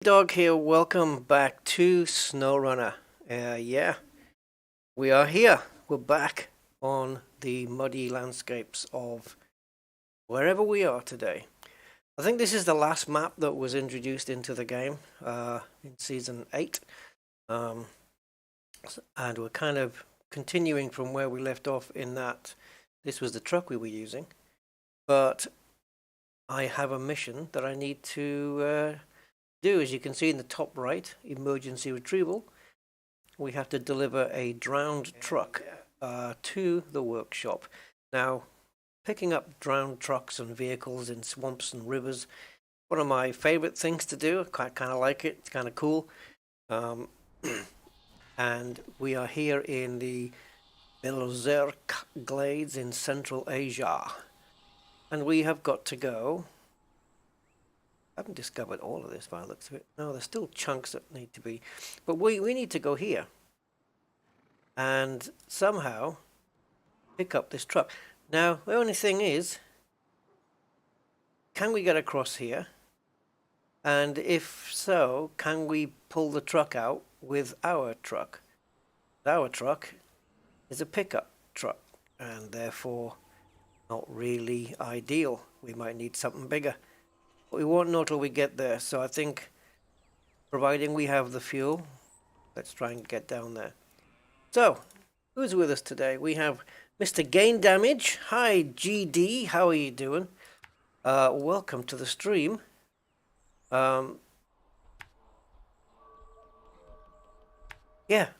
Dog here, welcome back to SnowRunner. Yeah, we are here. We're back on the muddy landscapes of wherever we are today. I think this is the last map that was introduced into the game in Season 8. And we're kind of continuing from where we left off in that this was the truck we were using. But I have a mission that I need to do. As you can see in the top right, emergency retrieval, we have to deliver a drowned truck to the workshop. Now, picking up drowned trucks and vehicles in swamps and rivers, one of my favorite things to do. I kind of like it. It's kind of cool. And we are here in the Belozerk Glades in Central Asia. And we have got to go. I haven't discovered all of this by the looks of it. No, there's still chunks that need to be. But we need to go here. And somehow pick up this truck. Now, the only thing is, can we get across here? And if so, can we pull the truck out with our truck? Our truck is a pickup truck, and therefore not really ideal. We might need something bigger. But we won't know till we get there, so I think, providing we have the fuel, let's try and get down there. So, who's with us today? We have Mr. Gain Damage. Hi, GD. How are you doing? Welcome to the stream. Yeah,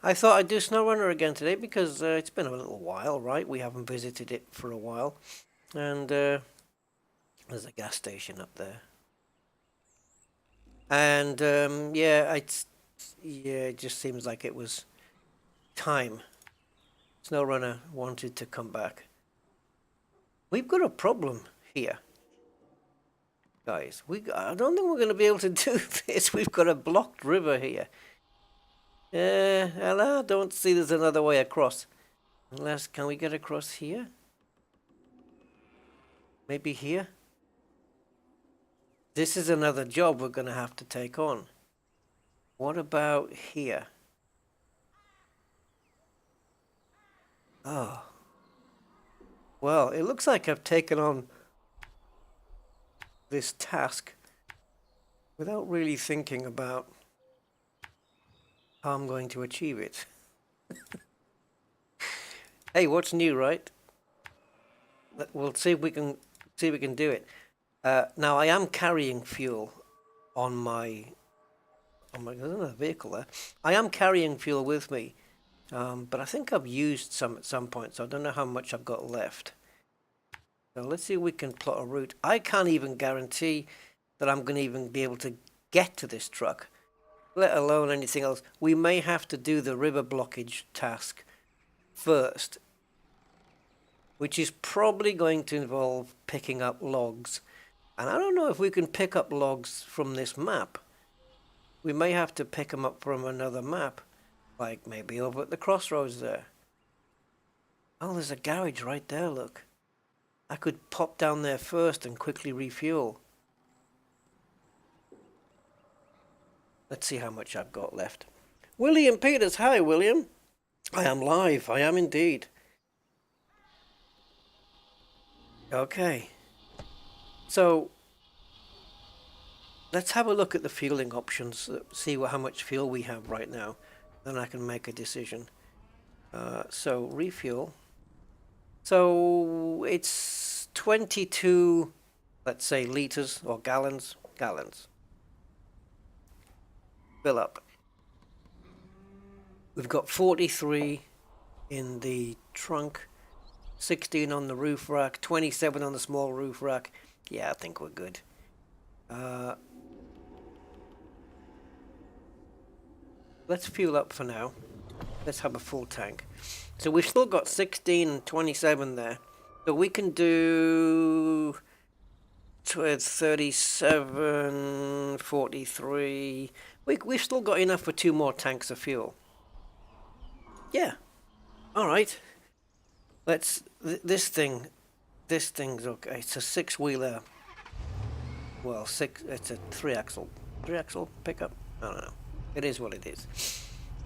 I thought I'd do SnowRunner again today because it's been a little while, right? We haven't visited it for a while. And there's a gas station up there. And yeah, it just seems like it was time. SnowRunner wanted to come back. We've got a problem here, guys. I don't think we're going to be able to do this. We've got a blocked river here. And I don't see there's another way across. Unless, can we get across here? Maybe here? This is another job we're going to have to take on. What about here? Oh. Well, it looks like I've taken on this task without really thinking about how I'm going to achieve it. Hey, what's new, right? We'll see if we can do it. Now I am carrying fuel on my there's another vehicle there. I am carrying fuel with me, but I think I've used some at some point, so I don't know how much I've got left. So let's see if we can plot a route. I can't even guarantee that I'm going to even be able to get to this truck, let alone anything else. We may have to do the river blockage task first, which is probably going to involve picking up logs. And I don't know if we can pick up logs from this map. We may have to pick them up from another map, like maybe over at the crossroads there. Oh, there's a garage right there, look. I could pop down there first and quickly refuel. Let's see how much I've got left. William Peters, hi William. I am live, I am indeed. Okay. So, let's have a look at the fueling options, see how much fuel we have right now. Then I can make a decision. So, refuel. So, it's 22, let's say, liters or gallons. Fill up. We've got 43 in the trunk, 16 on the roof rack, 27 on the small roof rack. Yeah, I think we're good. Let's fuel up for now. Let's have a full tank. So we've still got 16 and 27 there. So we can do 37, 43. We've still got enough for 2 more tanks of fuel. Yeah. All right. Let's. This thing's okay. It's a 6-wheeler. Well, it's a 3-axle 3-axle pickup? I don't know. It is what it is.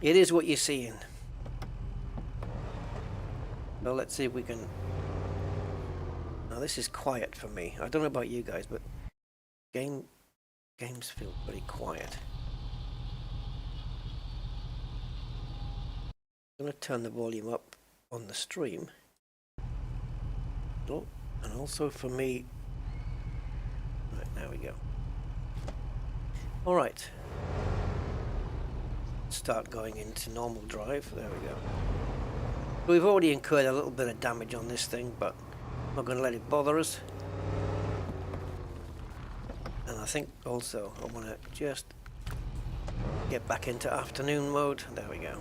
It is what you're seeing. So let's see if we can... Now this is quiet for me. I don't know about you guys, but games feel pretty quiet. I'm going to turn the volume up on the stream. Oh, and also for me... Right, there we go. Alright. Start going into normal drive. There we go. We've already incurred a little bit of damage on this thing, but I'm not going to let it bother us. And I think also I want to just get back into afternoon mode. There we go.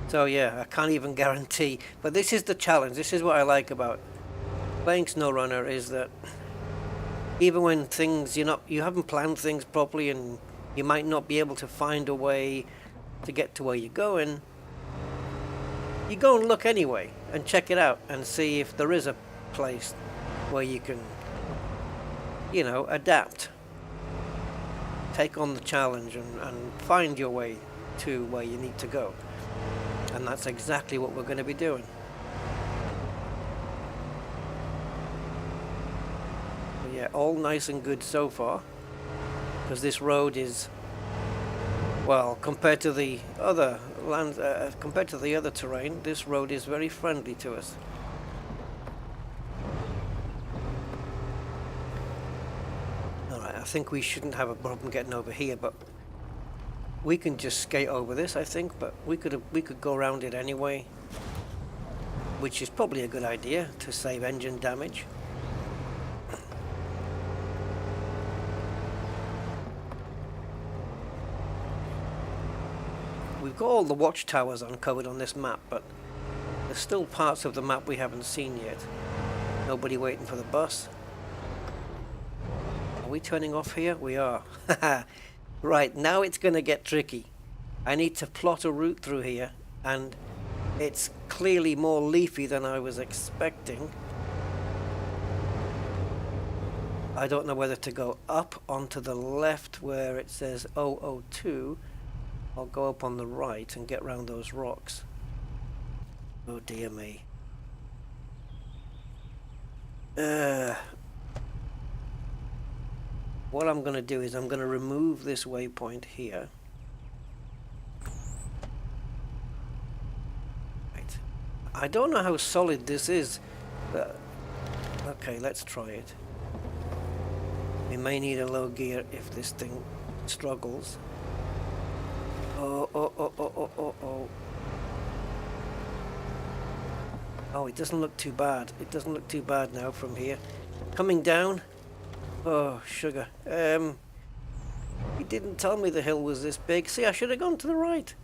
So yeah, I can't even guarantee, but this is the challenge. This is what I like about playing SnowRunner, is that even when things you haven't planned things properly and you might not be able to find a way to get to where you're going, you go and look anyway and check it out and see if there is a place where you can, you know, adapt, take on the challenge and find your way to where you need to go. And that's exactly what we're going to be doing. But yeah, all nice and good so far, because this road is, well, compared to the other land, compared to the other terrain, this road is very friendly to us. Alright, I think we shouldn't have a problem getting over here, but we can just skate over this, I think, but we could go around it anyway, which is probably a good idea to save engine damage. We've got all the watchtowers uncovered on this map, but there's still parts of the map we haven't seen yet. Nobody waiting for the bus. Are we turning off here? We are. Right, now it's going to get tricky. I need to plot a route through here, and it's clearly more leafy than I was expecting. I don't know whether to go up onto the left where it says 002, or go up on the right and get round those rocks. Oh dear me. What I'm going to do is I'm going to remove this waypoint here. Right. I don't know how solid this is, but okay, let's try it. We may need a low gear if this thing struggles. Oh. Oh, it doesn't look too bad. It doesn't look too bad now from here. Coming down. Oh, sugar. He didn't tell me the hill was this big. See, I should have gone to the right.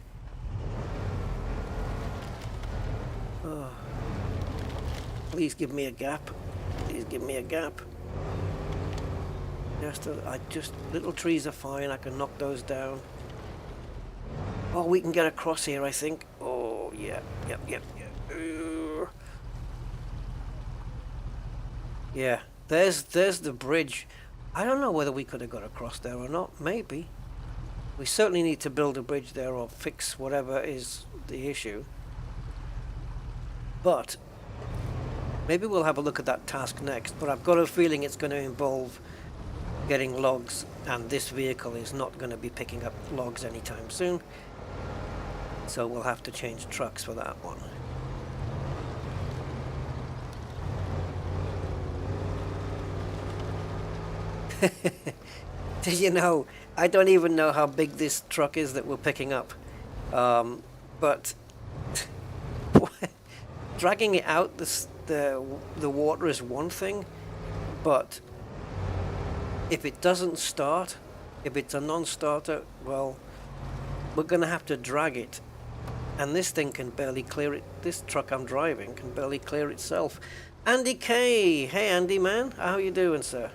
Oh. Please give me a gap. Please give me a gap. Little trees are fine. I can knock those down. Oh, we can get across here, I think. Oh, yeah. Yep. Yeah. There's the bridge. I don't know whether we could have got across there or not. Maybe. We certainly need to build a bridge there or fix whatever is the issue. But maybe we'll have a look at that task next. But I've got a feeling it's going to involve getting logs, and this vehicle is not going to be picking up logs anytime soon. So we'll have to change trucks for that one. Did you know, I don't even know how big this truck is that we're picking up, but dragging it out the water is one thing, but if it doesn't start, if it's a non-starter, well, we're gonna have to drag it, and this thing can barely clear it. This truck I'm driving can barely clear itself. Andy K, hey Andy man, how you doing, sir?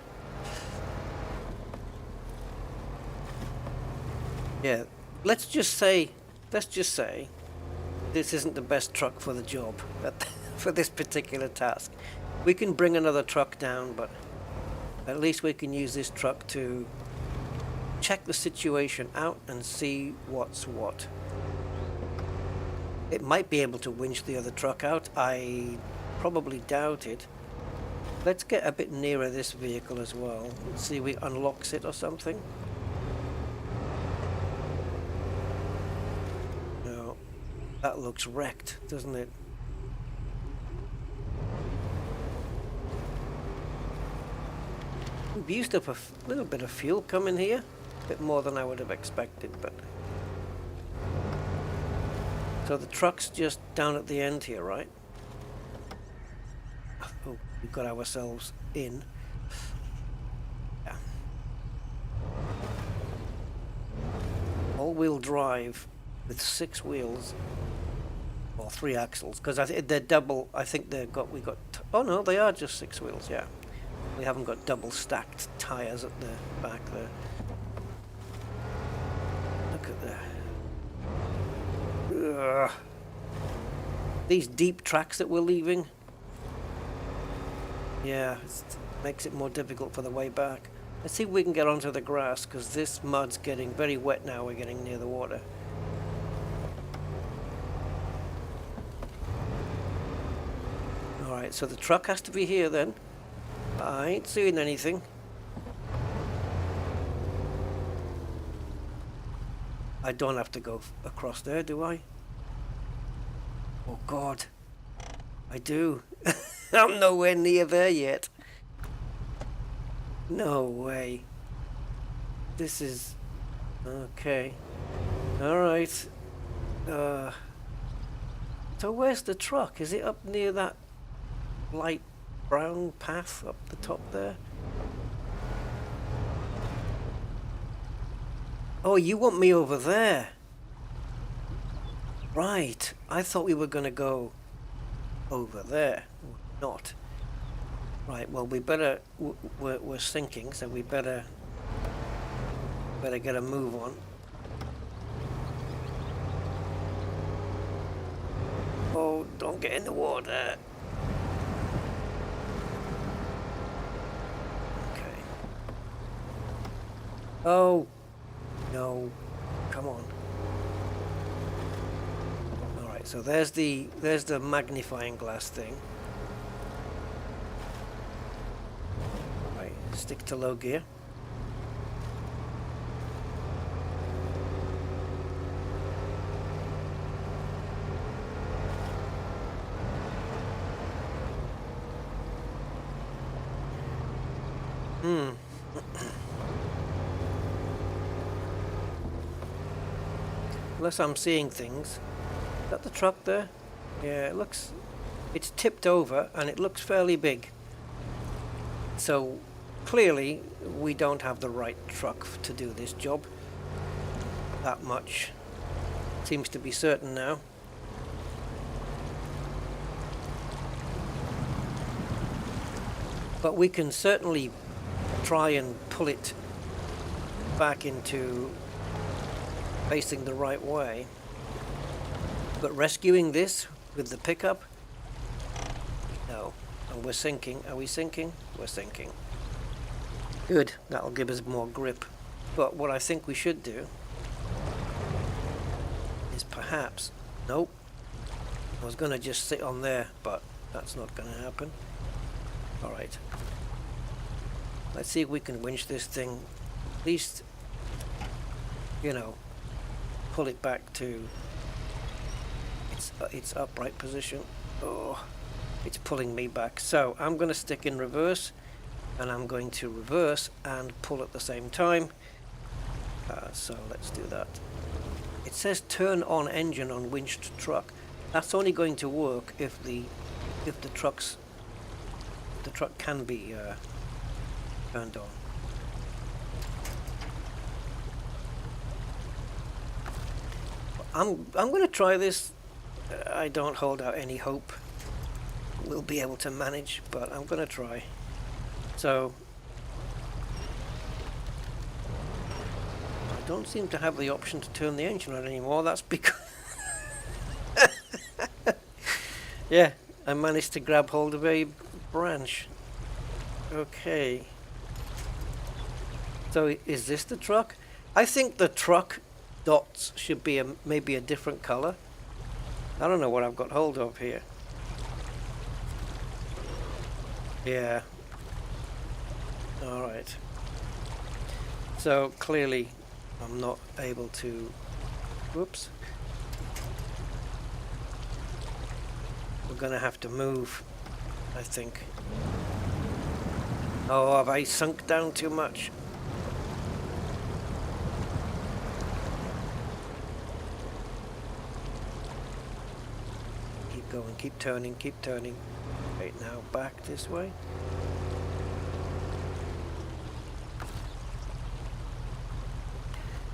Yeah, let's just say this isn't the best truck for the job, for this particular task. We can bring another truck down, but at least we can use this truck to check the situation out and see what's what. It might be able to winch the other truck out. I probably doubt it. Let's get a bit nearer this vehicle as well. Let's see if we unlocks it or something. No, that looks wrecked, doesn't it? We've used up a little bit of fuel coming here. A bit more than I would have expected, but... So the truck's just down at the end here, right? Oh, we've got ourselves in. Yeah. All-wheel drive with 6 wheels, or 3 axles, because I think they're double. I think we got. Oh no, they are just 6 wheels. Yeah, we haven't got double stacked tires at the back there. Look at that. Ugh. These deep tracks that we're leaving, yeah, it makes it more difficult for the way back. Let's see if we can get onto the grass, because this mud's getting very wet now. We're getting near the water. Alright, so the truck has to be here then. I ain't seeing anything. I don't have to go across there, do I? Oh God, I do. I'm nowhere near there yet. No way. This is... Okay. Alright. So where's the truck? Is it up near that light brown path up the top there? Oh, you want me over there? Right. I thought we were going to go over there. Not. Right, well, we better... We're sinking, so we better get a move on. Oh, don't get in the water. Okay. Oh, no. Come on. All right, so there's the magnifying glass thing. Right, stick to low gear. Unless I'm seeing things. Is that the truck there? Yeah, it looks... It's tipped over and it looks fairly big. So, clearly, we don't have the right truck to do this job. That much seems to be certain now. But we can certainly try and pull it back into facing the right way. But rescuing this with the pickup? No. And we're sinking. Are we sinking? We're sinking. Good. That'll give us more grip. But what I think we should do is perhaps... Nope. I was going to just sit on there, but that's not going to happen. Alright. Let's see if we can winch this thing. At least, you know, pull it back to its upright position. Oh, it's pulling me back. So I'm going to stick in reverse, and I'm going to reverse and pull at the same time. So let's do that. It says turn on engine on winched truck. That's only going to work if the truck can be turned on. I'm going to try this. I don't hold out any hope we'll be able to manage, but I'm going to try. So I don't seem to have the option to turn the engine on anymore. That's because yeah, I managed to grab hold of a branch. Okay. So is this the truck? I think the truck dots should be maybe a different color. I don't know what I've got hold of here. Yeah. All right. So clearly I'm not able to, whoops. We're gonna have to move, I think. Oh, have I sunk down too much? Keep going, keep turning, keep turning. Right now, back this way.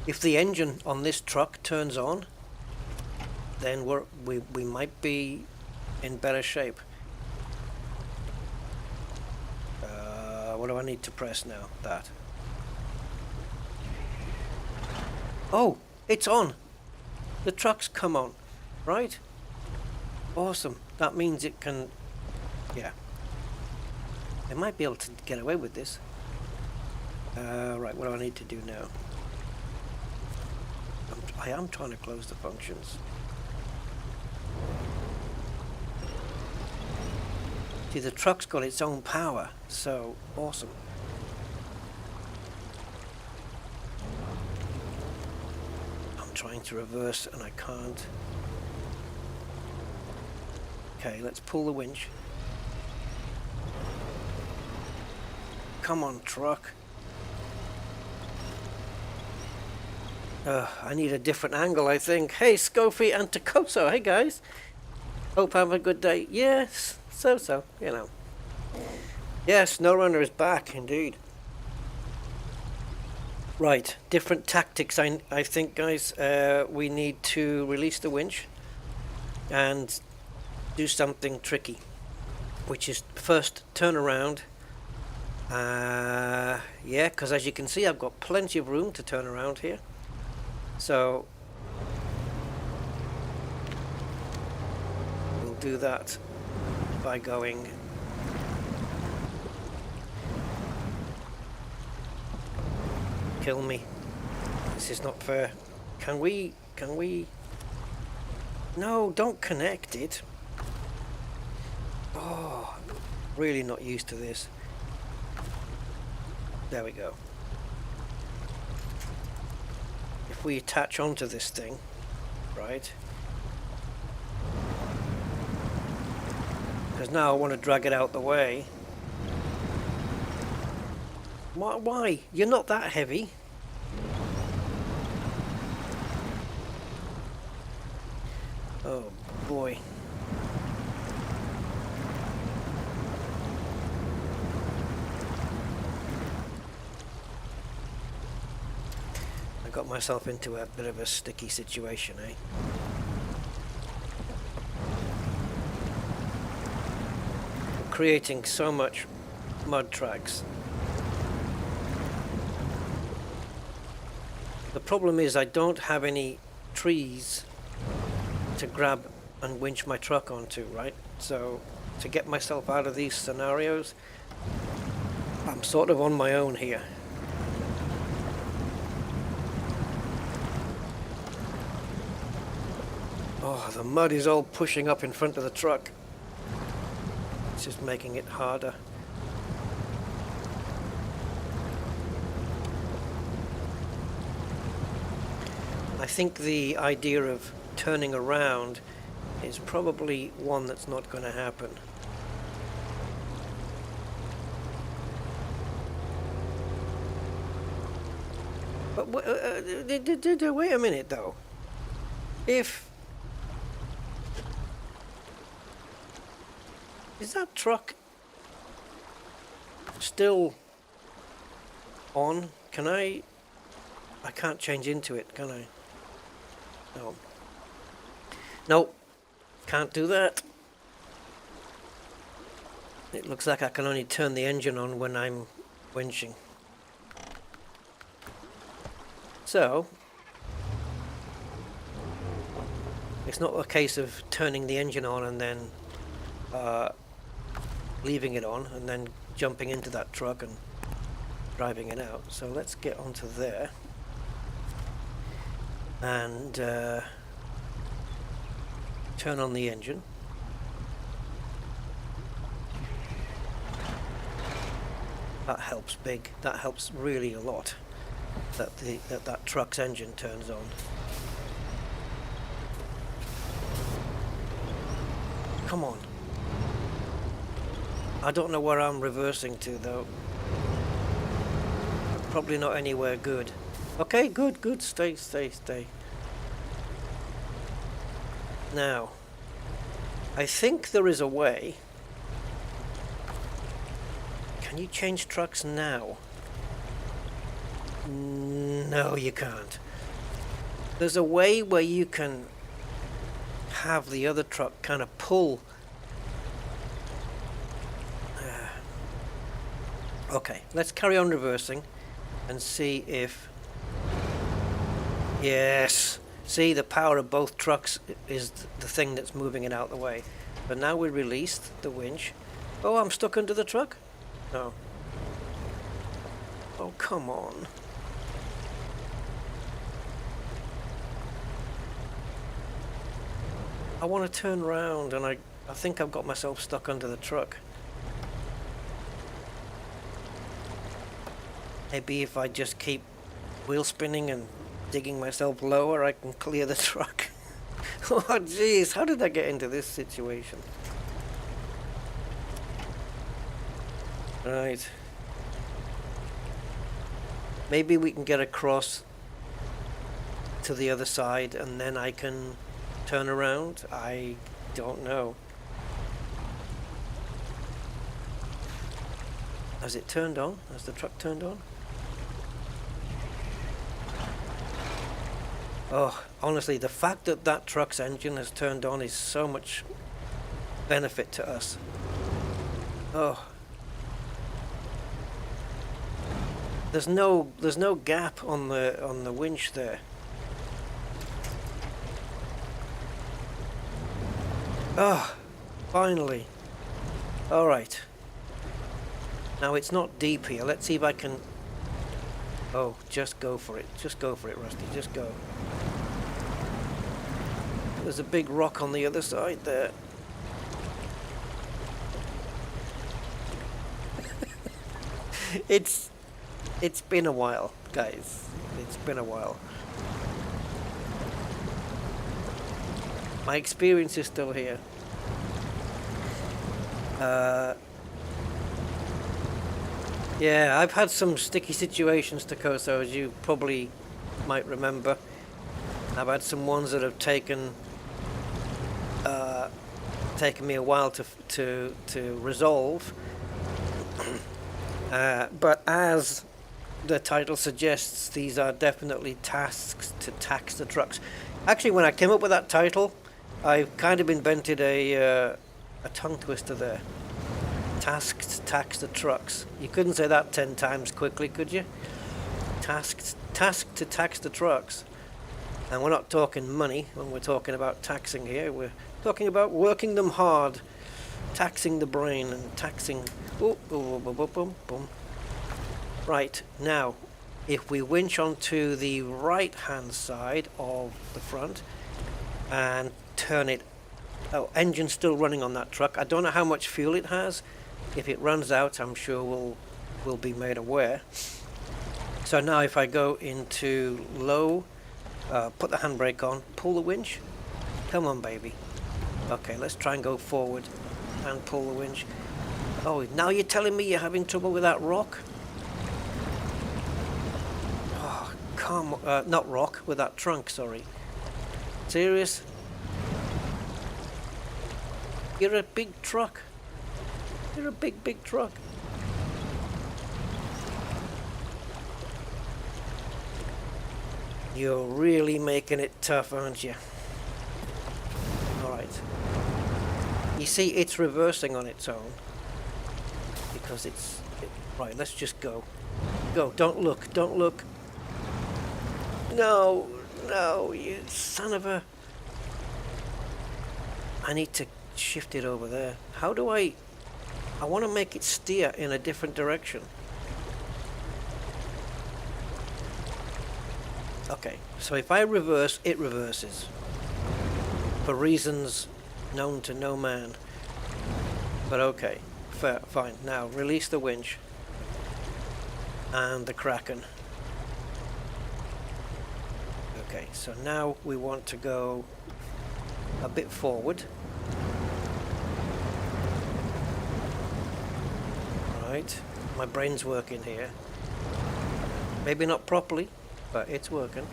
If the engine on this truck turns on, then we might be in better shape. What do I need to press now? That. Oh, it's on. The truck's come on, right? Awesome. That means it can, yeah. I might be able to get away with this. Right, what do I need to do now? I am trying to close the functions. See, the truck's got its own power, so awesome. I'm trying to reverse and I can't. Okay, let's pull the winch. Come on, truck. I need a different angle, I think. Hey, Scofie and Takoso. Hey, guys. Hope have a good day. Yes, so, you know. Yes, SnowRunner is back, indeed. Right, different tactics, I think, guys. We need to release the winch and do something tricky, which is first turn around. Yeah, because as you can see, I've got plenty of room to turn around here. So we'll do that by going kill me. This is not fair. Can we no, don't connect it. Oh, really not used to this. There we go. If we attach onto this thing, right? Because now I want to drag it out the way. Why? You're not that heavy. Oh boy. Got myself into a bit of a sticky situation, eh? I'm creating so much mud tracks. The problem is I don't have any trees to grab and winch my truck onto, right? So to get myself out of these scenarios, I'm sort of on my own here. Oh, the mud is all pushing up in front of the truck. It's just making it harder. I think the idea of turning around is probably one that's not going to happen. But wait a minute though. Is that truck still on? Can I can't change into it, can I? No. Nope. Can't do that. It looks like I can only turn the engine on when I'm winching. So, it's not a case of turning the engine on and then leaving it on and then jumping into that truck and driving it out. So let's get onto there. and turn on the engine. That helps big. That helps really a lot. That truck's engine turns on. Come on. I don't know where I'm reversing to though. Probably not anywhere good. Okay, good. Stay. Now, I think there is a way. Can you change trucks now? No, you can't. There's a way where you can have the other truck kind of pull. Okay, let's carry on reversing and see if... Yes! See, the power of both trucks is the thing that's moving it out the way. But now we released the winch. Oh, I'm stuck under the truck? No. Oh, come on. I want to turn around and I think I've got myself stuck under the truck. Maybe if I just keep wheel spinning and digging myself lower, I can clear the truck. Oh jeez, how did I get into this situation? Right. Maybe we can get across to the other side and then I can turn around. I don't know. Has it turned on? Has the truck turned on? Oh, honestly, the fact that that truck's engine has turned on is so much benefit to us. Oh. There's no gap on the winch there. Oh, finally. All right. Now it's not deep here. Let's see if I can... Oh, just go for it. Just go for it, Rusty. Just go. There's a big rock on the other side there. It's been a while, guys. It's been a while. My experience is still here. Yeah, I've had some sticky situations to Corsair, as you probably might remember. I've had some ones that have taken me a while to resolve. But as the title suggests, these are definitely tasks to tax the trucks. Actually, when I came up with that title, I kind of invented a tongue twister there. Tasked to tax the trucks. You couldn't say that 10 times quickly, could you? Tasked to tax the trucks. And we're not talking money when we're talking about taxing here. We're talking about working them hard, taxing the brain and taxing... Oh, boom, boom, boom, boom, boom. Right, now, if we winch onto the right-hand side of the front and turn it... Oh, engine's still running on that truck. I don't know how much fuel it has. If it runs out, I'm sure we'll be made aware. So now if I go into low, put the handbrake on, pull the winch. Come on, baby. Okay, let's try and go forward and pull the winch. Oh, now you're telling me you're having trouble with that rock? Oh, come on. Not rock, with that trunk, sorry. Serious? You're a big truck. You're a big truck. You're really making it tough, aren't you? Alright. You see, it's reversing on its own. Because it's... Right, let's just go. Go, don't look, don't look. No, no, you son of a... I need to shift it over there. How do I want to make it steer in a different direction. Okay, so if I reverse, it reverses. For reasons known to no man. But okay, fair, fine. Now, release the winch. And the Kraken. Okay, so now we want to go a bit forward. Right, my brain's working here. Maybe not properly, but it's working.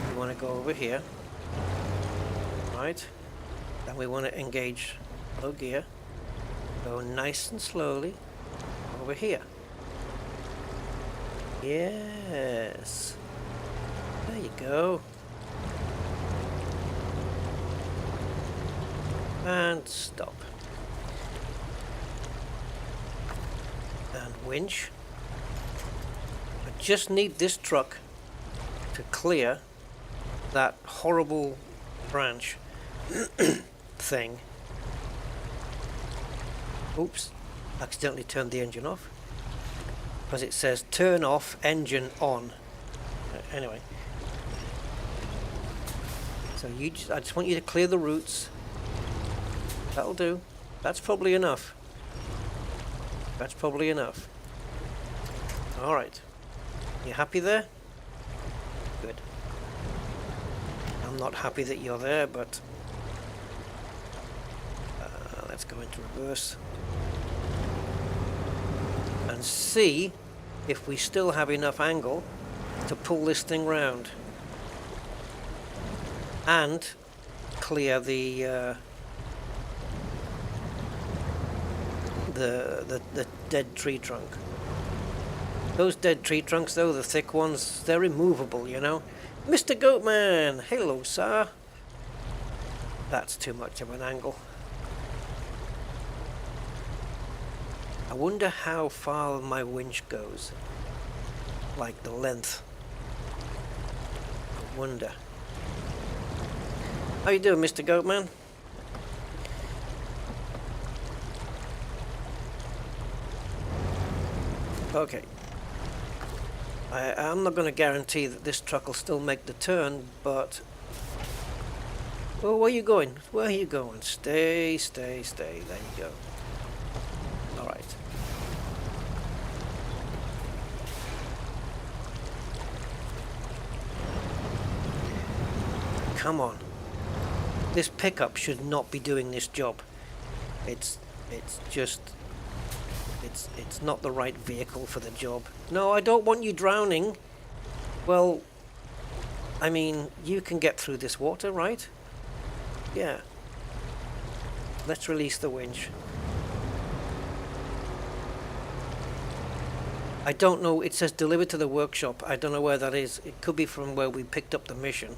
We want to go over here. Right, then we want to engage low gear. Go nice and slowly over here. Yes. There you go. And stop. And winch. I just need this truck to clear that horrible branch thing. Oops, accidentally turned the engine off. Because it says turn off engine on. Anyway. So I just want you to clear the roots. That'll do. That's probably enough. That's probably enough. Alright. You happy there? Good. I'm not happy that you're there, but let's go into reverse and see if we still have enough angle to pull this thing round and clear the dead tree trunk. Those dead tree trunks, though, the thick ones, they're removable, you know. Mr. Goatman, hello, sir. That's too much of an angle. I wonder how far my winch goes. Like the length. I wonder. How you doing, Mr. Goatman? Okay. I'm not going to guarantee that this truck will still make the turn, but... Oh, where are you going? Where are you going? Stay, stay, stay. There you go. Alright. Come on. This pickup should not be doing this job. It's just... It's not the right vehicle for the job. No, I don't want you drowning. Well, I mean, you can get through this water, right? Yeah. Let's release the winch. I don't know, it says delivered to the workshop. I don't know where that is. It could be from where we picked up the mission.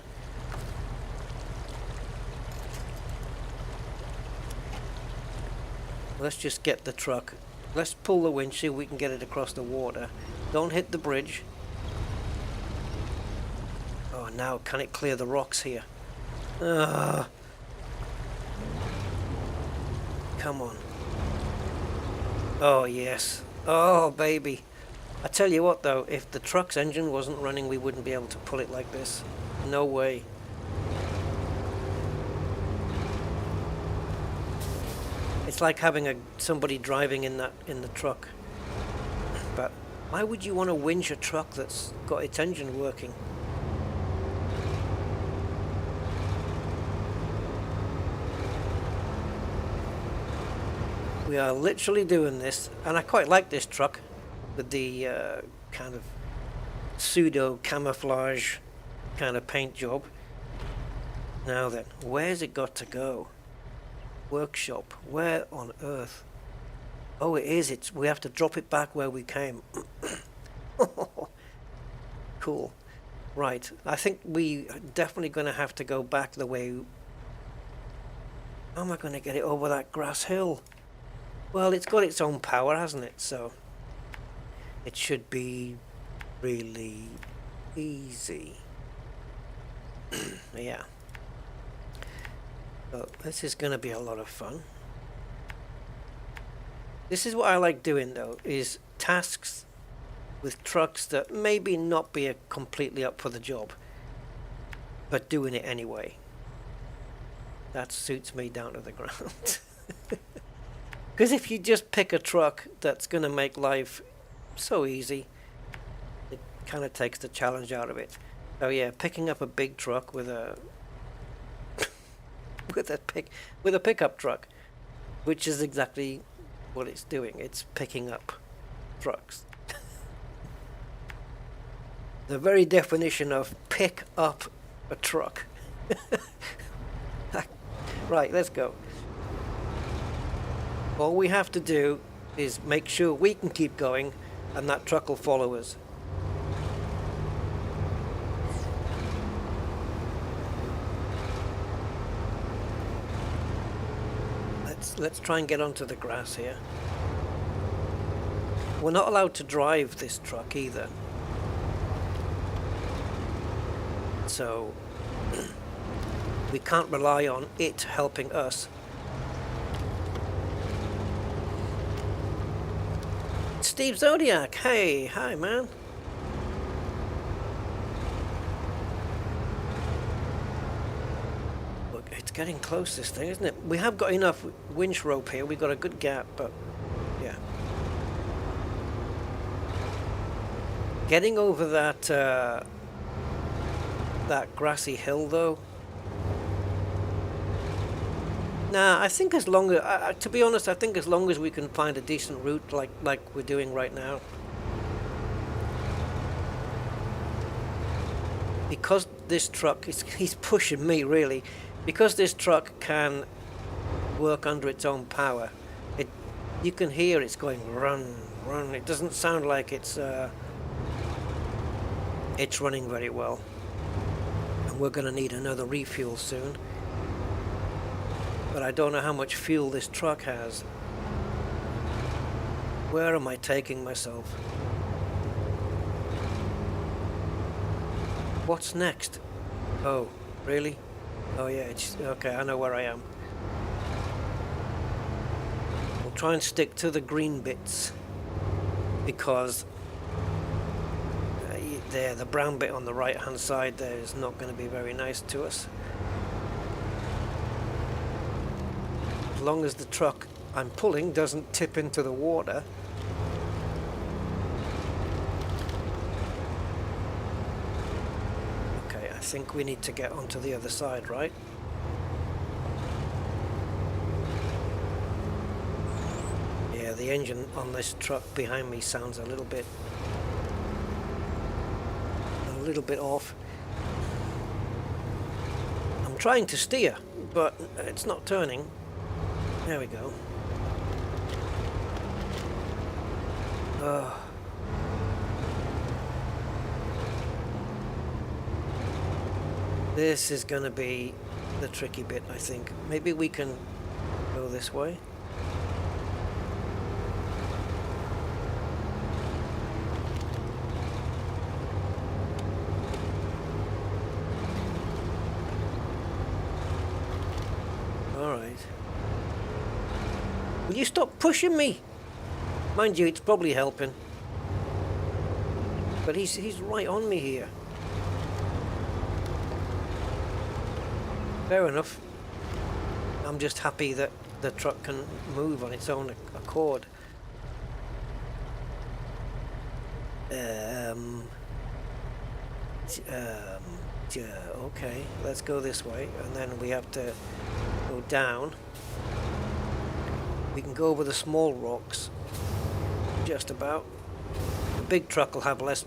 Let's just get the truck. Let's pull the winch, see if we can get it across the water. Don't hit the bridge. Oh, now can it clear the rocks here? Come on. Oh, yes. Oh, baby. I tell you what, though, if the truck's engine wasn't running, we wouldn't be able to pull it like this. No way. It's like having somebody driving in the truck. But why would you want to winch a truck that's got its engine working? We are literally doing this, and I quite like this truck with the kind of pseudo camouflage kind of paint job. Now then, where's it got to go? Workshop. Where on earth? Oh, it is. We have to drop it back where we came. Cool. Right. I think we are definitely going to have to go back the way... How am I going to get it over that grass hill? Well, it's got its own power, hasn't it? So it should be really easy. Yeah. So this is going to be a lot of fun. This is what I like doing, though, is tasks with trucks that maybe not be completely up for the job, but doing it anyway. That suits me down to the ground. Because if you just pick a truck that's going to make life so easy, it kind of takes the challenge out of it. So yeah, picking up a big truck with a with a pickup truck, which is exactly what it's doing. It's picking up trucks. The very definition of pick up a truck. Right, let's go. All we have to do is make sure we can keep going, and that truck will follow us. Let's try and get onto the grass here. We're not allowed to drive this truck either. So we can't rely on it helping us. Steve Zodiac, hey, hi man. Look, it's getting close, this thing, isn't it? We have got enough winch rope here. We've got a good gap, but yeah. Getting over that that grassy hill, though. Nah, I think as long as, to be honest, I think as long as we can find a decent route like we're doing right now. Because this truck, he's pushing me really, because this truck can work under its own power, you can hear it's going run, run. It doesn't sound like it's running very well. And we're going to need another refuel soon. But I don't know how much fuel this truck has. Where am I taking myself? What's next? Oh, really? Oh yeah, it's okay, I know where I am. We'll try and stick to the green bits, because there, the brown bit on the right hand side there is not going to be very nice to us. As long as the truck I'm pulling doesn't tip into the water. Okay, I think we need to get onto the other side, right? Yeah, the engine on this truck behind me sounds a little bit off. I'm trying to steer, but it's not turning. There we go. This is going to be the tricky bit, I think. Maybe we can go this way. Will you stop pushing me? Mind you, it's probably helping. But he's right on me here. Fair enough. I'm just happy that the truck can move on its own accord. Okay, let's go this way, and then we have to go down. We can go over the small rocks, just about. The big truck will have less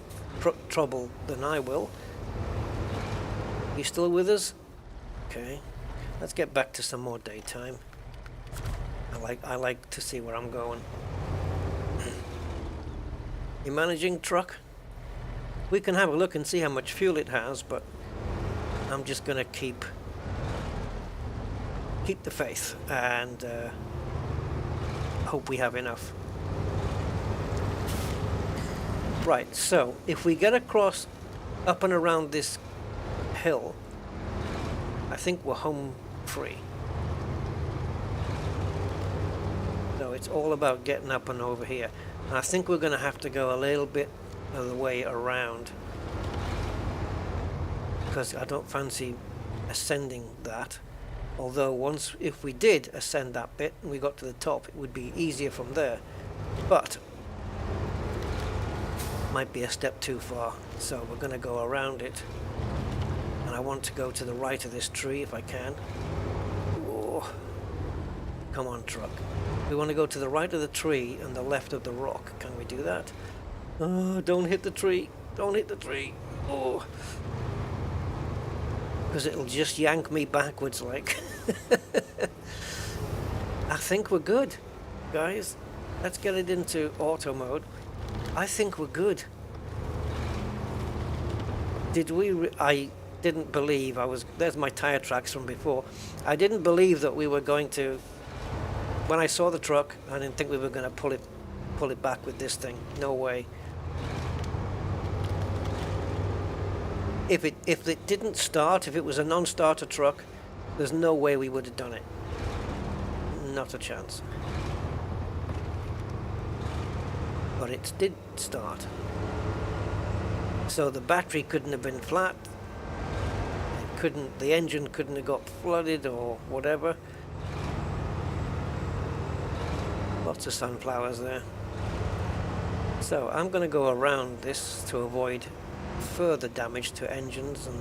trouble than I will. You still with us? Okay, let's get back to some more daytime. I like to see where I'm going. You managing, truck? We can have a look and see how much fuel it has, but I'm just gonna keep the faith and hope we have enough. Right, so if we get across up and around this hill, I think we're home free. So it's all about getting up and over here. And I think we're going to have to go a little bit of the way around, because I don't fancy ascending that. Although if we did ascend that bit and we got to the top, it would be easier from there, but might be a step too far. So we're going to go around it, and I want to go to the right of this tree if I can. Oh, come on, truck. We want to go to the right of the tree and the left of the rock. Can we do that? Oh, don't hit the tree. Don't hit the tree. Oh, because it'll just yank me backwards like. I think we're good, guys. Let's get it into auto mode. I think we're good. I didn't believe there's my tire tracks from before. I didn't believe that we were going to, when I saw the truck, I didn't think we were going to pull it back with this thing. No way. If it didn't start, if it was a non-starter truck, there's no way we would have done it. Not a chance. But it did start. So the battery couldn't have been flat. The engine couldn't have got flooded or whatever. Lots of sunflowers there. So I'm going to go around this to avoid further damage to engines and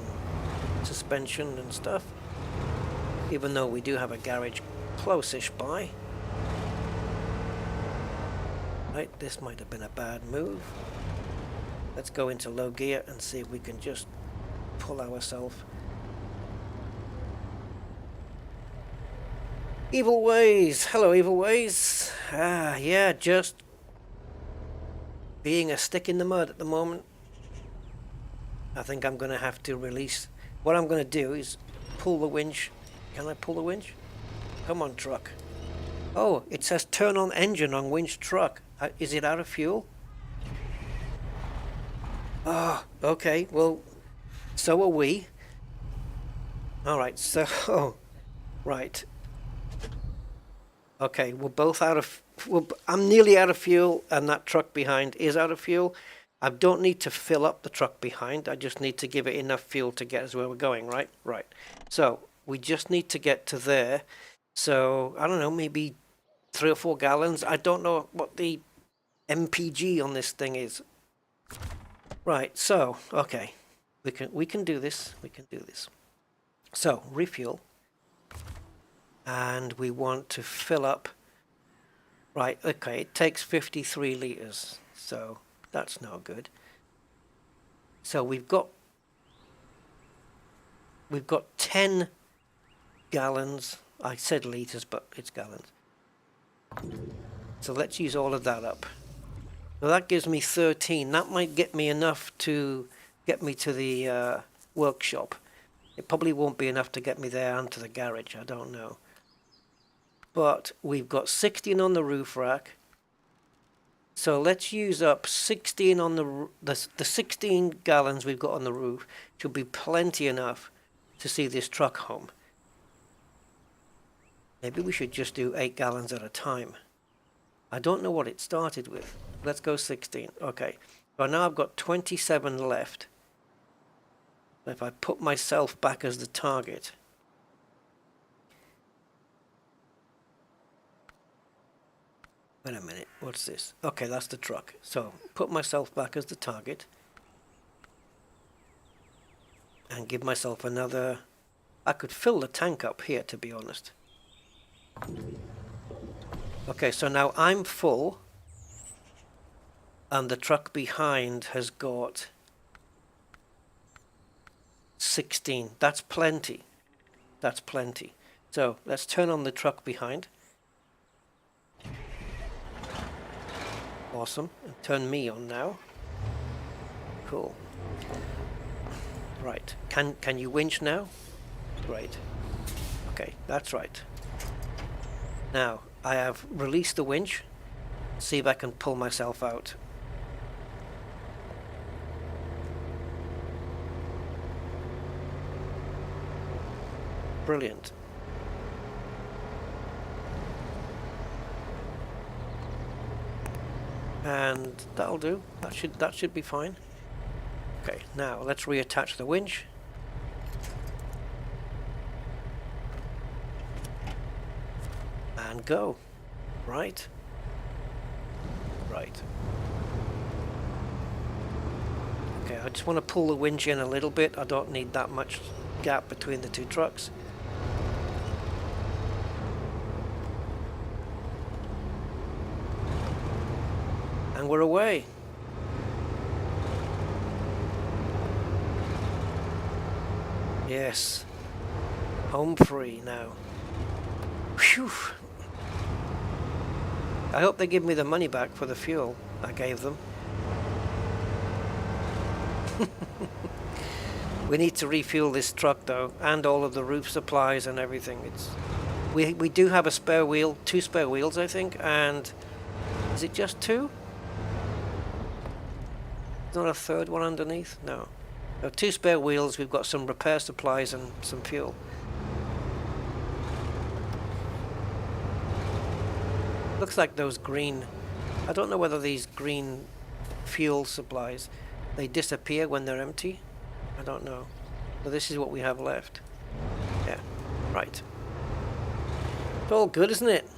suspension and stuff, even though we do have a garage close-ish by. Right, this might have been a bad move. Let's go into low gear and see if we can just pull ourselves. Evil Ways! Hello, Evil Ways! Yeah, just being a stick in the mud at the moment. I think I'm going to have to release. What I'm going to do is pull the winch. Can I pull the winch? Come on, truck. Oh, it says turn on engine on winch truck. Is it out of fuel? Oh, okay. Well, so are we. Alright, so... right. Okay, we're both out of... I'm nearly out of fuel, and that truck behind is out of fuel. I don't need to fill up the truck behind. I just need to give it enough fuel to get us where we're going, right? Right. So, we just need to get to there. So, I don't know, maybe 3 or 4 gallons. I don't know what the MPG on this thing is. Right, so, okay. We can do this. We can do this. So, refuel. And we want to fill up. Right, okay, it takes 53 litres. So, that's no good. So we've got 10 gallons. I said litres, but it's gallons. So let's use all of that up. So that gives me 13. That might get me enough to get me to the workshop. It probably won't be enough to get me there and to the garage. I don't know. But we've got 16 on the roof rack. So let's use up 16 on the 16 gallons we've got on the roof. Should be plenty enough to see this truck home. Maybe we should just do 8 gallons at a time. I don't know what it started with. Let's go 16. Okay. So now I've got 27 left. If I put myself back as the target. Wait a minute, what's this? Okay, that's the truck. So, put myself back as the target. And give myself another... I could fill the tank up here, to be honest. Okay, so now I'm full. And the truck behind has got 16. That's plenty. That's plenty. So, let's turn on the truck behind. Awesome. And turn me on now. Cool. Right. Can you winch now? Great. Okay, that's right. Now, I have released the winch. See if I can pull myself out. Brilliant. And that'll do. That should be fine. Okay, now let's reattach the winch. And go. Right. Right. Okay, I just want to pull the winch in a little bit. I don't need that much gap between the two trucks. And we're away. Yes. Home free now. Phew. I hope they give me the money back for the fuel I gave them. We need to refuel this truck though, and all of the roof supplies and everything. We do have a spare wheel, 2 spare wheels I think, and is it just 2? Not a third one underneath? No. 2 spare wheels, we've got some repair supplies and some fuel. Looks like those green, I don't know whether these green fuel supplies, they disappear when they're empty. I don't know. So this is what we have left. Yeah, right. It's all good, isn't it?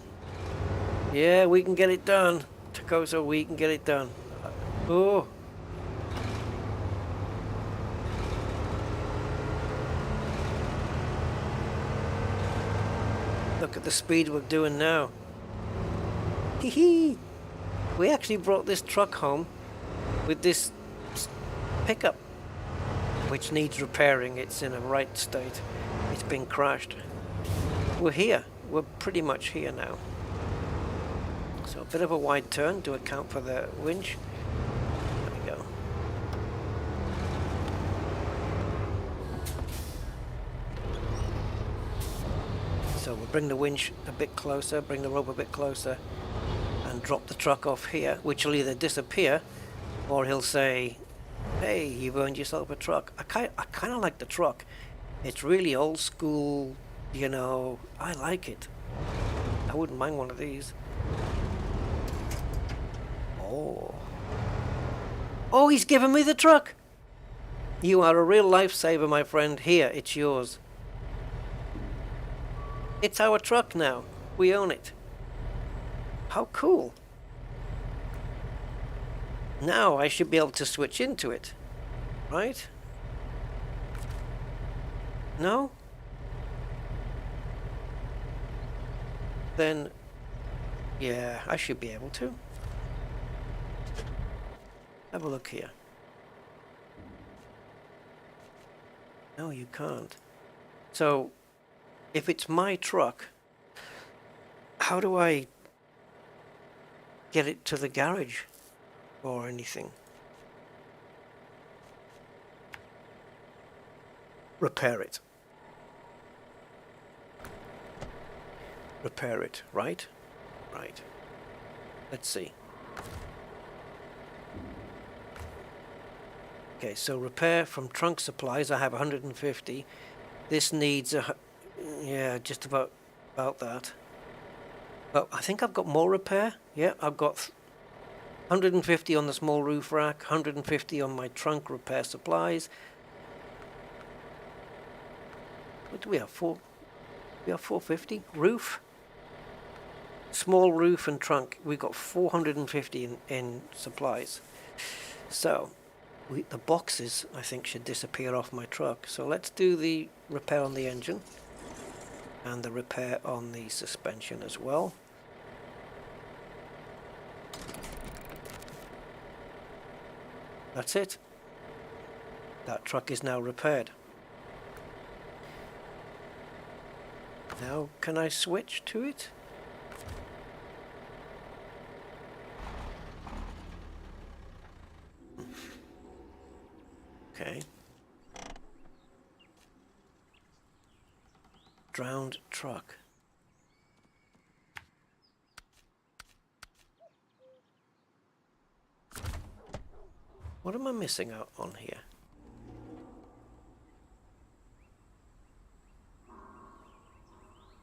Yeah, we can get it done. Takoso, we can get it done. Oh. Look at the speed we're doing now. Hee hee! We actually brought this truck home with this pickup, which needs repairing. It's in a right state. It's been crashed. We're here. We're pretty much here now. So a bit of a wide turn to account for the winch. There we go. So we'll bring the winch a bit closer, bring the rope a bit closer, and drop the truck off here, which will either disappear or he'll say, hey, you've earned yourself a truck. I kind of like the truck. It's really old school, you know. I like it. I wouldn't mind one of these. Oh. Oh, he's given me the truck. You are a real lifesaver, my friend. Here, it's yours. It's our truck now. We own it. How cool. Now I should be able to switch into it, right? No? Then, yeah, I should be able to. Have a look here. No, you can't. So, if it's my truck, how do I get it to the garage or anything? Repair it. Repair it, right? Right. Let's see. Okay, so repair from trunk supplies, I have 150. This needs yeah, just about that. But I think I've got more repair. Yeah, I've got 150 on the small roof rack, 150 on my trunk repair supplies. What do we have? We have 450 roof, small roof and trunk. We've got 450 in supplies. So the boxes, I think, should disappear off my truck. So let's do the repair on the engine and the repair on the suspension as well. That's it. That truck is now repaired. Now, can I switch to it? Okay. Drowned truck. What am I missing out on here?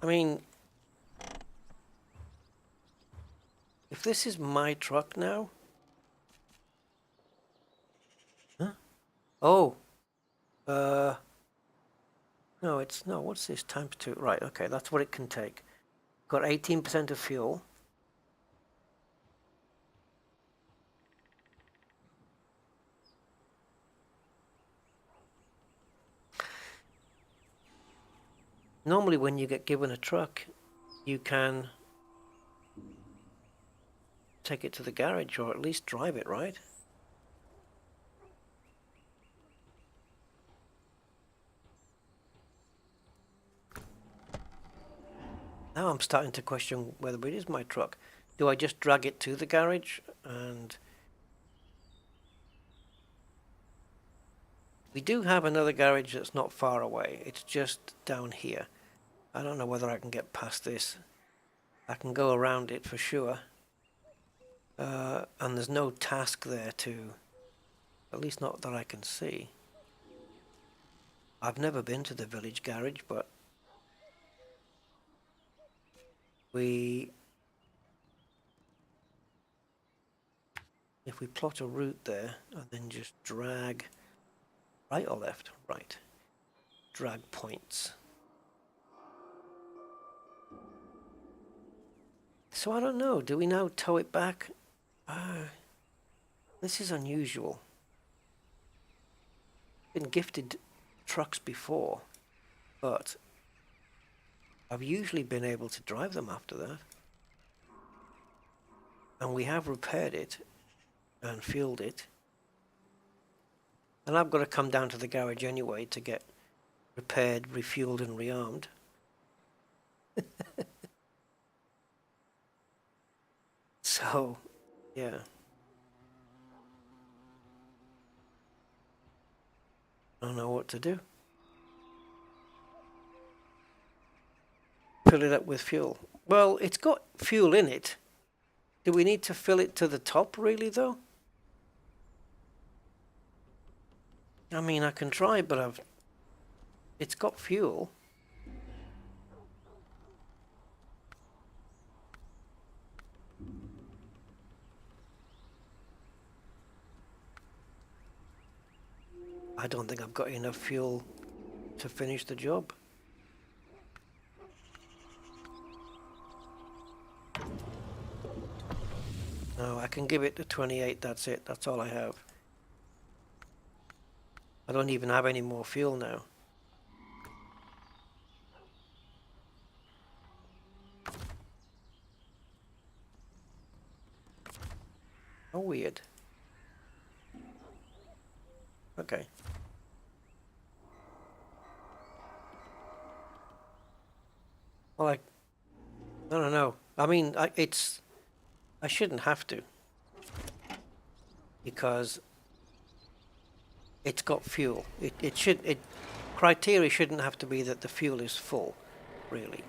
I mean, if this is my truck now, No, what's this? Times 2. Right, okay, that's what it can take. Got 18% of fuel. Normally when you get given a truck, you can take it to the garage or at least drive it, right? Now I'm starting to question whether it is my truck. Do I just drag it to the garage? And we do have another garage that's not far away. It's just down here. I don't know whether I can get past this. I can go around it for sure. And there's no task there to, at least not that I can see. I've never been to the village garage, but if we plot a route there and then just drag right or left, right, drag points. So I don't know, do we now tow it back? This is unusual. Been gifted trucks before, but I've usually been able to drive them after that. And we have repaired it and fueled it. And I've got to come down to the garage anyway to get repaired, refueled and rearmed. So, yeah. I don't know what to do. Fill it up with fuel. Well, it's got fuel in it. Do we need to fill it to the top really though? I mean, I can try, but it's got fuel. I don't think I've got enough fuel to finish the job. No, I can give it to 28, that's it, that's all I have. I don't even have any more fuel now. How weird. Okay. Well, I don't know. I mean, I shouldn't have to, because it's got fuel. Criteria shouldn't have to be that the fuel is full, really.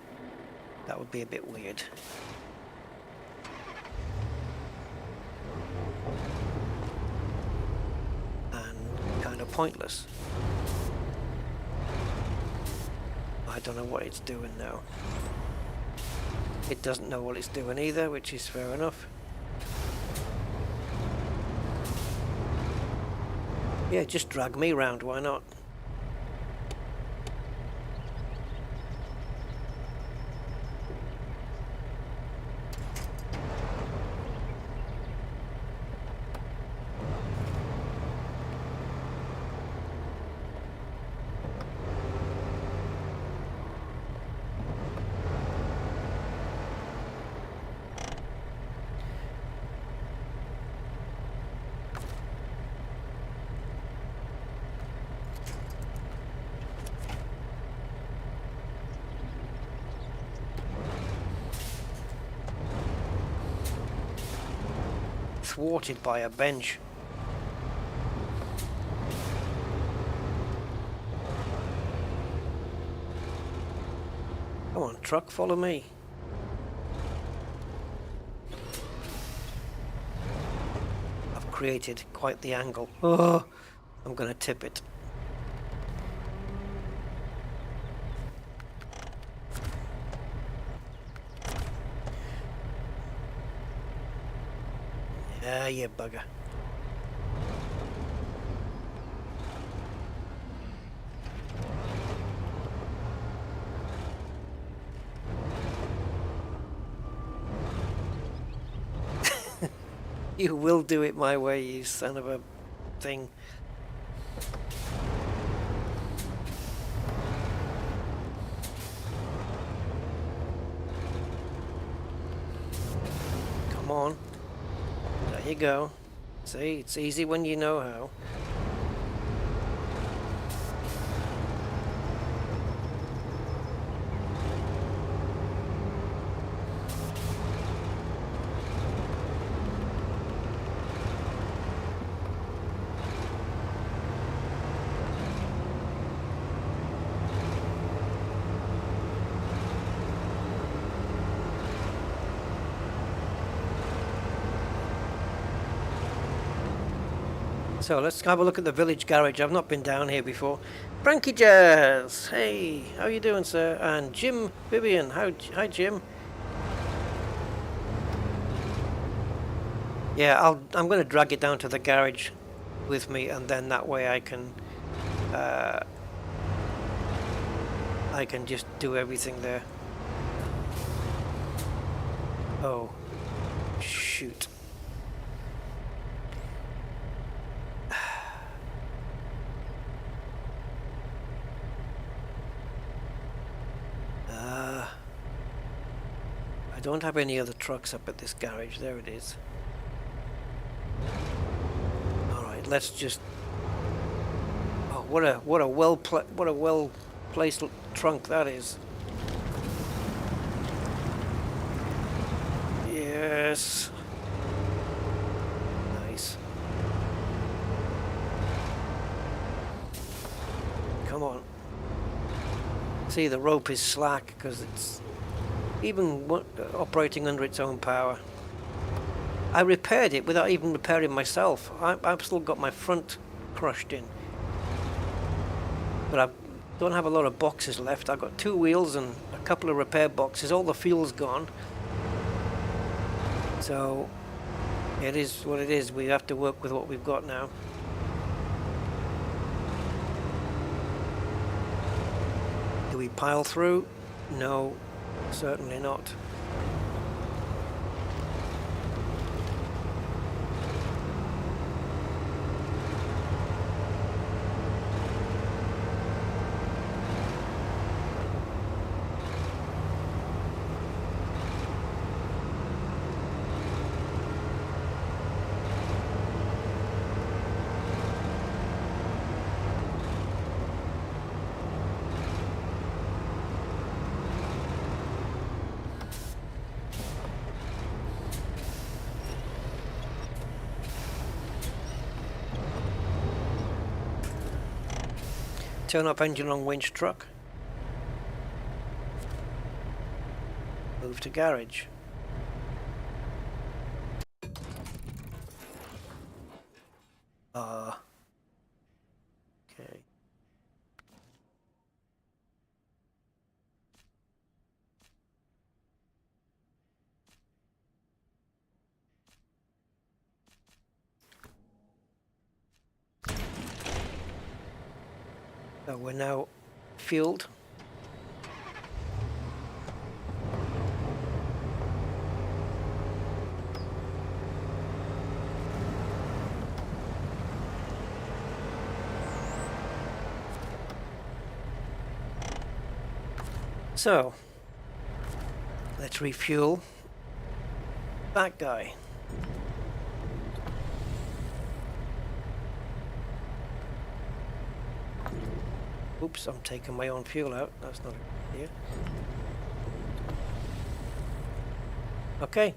That would be a bit weird. And kind of pointless. I don't know what it's doing now. It doesn't know what it's doing either, which is fair enough. Yeah, just drag me round, why not? Thwarted by a bench. Come on, truck, follow me. I've created quite the angle. Oh, I'm going to tip it. Ah, you bugger. You will do it my way, you son of a thing. Come on. There you go. See, it's easy when you know how. So let's have a look at the village garage. I've not been down here before. Frankie Jazz, hey, how you doing, sir? And Jim Vivian, hi Jim. Yeah, I'm going to drag it down to the garage with me, and then that way I can just do everything there. Oh, shoot. I don't have any other trucks up at this garage. There it is. All right, let's just. Oh, what a well placed trunk that is. Yes. Nice. Come on. See, the rope is slack because it's even operating under its own power. I repaired it without even repairing myself. I've still got my front crushed in, but I don't have a lot of boxes left. I've got 2 wheels and a couple of repair boxes. All the fuel's gone, so it is what it is. We have to work with what we've got now. Do we pile through? No. Certainly not. Turn up engine on winch truck. Move to garage. Okay. So we're now fueled. So let's refuel that guy. Oops, I'm taking my own fuel out. That's not a good idea. Okay,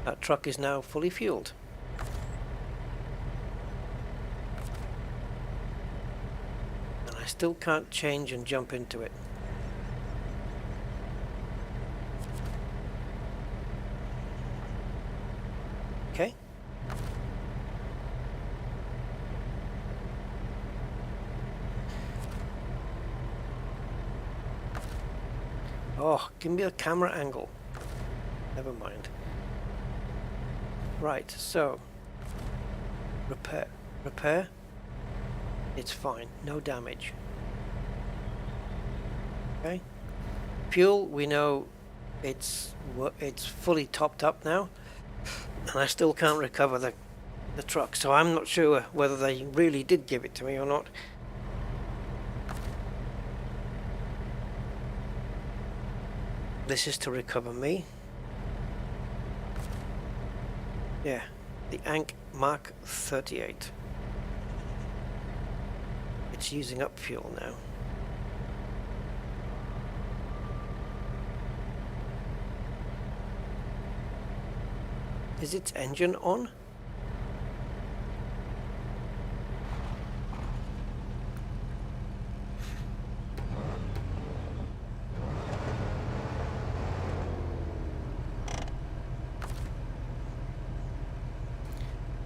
that truck is now fully fueled. And I still can't change and jump into it. Okay. Oh, give me a camera angle. Never mind. Right, so repair. It's fine, no damage. Okay. Fuel, we know it's fully topped up now. And I still can't recover the truck, so I'm not sure whether they really did give it to me or not. This is to recover me. Yeah, the Ank Mark 38. It's using up fuel now. Is its engine on?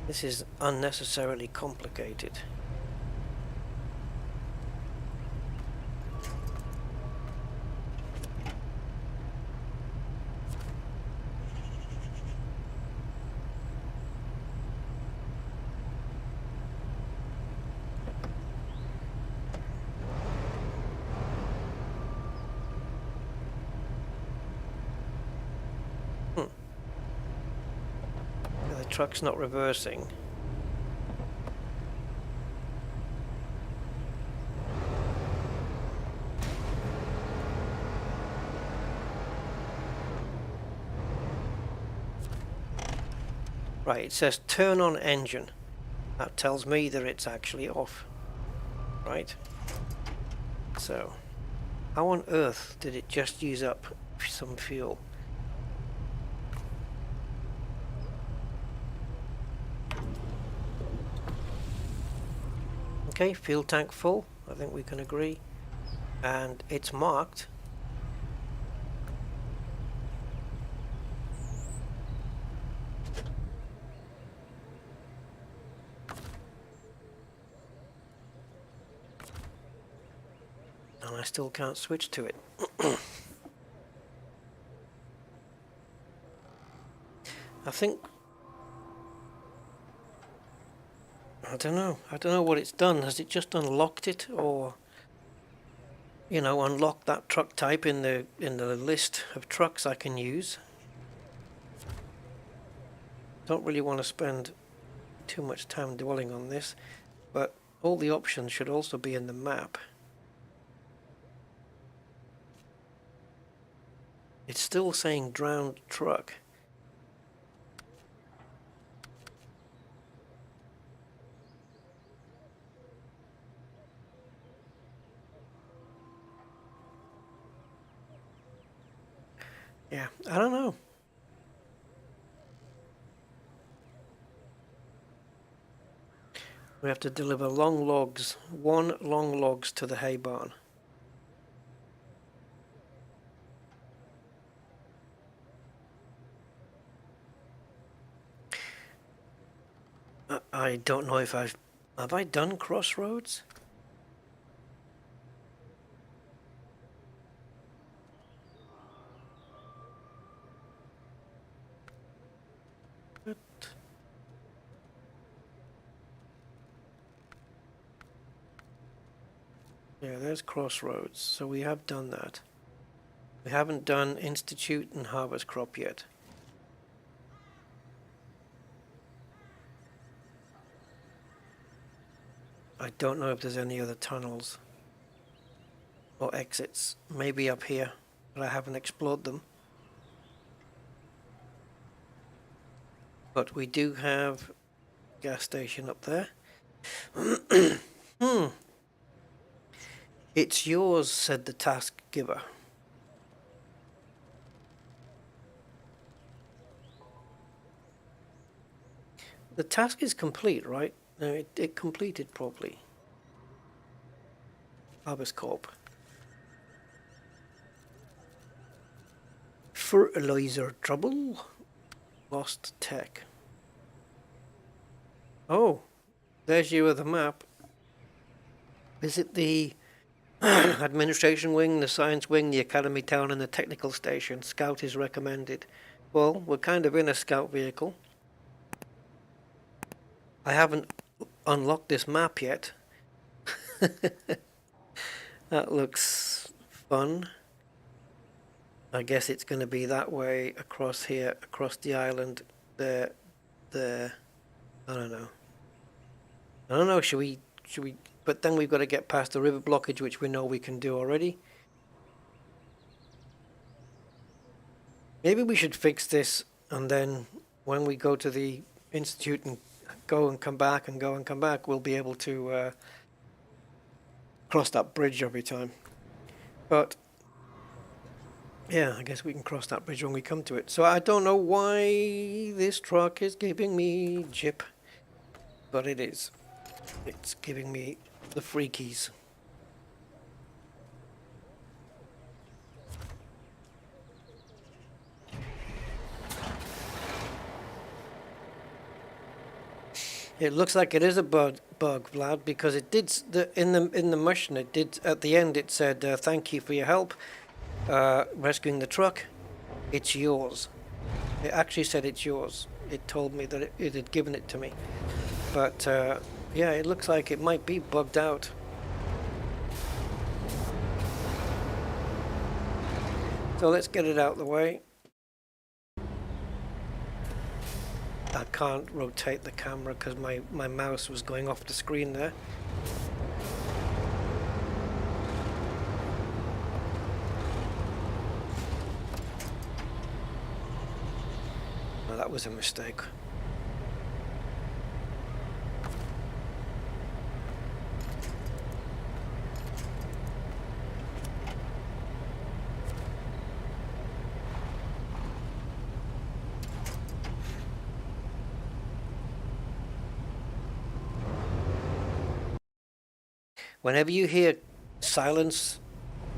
This is unnecessarily complicated. The truck's not reversing. Right, it says turn on engine. That tells me that it's actually off. Right? So, how on earth did it just use up some fuel? Okay, fuel tank full, I think we can agree. And it's marked. And I still can't switch to it. I think... I don't know what it's done. Has it just unlocked it, or... you know, unlock that truck type in the list of trucks I can use? Don't really want to spend too much time dwelling on this, but all the options should also be in the map. It's still saying drowned truck. Yeah, I don't know. We have to deliver long logs, 1 long logs to the hay barn. I don't know if have I done Crossroads? But yeah, there's Crossroads, so we have done that. We haven't done Institute and Harvest Crop yet. I don't know if there's any other tunnels or exits, maybe up here, but I haven't explored them. But we do have a gas station up there. It's yours, said the task giver. The task is complete, right? No, it completed properly. Harvest Corp. Fertilizer trouble. Lost tech. Oh, there's your other map. Visit the administration wing, the science wing, the academy town, and the technical station. Scout is recommended. Well, we're kind of in a scout vehicle. I haven't unlocked this map yet. That looks fun. I guess it's going to be that way across here, across the island, the I don't know. Should we? But then we've got to get past the river blockage, which we know we can do already. Maybe we should fix this, and then when we go to the institute and go and come back and go and come back, we'll be able to cross that bridge every time. But yeah, I guess we can cross that bridge when we come to it. So I don't know why this truck is giving me jip, but it is. It's giving me the freakies. It looks like it is a bug, Vlad, because it did in the mission. It did at the end. It said, "Thank you for your help rescuing the truck. It's yours." It actually said it's yours. It told me that it had given it to me, but yeah, it looks like it might be bugged out. So let's get it out of the way. I can't rotate the camera because my mouse was going off the screen there. Well, that was a mistake. Whenever you hear silence,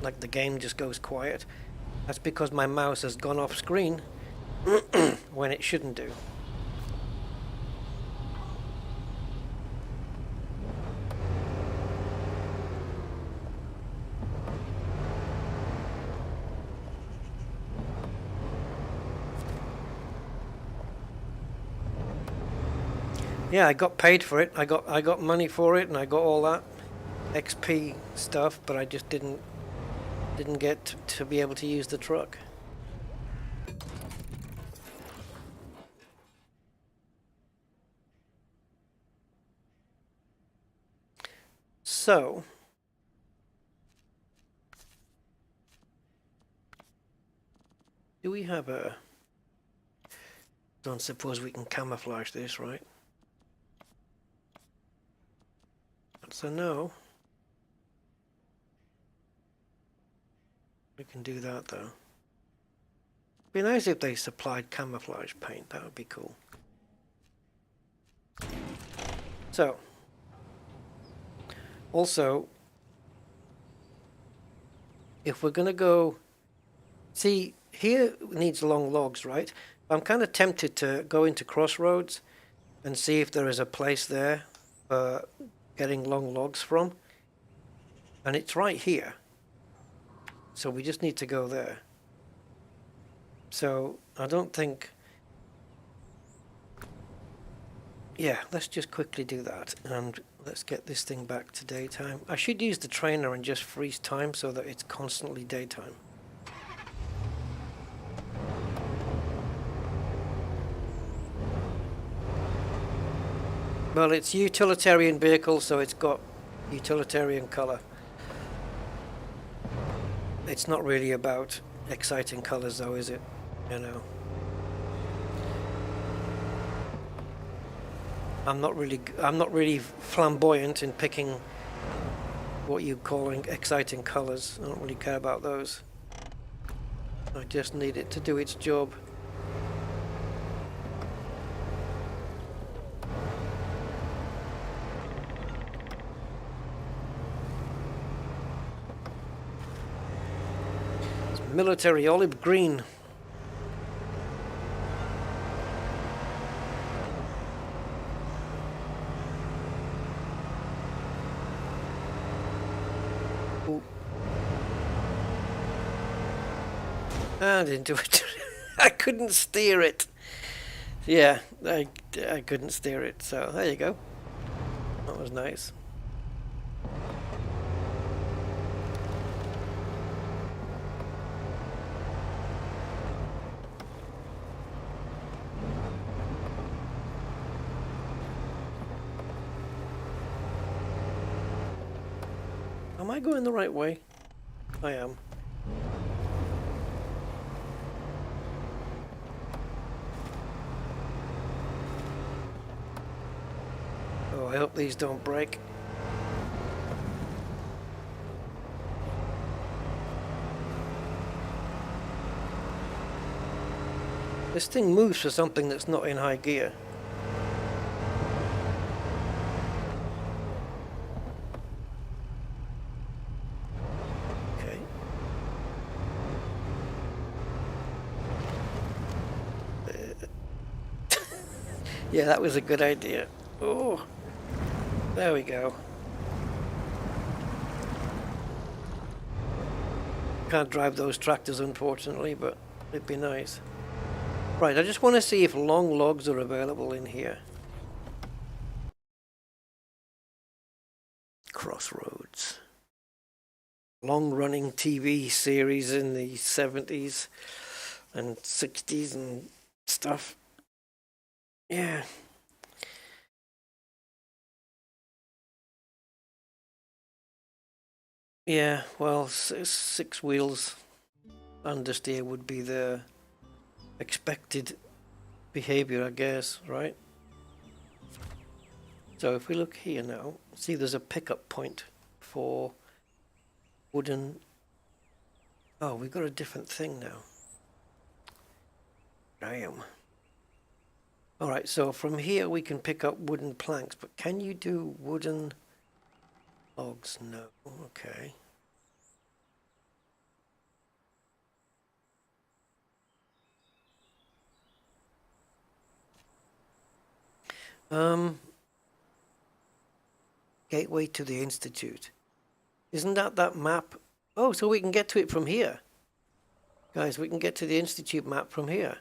like the game just goes quiet, that's because my mouse has gone off screen when it shouldn't do. Yeah, I got paid for it. I got money for it, and I got all that XP stuff, but I just didn't get to be able to use the truck. So do we have a... Don't suppose we can camouflage this, right? That's a no. We can do that though. Be nice if they supplied camouflage paint. That would be cool. So, also, if we're gonna go, see, here needs long logs, right? I'm kind of tempted to go into Crossroads and see if there is a place there for getting long logs from, and it's right here. So we just need to go there. So I don't think... Yeah, let's just quickly do that. And let's get this thing back to daytime. I should use the trainer and just freeze time so that it's constantly daytime. Well, it's a utilitarian vehicle, so it's got utilitarian color. It's not really about exciting colors though, is it? You know. I'm not really flamboyant in picking what you call exciting colors. I don't really care about those. I just need it to do its job. Military olive green. Ooh. I didn't do it. I couldn't steer it. Yeah, I couldn't steer it. So there you go. That was nice. Am I going the right way? I am. Oh, I hope these don't break. This thing moves for something that's not in high gear. Okay. Yeah, that was a good idea. Oh, there we go. Can't drive those tractors, unfortunately, but it'd be nice. Right, I just want to see if long logs are available in here. Crossroads. Long-running TV series in the 70s and 60s and stuff. Yeah. Yeah, well, six wheels understeer would be the expected behavior, I guess, right? So if we look here now, see there's a pickup point for wooden. Oh, we've got a different thing now. Damn. Alright, so from here we can pick up wooden planks, but can you do wooden logs? No. Okay. Gateway to the Institute. Isn't that map? Oh, so we can get to it from here. Guys, we can get to the Institute map from here.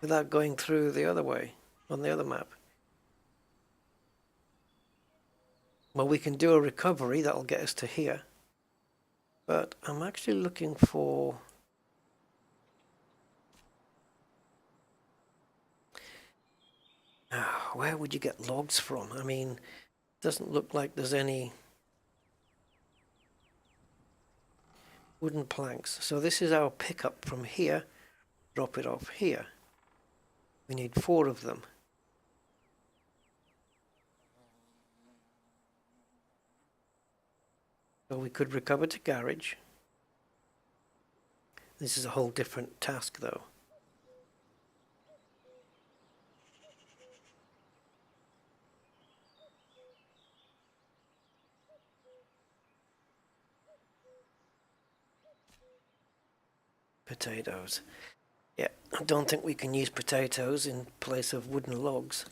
Without going through the other way, on the other map. Well, we can do a recovery, that'll get us to here. But I'm actually looking for... where would you get logs from? I mean, doesn't look like there's any wooden planks. So this is our pickup from here. Drop it off here. We need 4 of them. So we could recover to garage. This is a whole different task though. Potatoes. Yeah, I don't think we can use potatoes in place of wooden logs.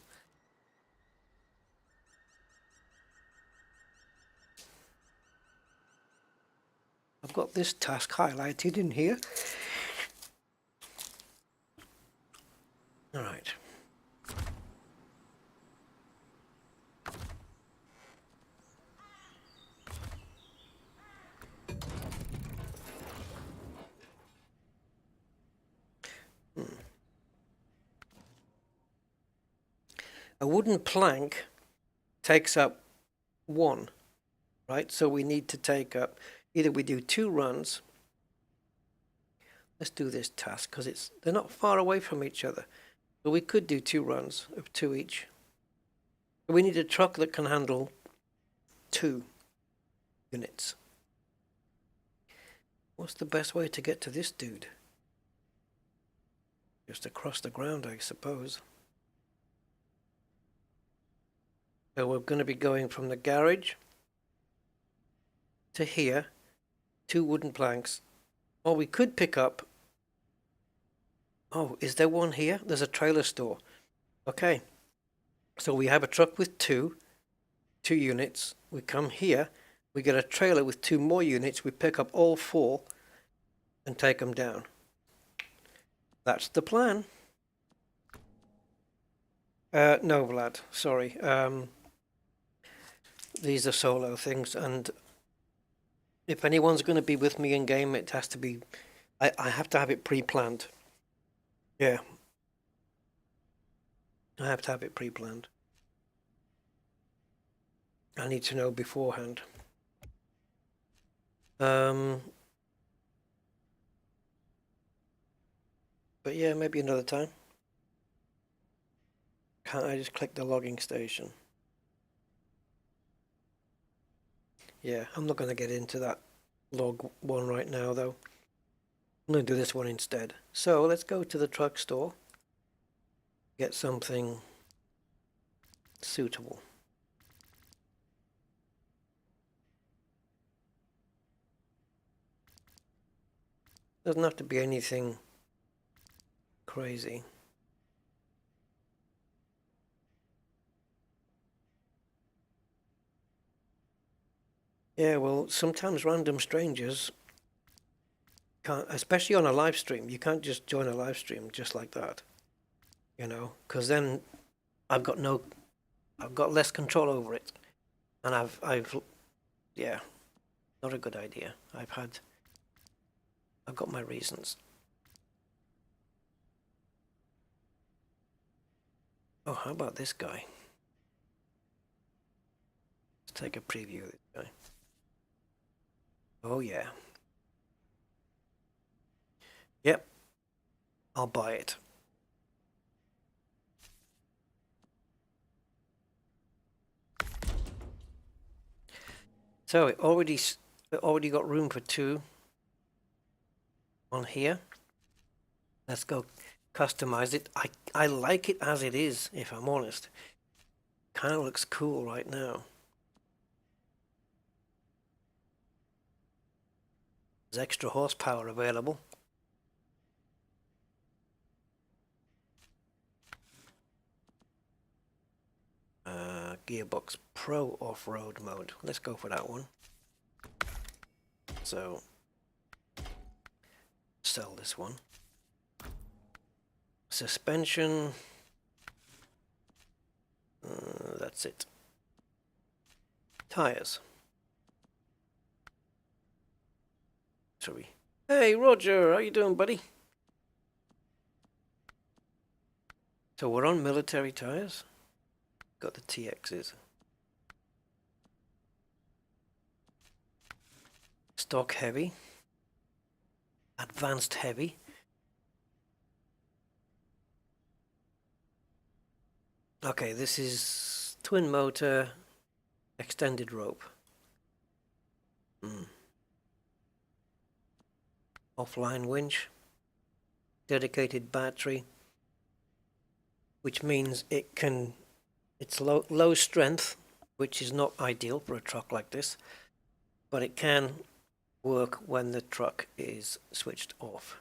I've got this task highlighted in here. All right. A wooden plank takes up 1, right? So we need to take up, either we do 2 runs. Let's do this task because they're not far away from each other. So we could do 2 runs of 2 each. We need a truck that can handle 2 units. What's the best way to get to this dude? Just across the ground, I suppose. So we're going to be going from the garage to here, 2 wooden planks. Or we could pick up... Oh, is there one here? There's a trailer store. Okay. So we have a truck with 2 units. We come here, we get a trailer with 2 more units. We pick up all 4 and take them down. That's the plan. No, Vlad, sorry. These are solo things, and if anyone's going to be with me in game, it has to be... I have to have it pre-planned. Yeah. I have to have it pre-planned. I need to know beforehand. But yeah, maybe another time. Can't I just click the logging station? Yeah, I'm not going to get into that log one right now though. I'm going to do this one instead. So let's go to the truck store. Get something suitable. Doesn't have to be anything crazy. Yeah, well, sometimes random strangers can't, especially on a live stream, you can't just join a live stream just like that, you know, because then I've got less control over it, and yeah, not a good idea. I've got my reasons. Oh, how about this guy? Let's take a preview of this guy. Oh yeah. Yep, I'll buy it. So it already got room for two on here. Let's go customize it. I like it as it is, if I'm honest. Kind of looks cool right now. There's extra horsepower available. Gearbox Pro off-road mode. Let's go for that one. So, sell this one. Suspension. That's it. Tires. Sorry. Hey, Roger, how you doing, buddy? So we're on military tires. Got the TXs. Stock heavy. Advanced heavy. Okay, this is twin motor, extended rope. Offline winch. Dedicated battery. Which means it's low strength, which is not ideal for a truck like this, but it can work when the truck is switched off.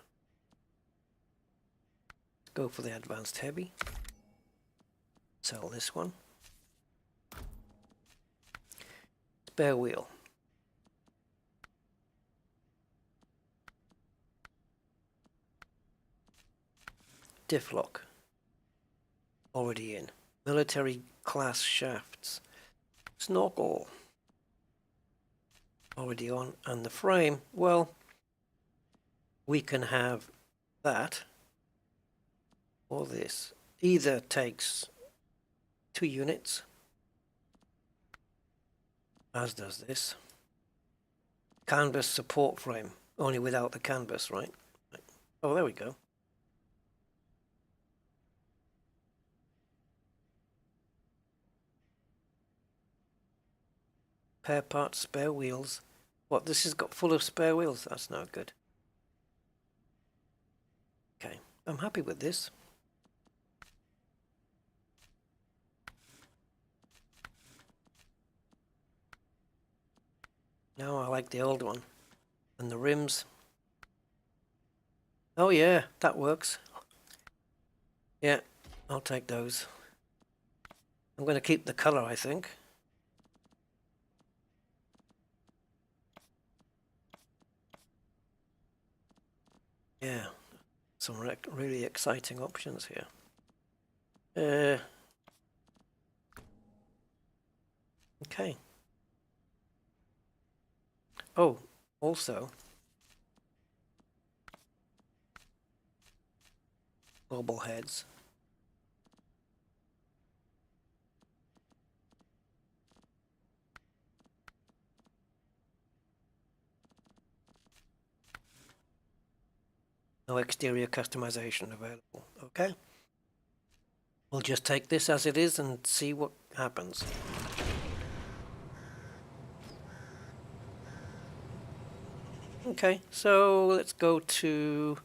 Let's go for the advanced heavy. Sell this one. Spare wheel. Diff lock. Already in. Military class shafts. Snorkel. Already on. And the frame, well, we can have that or this. Either takes 2 units, as does this. Canvas support frame, only without the canvas, right? Oh, there we go. Spare parts, spare wheels. What, this has got full of spare wheels? That's not good. Okay, I'm happy with this. No, I like the old one. And the rims. Oh yeah, that works. Yeah, I'll take those. I'm going to keep the color, I think. Yeah, some really exciting options here. Okay. Oh, also, bobble heads. No exterior customization available. Okay. We'll just take this as it is and see what happens. Okay, so let's go to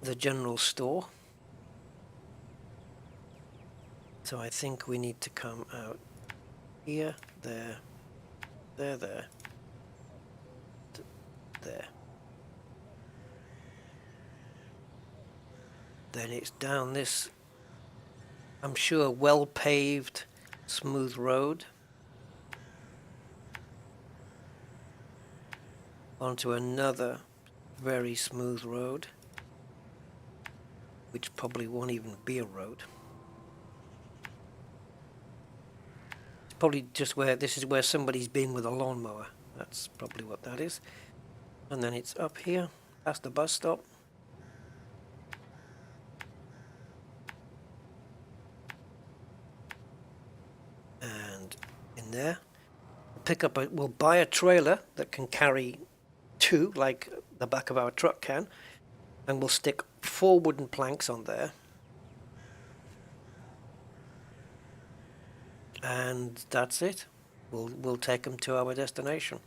the general store. So I think we need to come out here, there, there, there, there. Then it's down this, I'm sure, well-paved, smooth road. Onto another very smooth road, which probably won't even be a road. It's probably just where, this is where somebody's been with a lawnmower. That's probably what that is. And then it's up here, past the bus stop. And in there, we'll buy a trailer that can carry 2, like the back of our truck can, and we'll stick 4 wooden planks on there. And that's it. We'll take them to our destination.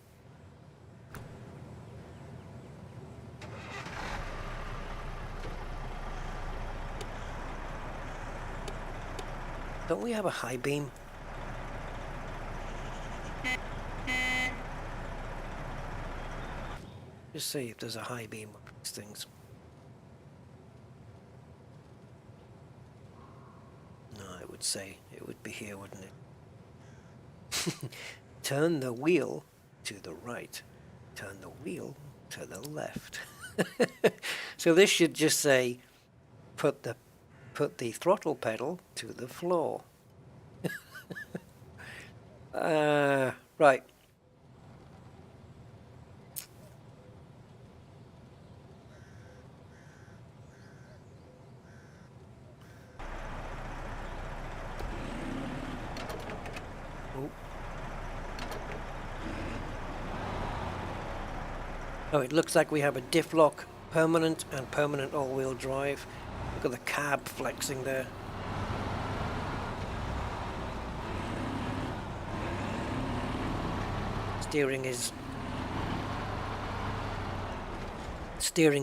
Don't we have a high beam? Just see if there's a high beam on these things. No, I would say it would be here, wouldn't it? Turn the wheel to the right. Turn the wheel to the left. So this should just say, put the throttle pedal to the floor. Right. Oh, it looks like we have a diff lock, permanent and permanent all-wheel drive. Look at the cab flexing there. Steering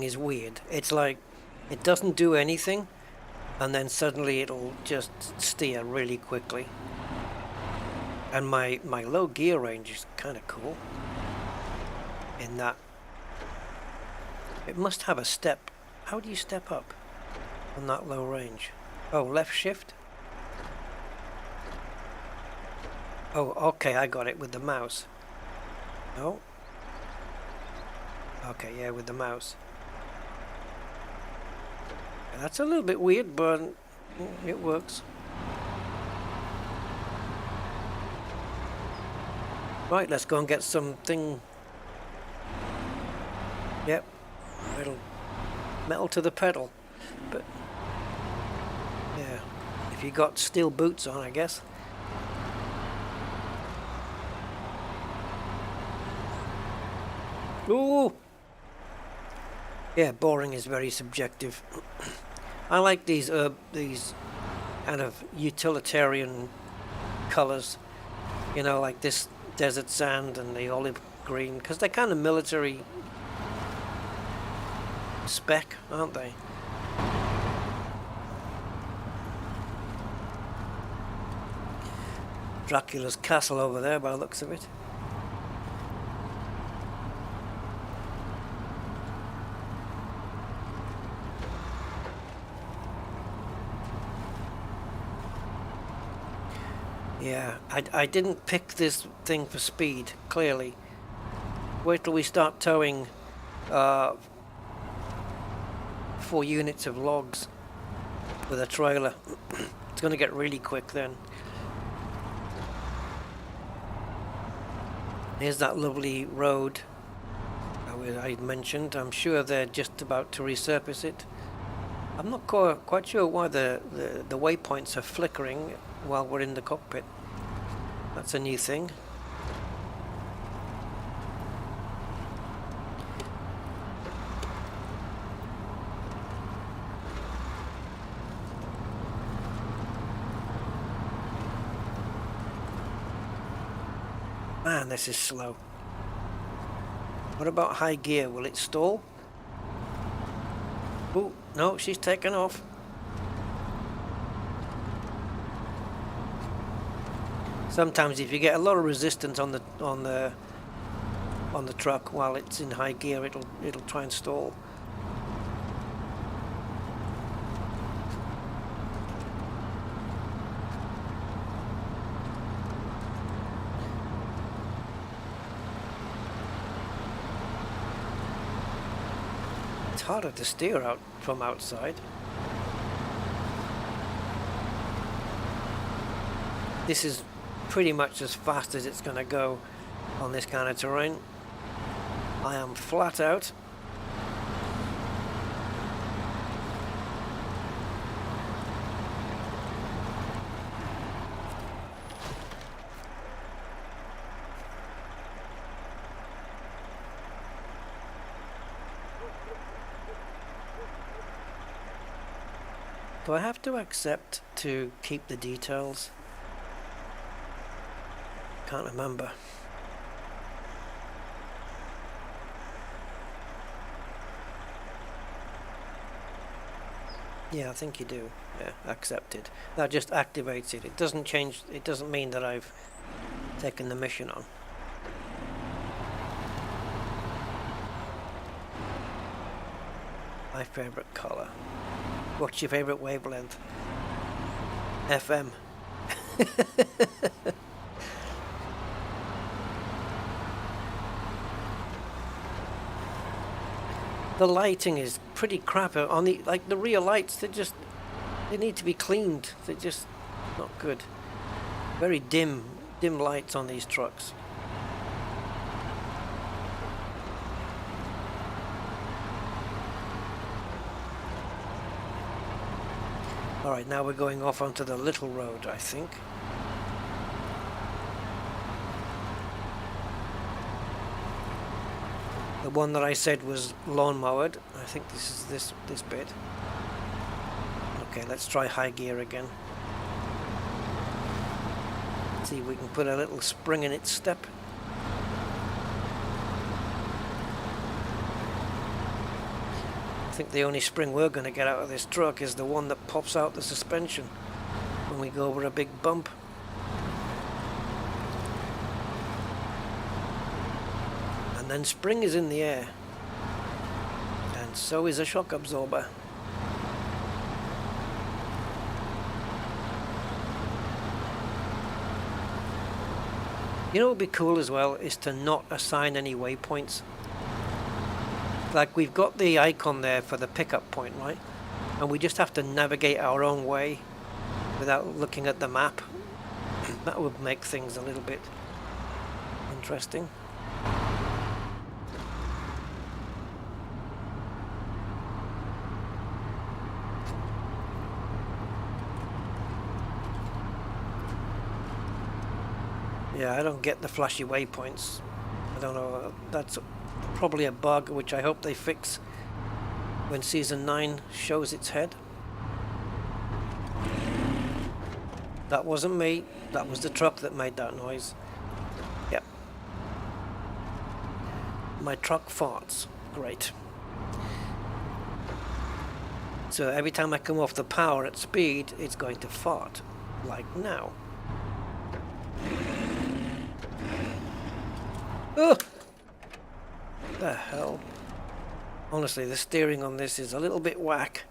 is weird. It's like it doesn't do anything, and then suddenly it'll just steer really quickly. And my low gear range is kind of cool in that it must have a step. How do you step up on that low range? Oh, left shift? Oh, okay, I got it with the mouse. No? Okay, yeah, with the mouse. Yeah, that's a little bit weird, but it works. Right, let's go and get something. Yep. Metal to the pedal. But yeah, if you got steel boots on, I guess. Ooh! Yeah, boring is very subjective. I like these kind of utilitarian colors, you know, like this desert sand and the olive green, because they're kind of military spec, aren't they? Dracula's castle over there by the looks of it. Yeah, I didn't pick this thing for speed, clearly. Wait till we start towing 4 units of logs with a trailer. It's going to get really quick then. Here's that lovely road I mentioned. I'm sure they're just about to resurface it. I'm not quite sure why the waypoints are flickering while we're in the cockpit. That's a new thing. Man, this is slow. What about high gear? Will it stall? Oh, no, she's taken off. Sometimes if you get a lot of resistance on the truck while it's in high gear, it'll try and stall. It's harder to steer out from outside. This is pretty much as fast as it's going to go on this kind of terrain. I am flat out. Do I have to accept to keep the details? Can't remember. Yeah, I think you do. Yeah, accepted. That just activates it. It doesn't change. It doesn't mean that I've taken the mission on. My favorite color. What's your favorite wavelength? FM. The lighting is pretty crap on the rear lights. They need to be cleaned. They're just not good. Very dim lights on these trucks. All right, now we're going off onto the little road, I think. The one that I said was lawn-mowered. I think this is this bit. Okay, let's try high gear again. See if we can put a little spring in its step. I think the only spring we're going to get out of this truck is the one that pops out the suspension when we go over a big bump. And then spring is in the air, and so is a shock absorber. You know what would be cool as well is to not assign any waypoints. Like we've got the icon there for the pickup point, right? And we just have to navigate our own way without looking at the map. That would make things a little bit interesting. Yeah, I don't get the flashy waypoints. I don't know, that's probably a bug which I hope they fix when Season 9 shows its head. That wasn't me, that was the truck that made that noise. Yep. My truck farts. Great. So every time I come off the power at speed, it's going to fart. Like now. Ugh! What the hell? Honestly, the steering on this is a little bit whack.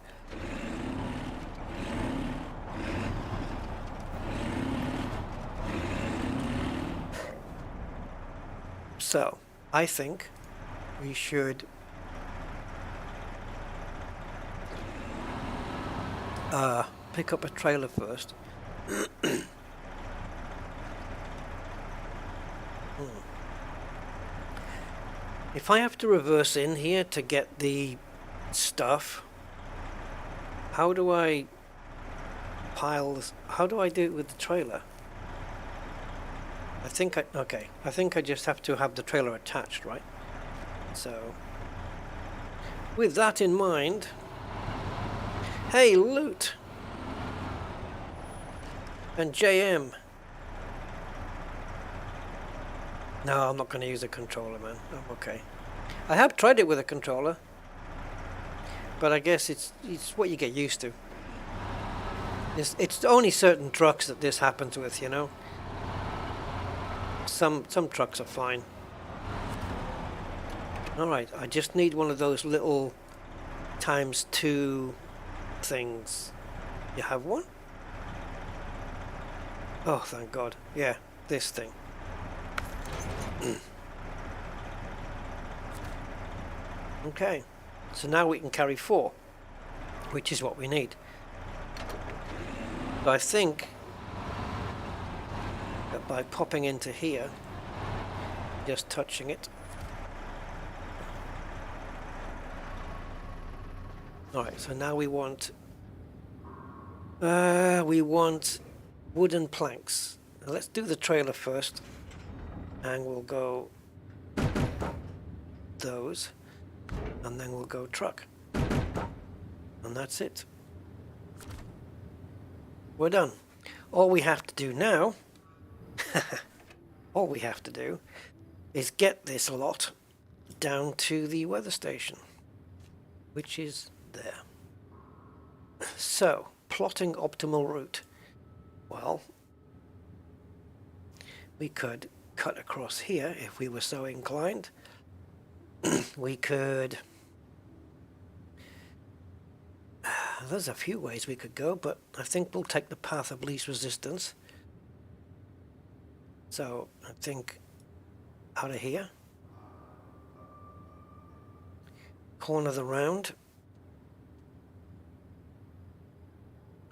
So, I think we should pick up a trailer first. If I have to reverse in here to get the stuff, how do I pile this? How do I do it with the trailer? I think I just have to have the trailer attached, right? So, with that in mind, hey, Loot and JM. No, I'm not going to use a controller, man. I'm okay. I have tried it with a controller, but I guess it's what you get used to. It's only certain trucks that this happens with, you know. Some trucks are fine. All right, I just need one of those little ×2 things. You have one? Oh, thank God. Yeah, this thing. Okay, so now we can carry 4, which is what we need. So I think that by popping into here, just touching it. Alright, so now we want wooden planks. Now let's do the trailer first, and we'll go those, and then we'll go truck, and that's it. We're done. All we have to do now all we have to do is get this lot down to the weather station, which is there. So, plotting optimal route. Well, we could cut across here if we were so inclined. We could... There's a few ways we could go, but I think we'll take the path of least resistance. So, I think out of here. Corner the round.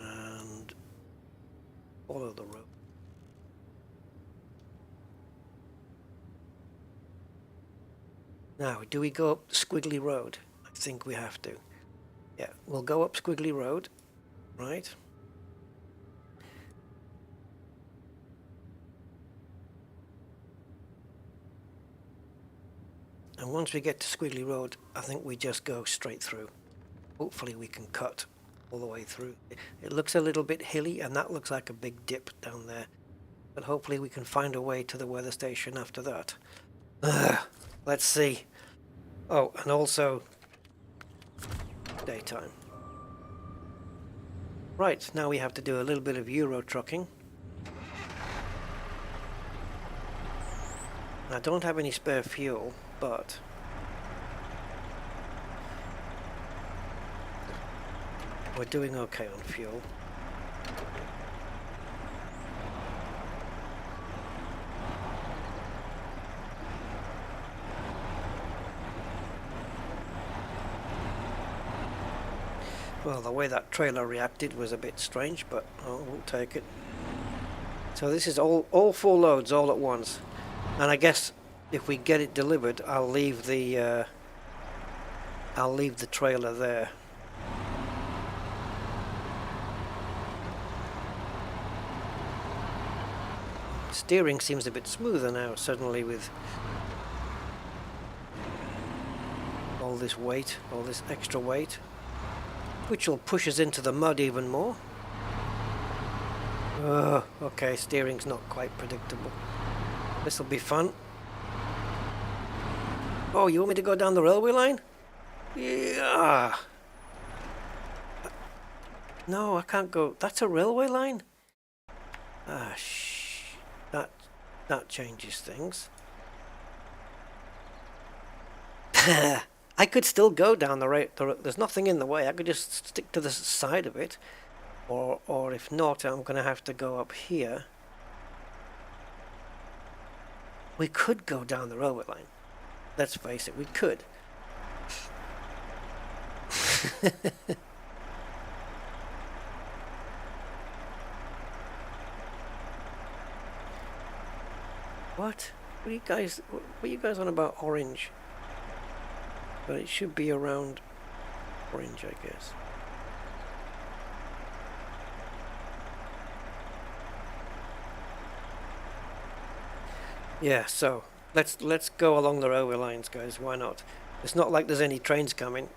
And follow the road. Now, do we go up the squiggly road? I think we have to. Yeah, we'll go up squiggly road, right? And once we get to squiggly road, I think we just go straight through. Hopefully we can cut all the way through. It looks a little bit hilly, and that looks like a big dip down there. But hopefully we can find a way to the weather station after that. Let's see. Oh, and also daytime. Right, now we have to do a little bit of Euro trucking. I don't have any spare fuel, but we're doing okay on fuel. Well, the way that trailer reacted was a bit strange, but we'll take it. So this is all 4 loads all at once, and I guess if we get it delivered, I'll leave the trailer there. Steering seems a bit smoother now suddenly with all this weight, all this extra weight, which will push us into the mud even more. Okay, steering's not quite predictable. This'll be fun. Oh, you want me to go down the railway line? Yeah. No, I can't go. That's a railway line? Ah, that changes things. I could still go down the right. There's nothing in the way. I could just stick to the side of it, or if not, I'm going to have to go up here. We could go down the railway line. Let's face it, we could. What? What are you guys on about orange? But it should be around orange, I guess. Yeah, so let's go along the railway lines, guys. Why not? It's not like there's any trains coming.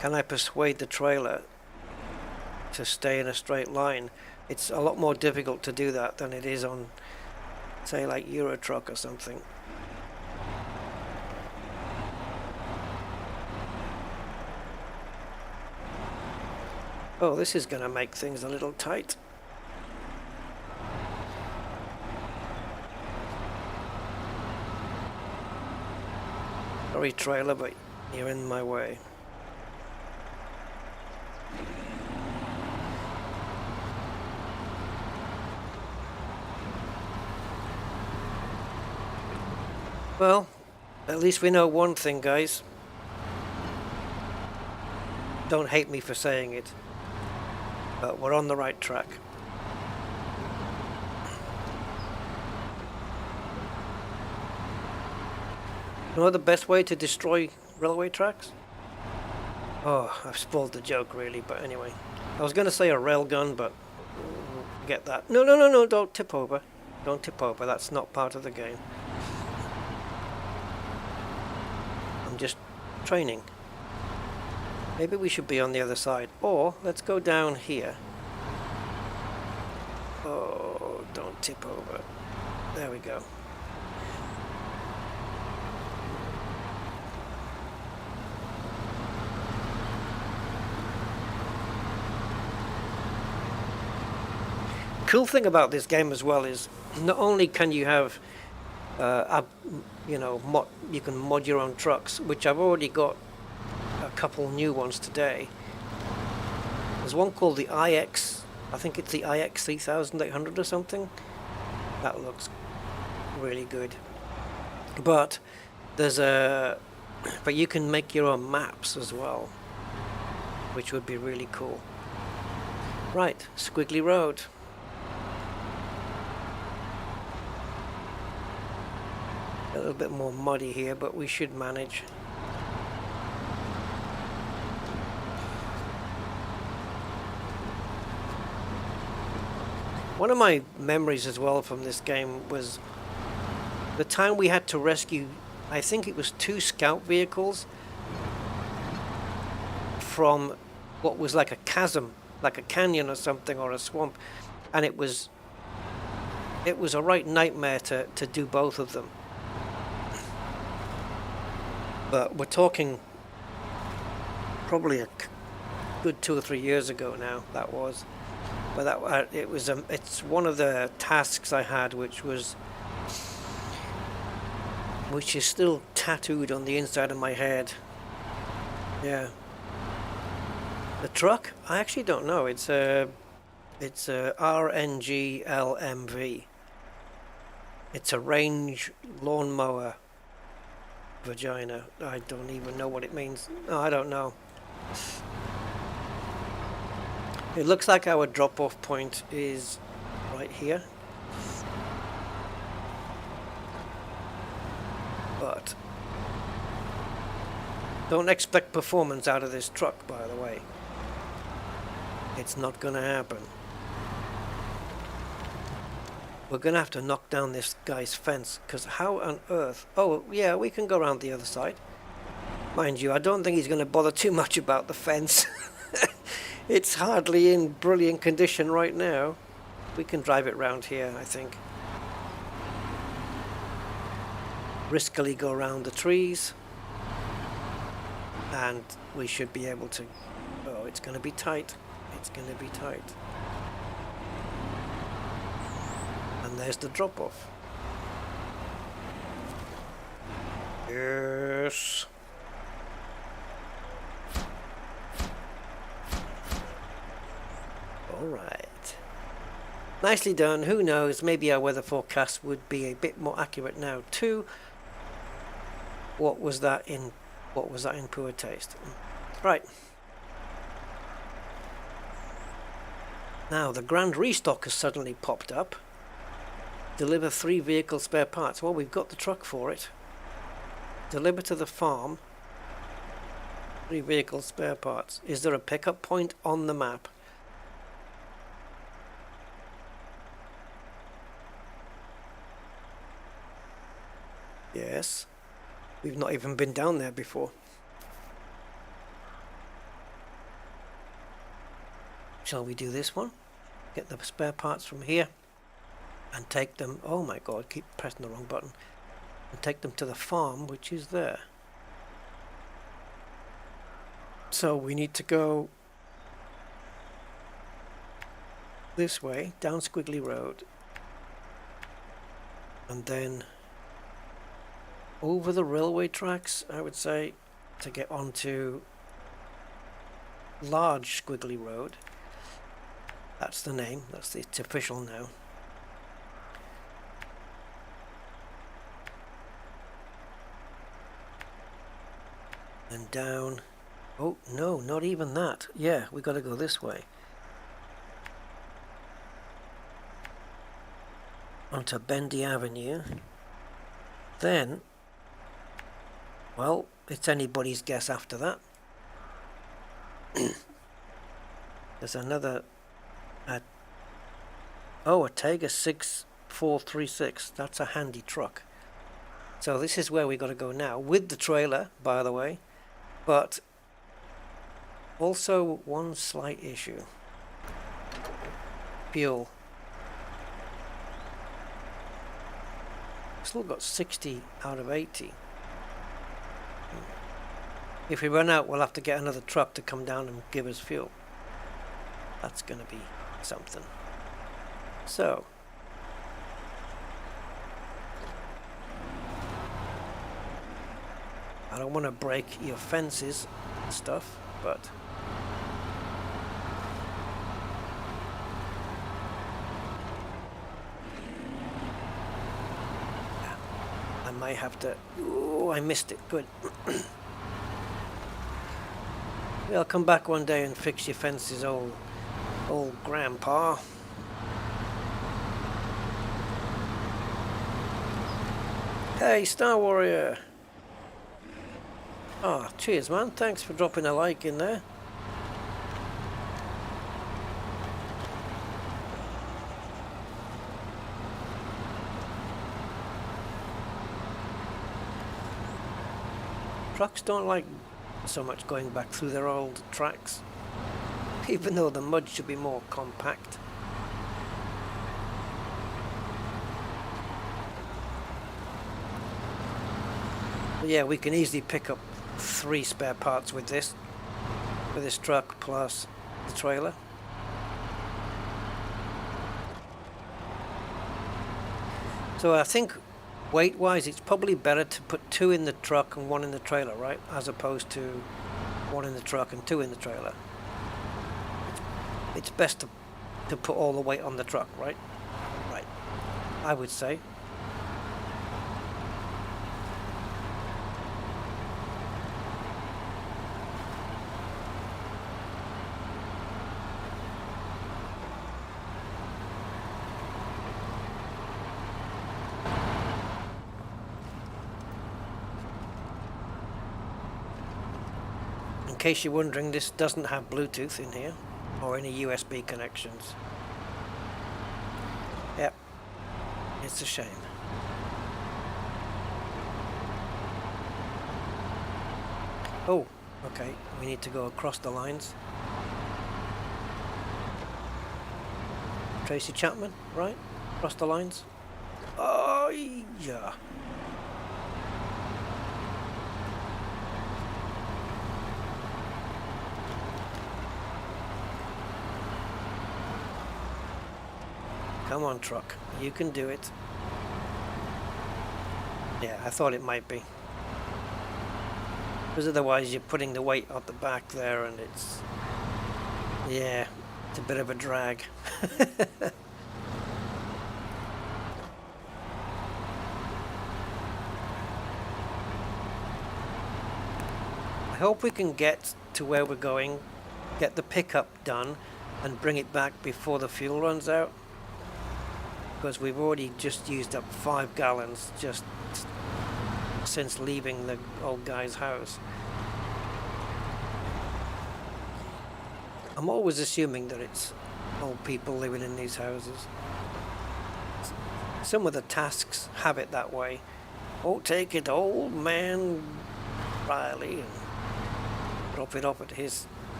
Can I persuade the trailer to stay in a straight line. It's a lot more difficult to do that than it is on, say, like Euro Truck or something. Oh, this is going to make things a little tight. Sorry, trailer, but you're in my way. Well, at least we know one thing, guys. Don't hate me for saying it, but we're on the right track. You know the best way to destroy railway tracks? Oh, I've spoiled the joke really, but anyway. I was going to say a railgun, but forget that. No, no, no, no, don't tip over. Don't tip over, that's not part of the game. I'm just training. Maybe we should be on the other side. Or, let's go down here. Oh, don't tip over. There we go. Cool thing about this game as well is not only can you have you know, you can mod your own trucks, which I've already got a couple new ones today. There's one called the IX, I think it's the IX 3800 or something. That looks really good. But there's but you can make your own maps as well, which would be really cool. Right, squiggly road. A little bit more muddy here, but we should manage. One of my memories as well from this game was the time we had to rescue, I think it was 2 scout vehicles from what was like a chasm, like a canyon or something, or a swamp, and it was a right nightmare to do both of them. But we're talking probably a good 2 or 3 years ago now. That was, but that it was. It's one of the tasks I had, which is still tattooed on the inside of my head. Yeah. The truck? I actually don't know. It's a RNG LMV. It's a range lawnmower. Vagina. I don't even know what it means. No, I don't know. It looks like our drop-off point is right here. But don't expect performance out of this truck, by the way. It's not gonna happen. We're going to have to knock down this guy's fence, because how on earth... Oh, yeah, we can go around the other side. Mind you, I don't think he's going to bother too much about the fence. It's hardly in brilliant condition right now. We can drive it round here, I think. Riskily go around the trees. And we should be able to... Oh, it's going to be tight. It's going to be tight. And there's the drop-off. Yes. All right. Nicely done. Who knows? Maybe our weather forecast would be a bit more accurate now too. What was that in poor taste? Right. Now the grand restock has suddenly popped up. Deliver 3 vehicle spare parts. Well, we've got the truck for it. Deliver to the farm 3 vehicle spare parts. Is there a pickup point on the map? Yes. We've not even been down there before. shall we do this one? Get the spare parts from here and take them, oh my god, keep pressing the wrong button, and take them to the farm, which is there. So we need to go this way, down Squiggly Road, and then over the railway tracks, I would say, to get onto Large Squiggly Road. That's the name, it's official now. And down, oh no, not even that. Yeah, we got to go this way. Onto Bendy Avenue. Then, well, it's anybody's guess after that. There's another, a Tega 6436. That's a handy truck. So this is where we got to go now, with the trailer, by the way. But also one slight issue. Fuel. Still got 60 out of 80. If we run out, we'll have to get another truck to come down and give us fuel. That's going to be something. So, I don't want to break your fences and stuff, but I might have to. Ooh, I missed it. Good. Yeah, I'll come back one day and fix your fences, old grandpa. Hey, Star Warrior. Oh, cheers, man. Thanks for dropping a like in there. Trucks don't like so much going back through their old tracks, even though the mud should be more compact. But yeah, we can easily pick up 3 spare parts with this truck plus the trailer. So I think weight wise it's probably better to put 2 in the truck and 1 in the trailer, right, as opposed to 1 in the truck and 2 in the trailer. It's best to put all the weight on the truck, right? Right, I would say. In case you're wondering, this doesn't have Bluetooth in here or any USB connections. Yep, it's a shame. Oh, okay, we need to go across the lines. Tracy Chapman, right? Across the lines. Oh, yeah. Come on, truck. You can do it. Yeah, I thought it might be. Because otherwise you're putting the weight on the back there and it's... yeah, it's a bit of a drag. I hope we can get to where we're going, get the pickup done, and bring it back before the fuel runs out. Because we've already just used up 5 gallons just since leaving the old guy's house. I'm always assuming that it's old people living in these houses. Some of the tasks have it that way. Oh, take it to old man Riley and drop it off at his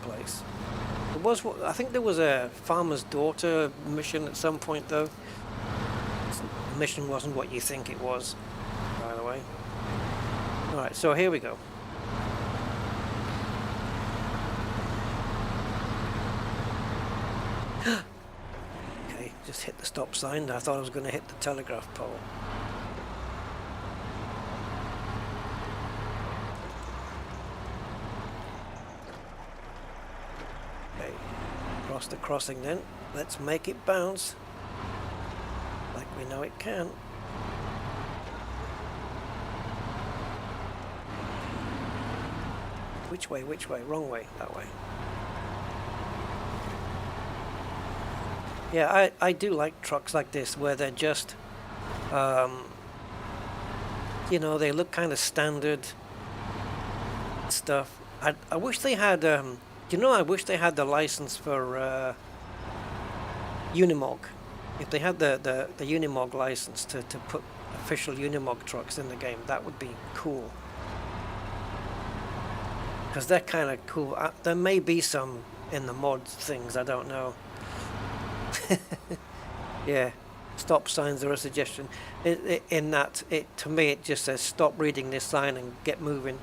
place. I think there was a farmer's daughter mission at some point, though. The mission wasn't what you think it was, by the way. Alright, so here we go. Okay, just hit the stop sign. I thought I was going to hit the telegraph pole. Okay, cross the crossing then. Let's make it bounce. Like we know it can. Which way? Which way? Wrong way. That way. Yeah, I do like trucks like this where they're just, you know, they look kind of standard stuff. I wish they had, you know, I wish they had the license for Unimog. If they had the Unimog license to put official Unimog trucks in the game, that would be cool. Because they're kind of cool. There may be some in the mod things, I don't know. Yeah, stop signs are a suggestion. In that, to me, it just says stop reading this sign and get moving.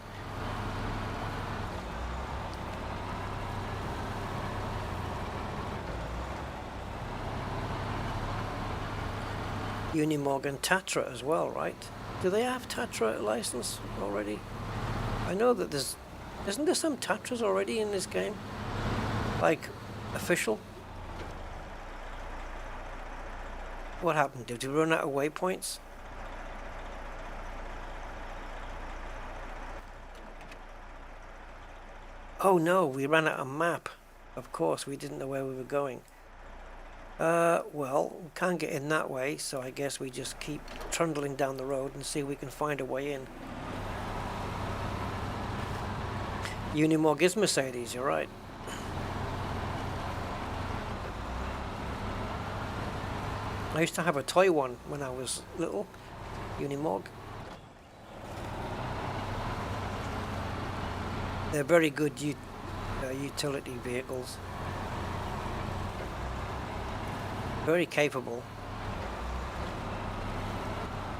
Unimog and Tatra as well, right? Do they have Tatra license already? I know that isn't there some Tatras already in this game? Like, official? What happened? Did we run out of waypoints? Oh no, we ran out of map. Of course, we didn't know where we were going. Well, we can't get in that way, so I guess we just keep trundling down the road and see if we can find a way in. Unimog is Mercedes, you're right. I used to have a toy one when I was little, Unimog. They're very good utility vehicles. Very capable.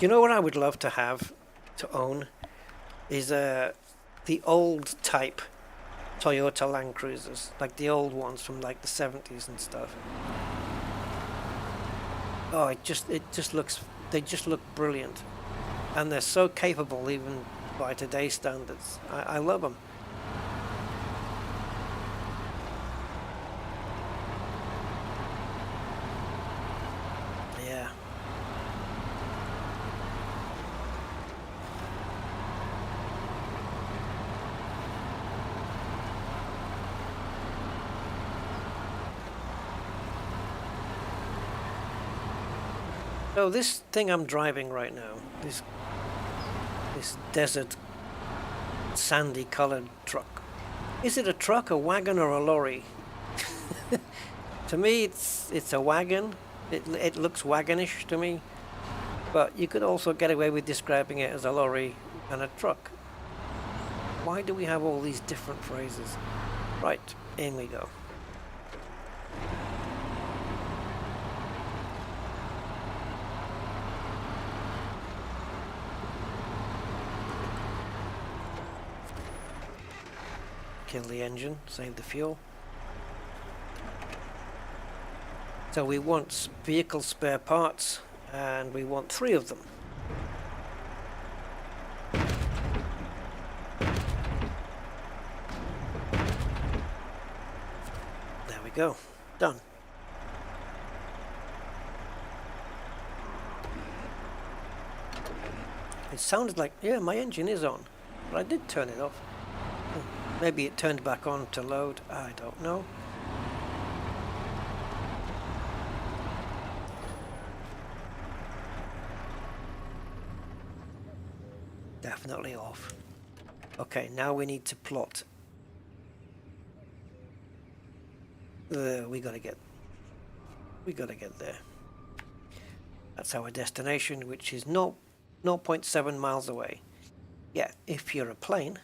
You know what I would love to have, to own, is the old type Toyota Land Cruisers, like the old ones from like the 70s and stuff. Oh, they just look brilliant, and they're so capable even by today's standards. I love them. Yeah. So this thing I'm driving right now, this desert sandy colored truck, is it a truck, a wagon, or a lorry? To me it's a wagon. It looks wagonish to me, but you could also get away with describing it as a lorry and a truck. Why do we have all these different phrases? Right, in we go. Kill the engine, save the fuel. So we want vehicle spare parts, and we want 3 of them. There we go, done. It sounded like, yeah, my engine is on, but I did turn it off. Maybe it turned back on to load, I don't know. Definitely off. Okay, now we need to plot. We gotta get there. That's our destination, which is 0.7 miles away. Yeah, if you're a plane.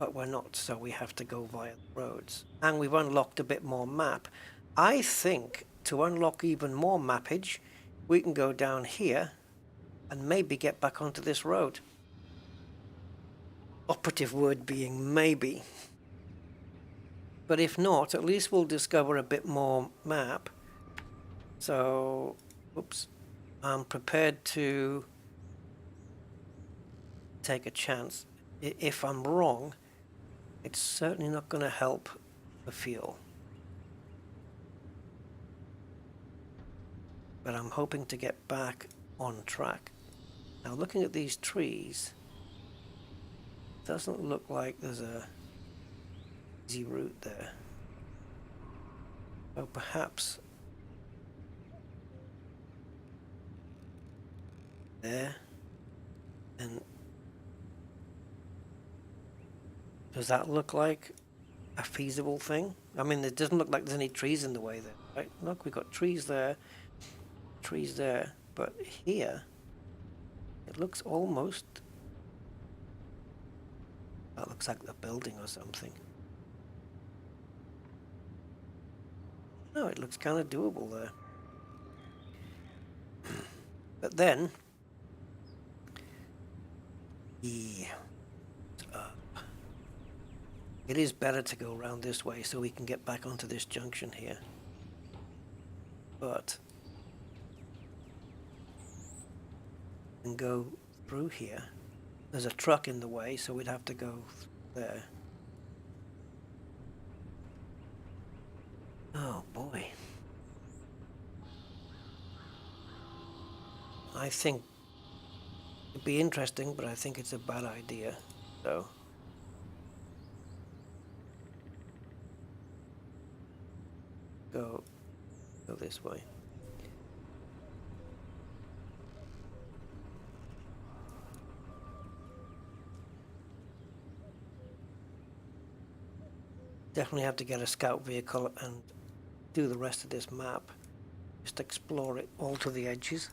but we're not, so we have to go via the roads. And we've unlocked a bit more map. I think to unlock even more mappage, we can go down here and maybe get back onto this road. Operative word being maybe. But if not, at least we'll discover a bit more map. So, oops, I'm prepared to take a chance. If I'm wrong, it's certainly not going to help the fuel. But I'm hoping to get back on track. Now, looking at these trees, doesn't look like there's a easy route there. So perhaps there. And does that look like a feasible thing? I mean, it doesn't look like there's any trees in the way there, right? Look, we've got trees there, but here it looks almost, that looks like a building or something. No, it looks kind of doable there. But then, yeah, it is better to go around this way so we can get back onto this junction here. But and go through here. There's a truck in the way, so we'd have to go there. Oh boy. I think it'd be interesting, but I think it's a bad idea. So go this way. Definitely have to get a scout vehicle and do the rest of this map. Just explore it all to the edges.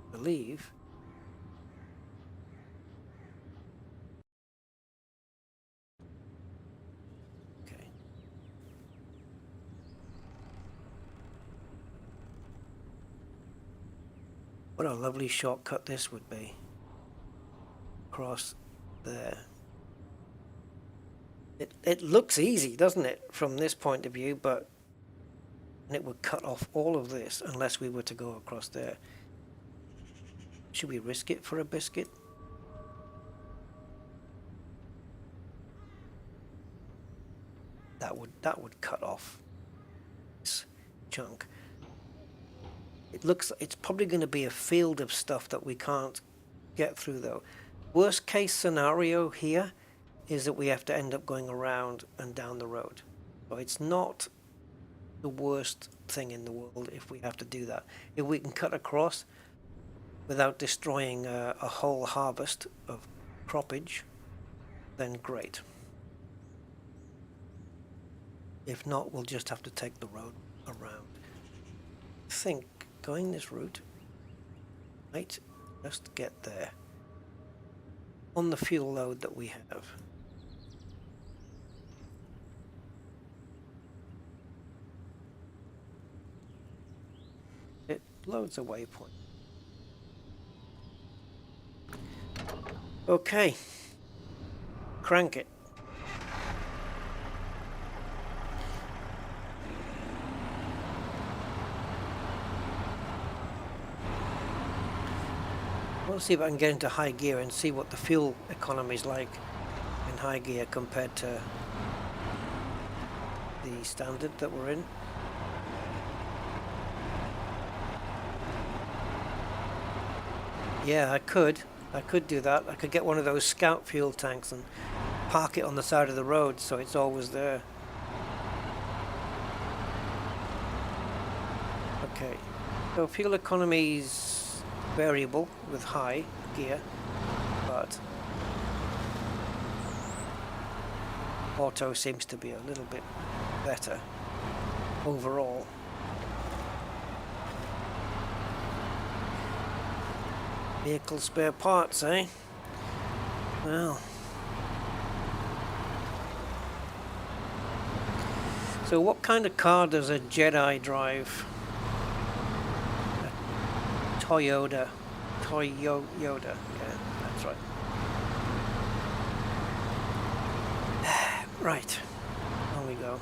I believe. Okay. What a lovely shortcut this would be. Across there. It looks easy, doesn't it, from this point of view, but it would cut off all of this unless we were to go across there. Should we risk it for a biscuit? That would cut off this chunk. It's probably going to be a field of stuff that we can't get through though. Worst case scenario here is that we have to end up going around and down the road. So it's not the worst thing in the world if we have to do that. If we can cut across without destroying a whole harvest of croppage, then great. If not, we'll just have to take the road around. I think going this route might just get there on the fuel load that we have. It loads a waypoint. Okay, crank it. I'll see if I can get into high gear and see what the fuel economy is like in high gear compared to the standard that we're in. Yeah, I could do that. I could get one of those scout fuel tanks and park it on the side of the road so it's always there. Okay, so fuel economy's variable with high gear, but auto seems to be a little bit better overall. Vehicle spare parts, eh? Well. So what kind of car does a Jedi drive? A Toyota. Toyota. Yeah, that's right. Right. On we go.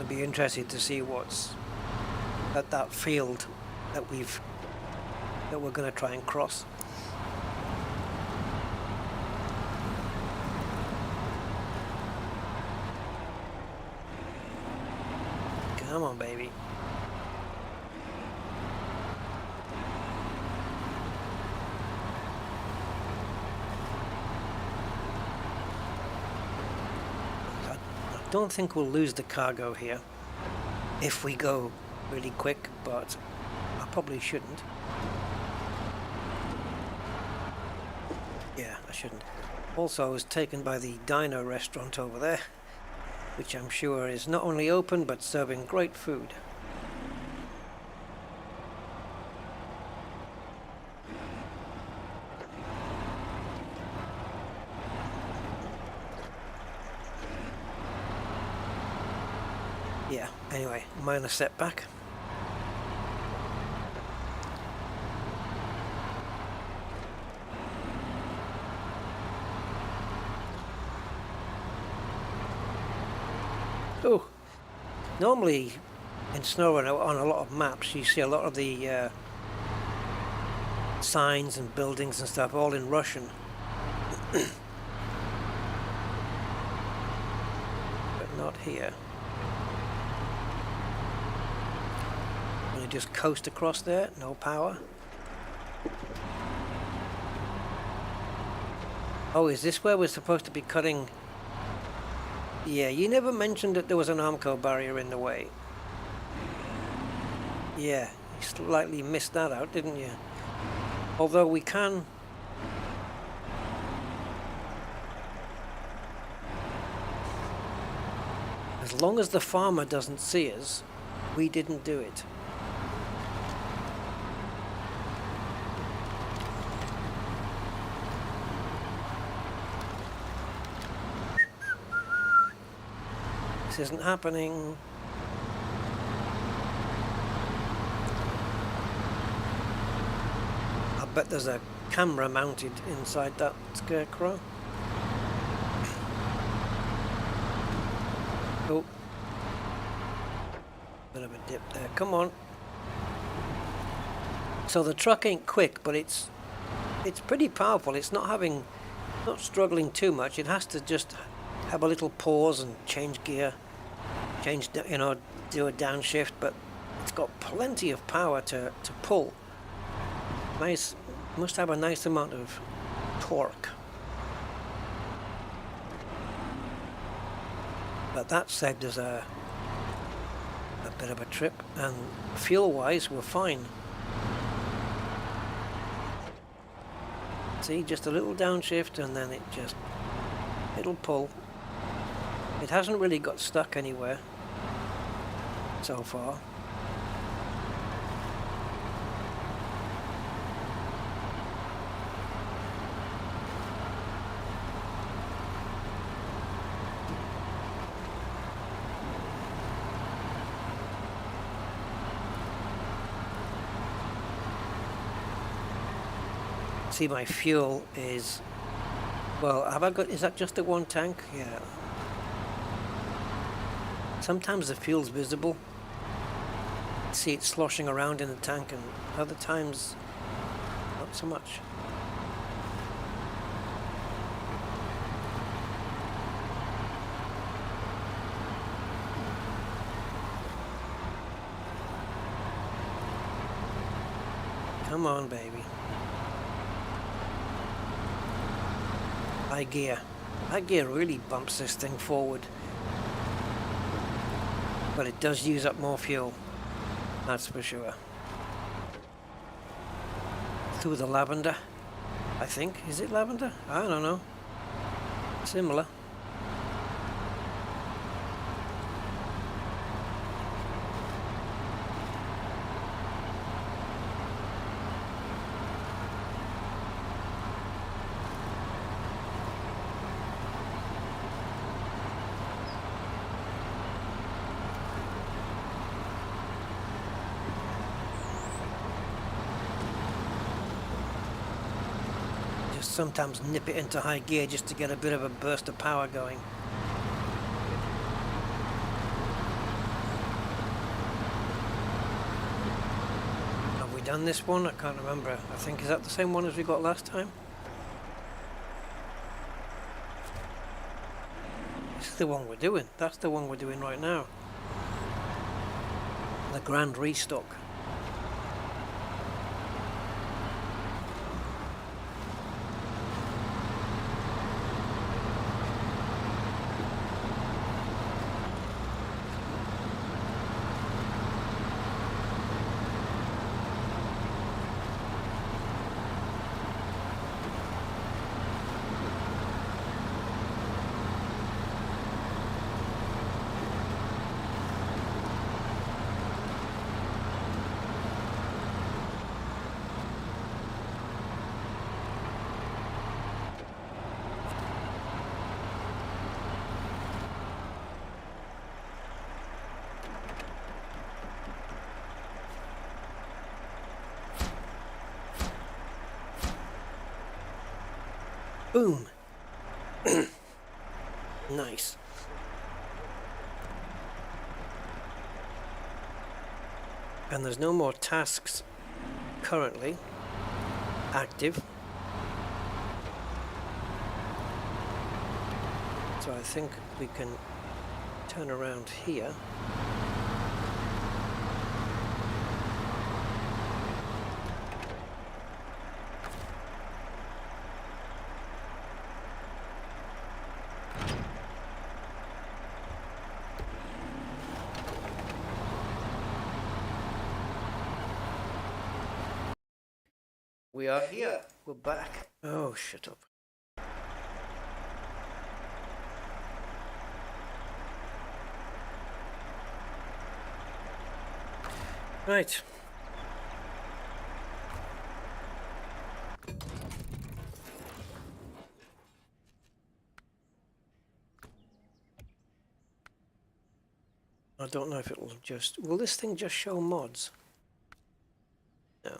Be interested to see what's at that field that we're going to try and cross. Come on, baby. I don't think we'll lose the cargo here if we go really quick, but I probably shouldn't. Yeah, I shouldn't. Also, I was taken by the diner restaurant over there, which I'm sure is not only open but serving great food. Yeah, anyway, minor setback. Oh, normally in SnowRunner on a lot of maps you see a lot of the signs and buildings and stuff all in Russian. But not here. Just coast across there, no power. Oh, is this where we're supposed to be cutting? Yeah, you never mentioned that there was an Armco barrier in the way. Yeah, you slightly missed that out, didn't you? Although we can... As long as the farmer doesn't see us, we didn't do it. This isn't happening. I bet there's a camera mounted inside that scarecrow. Oh. Bit of a dip there. Come on. So the truck ain't quick, but it's pretty powerful. It's not struggling too much. It has to just have a little pause and change gear, do a downshift, but it's got plenty of power to pull. Nice, must have a nice amount of torque. But that saved us a bit of a trip, and fuel-wise we're fine. See, just a little downshift and then it'll pull. It hasn't really got stuck anywhere so far. See, my fuel is, well, is that just the one tank? Yeah. Sometimes the fuel's visible. You see it sloshing around in the tank, and other times not so much. Come on, baby. High gear. High gear really bumps this thing forward. But it does use up more fuel. That's for sure. Through the lavender, I think. Is it lavender? I don't know. Similar. Sometimes nip it into high gear just to get a bit of a burst of power going. Have we done this one? I can't remember. I think, is that the same one as we got last time? This is the one we're doing. That's the one we're doing right now. The Grand Restock. Boom. Nice. And there's no more tasks currently active. So I think we can turn around here. We are here. We're back. Oh, shut up. Right. I don't know if it will just... Will this thing just show mods? No.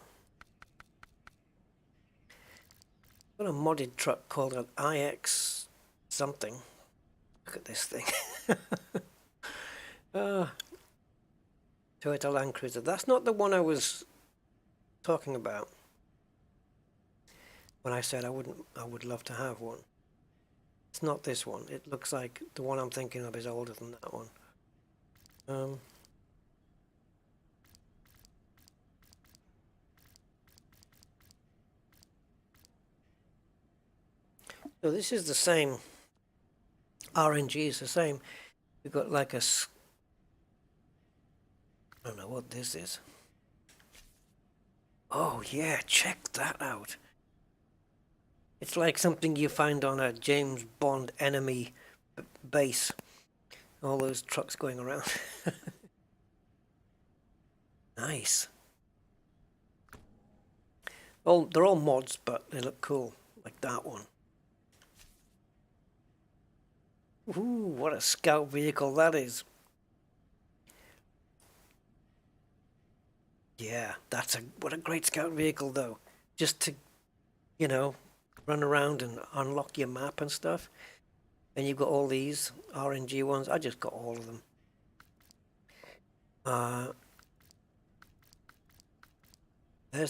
Got a modded truck called an IX something. Look at this thing. Toyota Land Cruiser. That's not the one I was talking about when I said I would love to have one. It's not this one. It looks like the one I'm thinking of is older than that one. So this is the same. RNG is the same. We've got like a... I don't know what this is. Oh yeah, check that out. It's like something you find on a James Bond enemy base. All those trucks going around. Nice. Oh, they're all mods, but they look cool. Like that one. Ooh, what a scout vehicle that is. Yeah, what a great scout vehicle though. Just to, you know, run around and unlock your map and stuff. And you've got all these RNG ones. I just got all of them. There's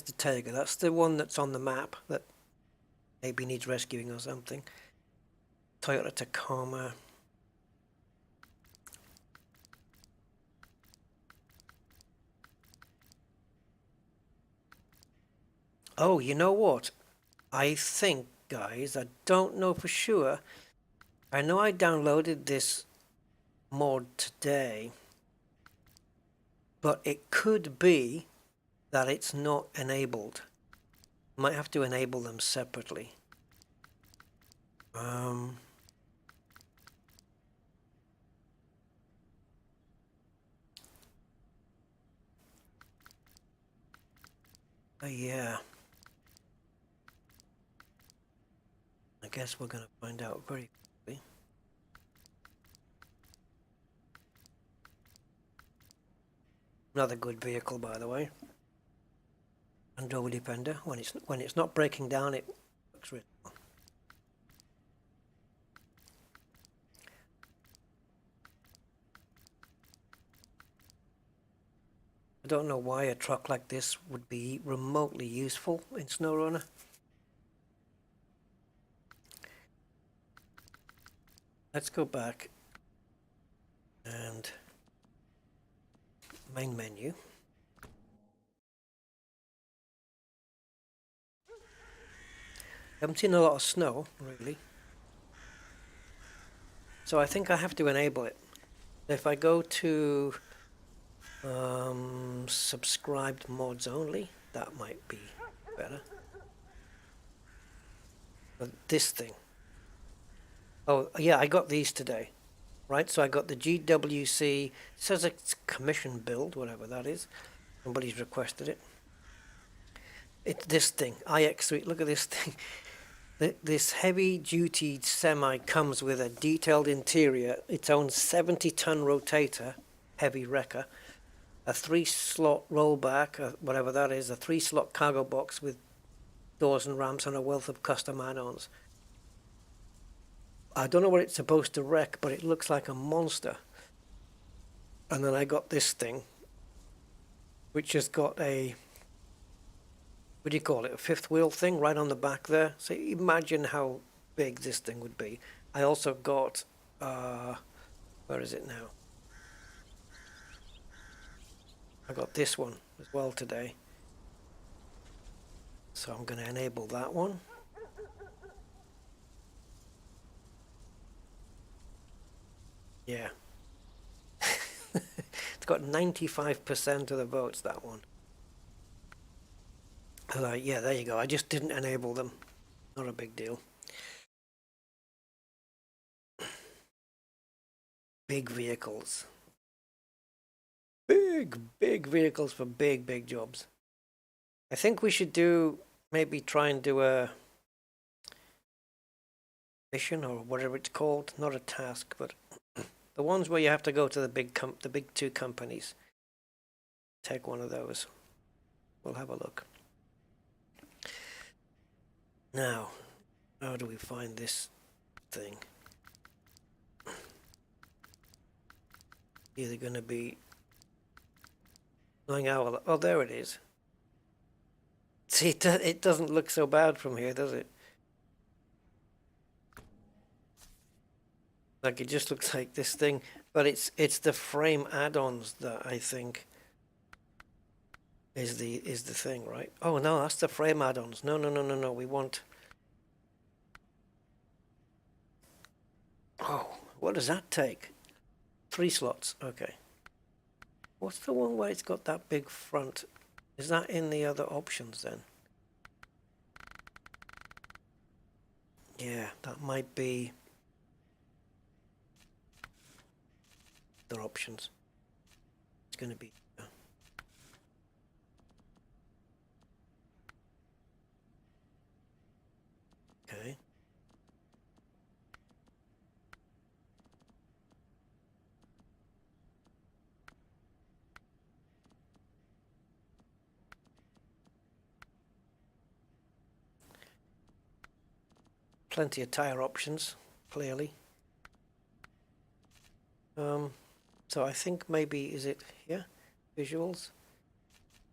the Tiger. That's the one that's on the map that maybe needs rescuing or something. Toyota Tacoma. Oh, you know what? I think, guys, I don't know for sure. I know I downloaded this mod today, but it could be that it's not enabled. Might have to enable them separately. Yeah. I guess we're going to find out very quickly. Another good vehicle, by the way. And Rover Defender. When it's not breaking down, it looks really well. I don't know why a truck like this would be remotely useful in SnowRunner. Let's go back and main menu. Haven't seen a lot of snow, really. So I think I have to enable it. If I go to subscribed mods only, that might be better. But this thing. Oh, yeah, I got these today. Right, so I got the GWC, it says it's commission build, whatever that is. Somebody's requested it. It's this thing, iX3, look at this thing. This heavy-duty semi comes with a detailed interior, its own 70-ton rotator, heavy wrecker, a 3-slot rollback, whatever that is, a 3-slot cargo box with doors and ramps and a wealth of custom add-ons. I don't know what it's supposed to wreck, but it looks like a monster. And then I got this thing, which has got a, what do you call it, a fifth wheel thing right on the back there. So imagine how big this thing would be. I also got, where is it now? I got this one as well today. So I'm going to enable that one. Yeah. It's got 95% of the votes, that one. Yeah, there you go. I just didn't enable them. Not a big deal. Big vehicles. Big vehicles for big jobs. I think we should maybe try and do a mission or whatever it's called. Not a task, but the ones where you have to go to the big 2 companies. Take one of those. We'll have a look. Now, how do we find this thing? Either going to be going out. Oh, there it is. See, it doesn't look so bad from here, does it? Like, it just looks like this thing, but it's the frame add-ons that I think is the thing, right? Oh no, that's the frame add-ons. No. We want. Oh, what does that take? 3 slots. Okay. What's the one where it's got that big front? Is that in the other options then? Yeah, that might be other options. It's going to be. Okay. Plenty of tire options, clearly. So I think maybe, is it here? visuals.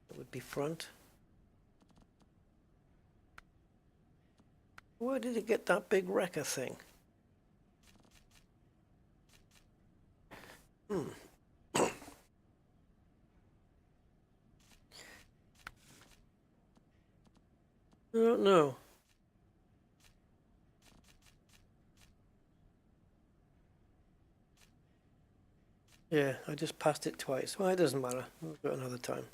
That would be front. Where did it get that big wrecker thing? I don't know. Yeah, I just passed it twice. Well, it doesn't matter. We'll do it another time.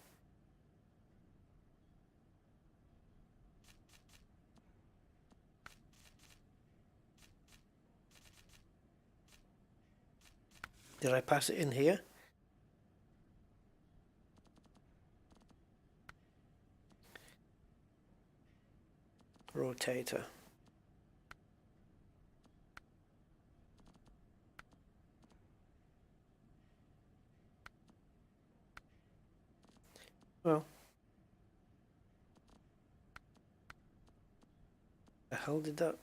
Did I pass it in here? Rotator. Well, the hell did that?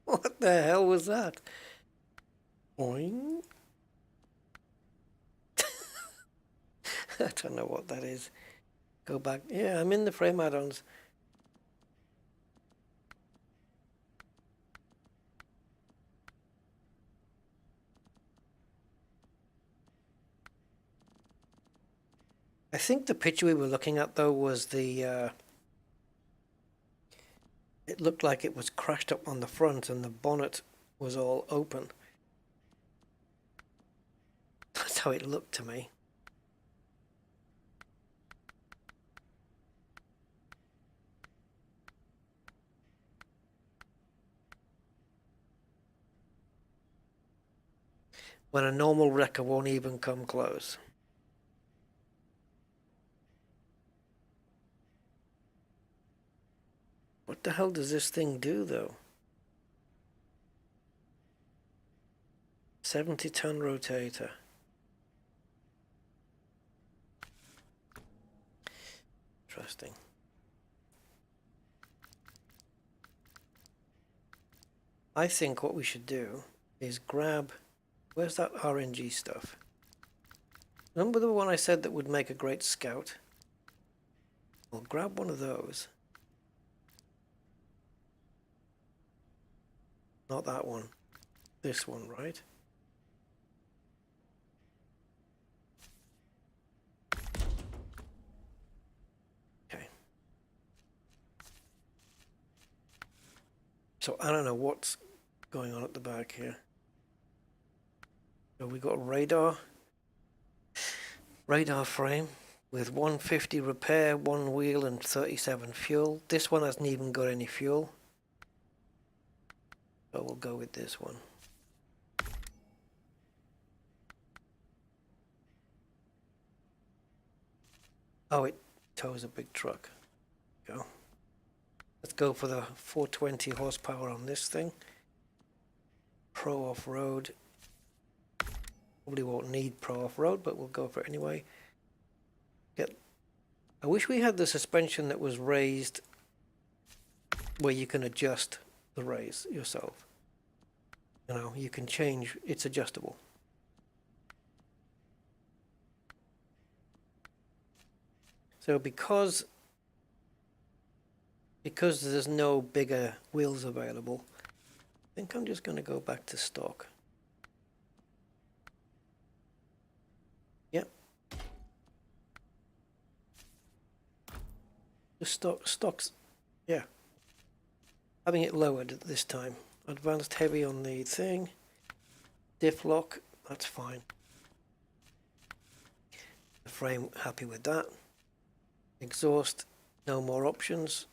What the hell was that? Boing. I don't know what that is. Go back. Yeah, I'm in the frame add-ons. I think the picture we were looking at though was the it looked like it was crashed up on the front and the bonnet was all open. That's how it looked to me. When a normal wrecker won't even come close. What the hell does this thing do though? 70-ton rotator. Interesting. I think what we should do is grab, where's that RNG stuff? Remember the one I said that would make a great scout? We'll grab one of those. Not that one. This one, right? Okay. So I don't know what's going on at the back here. So we got a radar frame with 150 repair, 1 wheel and 37 fuel. This one hasn't even got any fuel. So we'll go with this one. Oh, it tows a big truck. Go. Let's go for the 420 horsepower on this thing. Pro off-road. Probably won't need pro off-road, but we'll go for it anyway. I wish we had the suspension that was raised where you can adjust the raise yourself. You know, you can change, it's adjustable. So because there's no bigger wheels available, I think I'm just going to go back to stock. Yep. The stocks, yeah. Having it lowered at this time. Advanced heavy on the thing. Diff lock, that's fine. The frame, happy with that. Exhaust, no more options.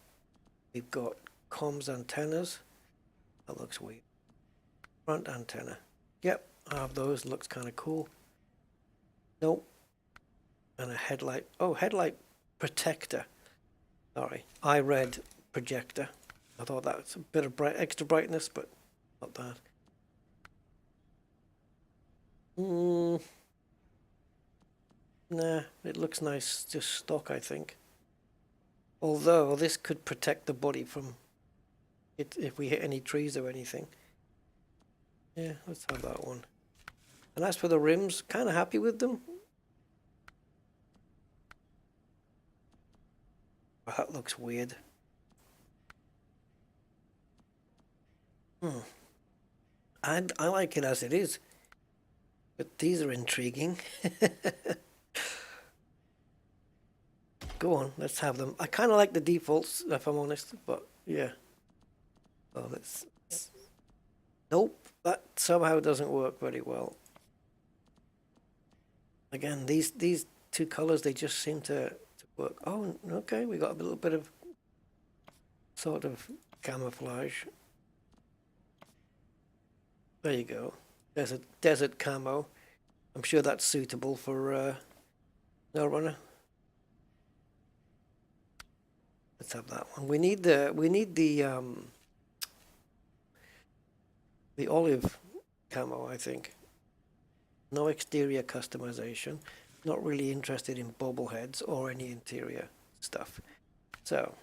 We've got comms antennas. That looks weird. Front antenna. Yep, I have those. Looks kind of cool. Nope. And a headlight. Oh, headlight protector. Sorry. I read projector. I thought that was a bit of extra brightness, but not that. Nah, it looks nice, just stock, I think. Although this could protect the body from it if we hit any trees or anything. Yeah, let's have that one. And as for the rims, kind of happy with them. Oh, that looks weird. I like it as it is, but these are intriguing. Go on, let's have them. I kind of like the defaults, if I'm honest, but yeah. Oh, nope, that somehow doesn't work very well. Again, these two colors, they just seem to work. Oh, okay, we got a little bit of sort of camouflage. There you go. There's a desert camo. I'm sure that's suitable for SnowRunner. Let's have that one. We need the olive camo, I think. No exterior customization. Not really interested in bobbleheads or any interior stuff. So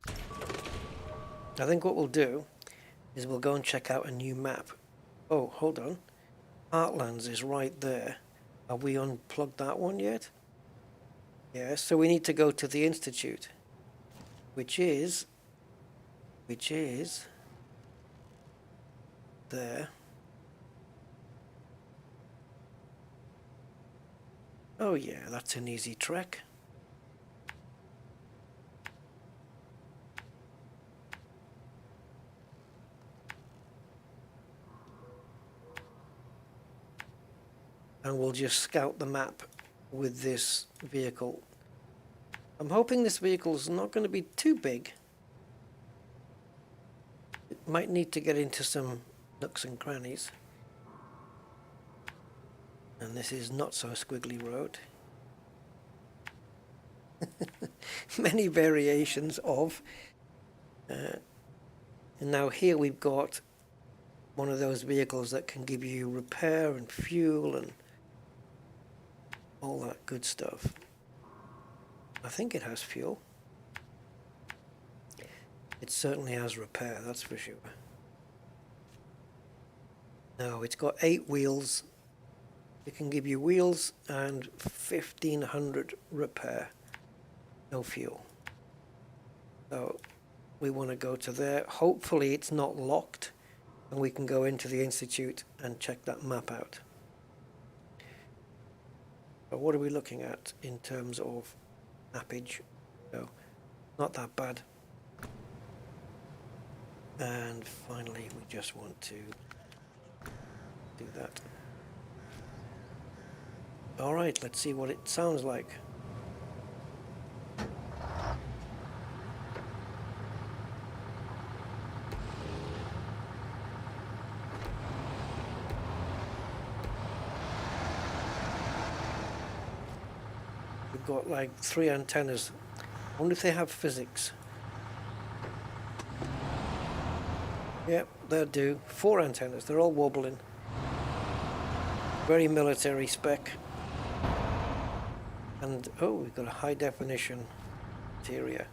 I think what we'll do is we'll go and check out a new map. Oh, hold on. Heartlands is right there. Have we unplugged that one yet? Yes, so we need to go to the Institute, which is there. Oh yeah, that's an easy trek. And we'll just scout the map with this vehicle. I'm hoping this vehicle's not going to be too big. It might need to get into some nooks and crannies. And this is not so squiggly road. Many variations of. And now here we've got one of those vehicles that can give you repair and fuel and all that good stuff. I think it has fuel. It certainly has repair, that's for sure. No, it's got 8 wheels. It can give you wheels and 1500 repair. No fuel. So we want to go to there. Hopefully it's not locked and we can go into the Institute and check that map out. But what are we looking at in terms of mappage? So, not that bad. And finally, we just want to do that. All right, let's see what it sounds like. We've got like 3 antennas. I wonder if they have physics. Yep, they do. 4 antennas. They're all wobbling. Very military spec. And oh, we've got a high definition interior.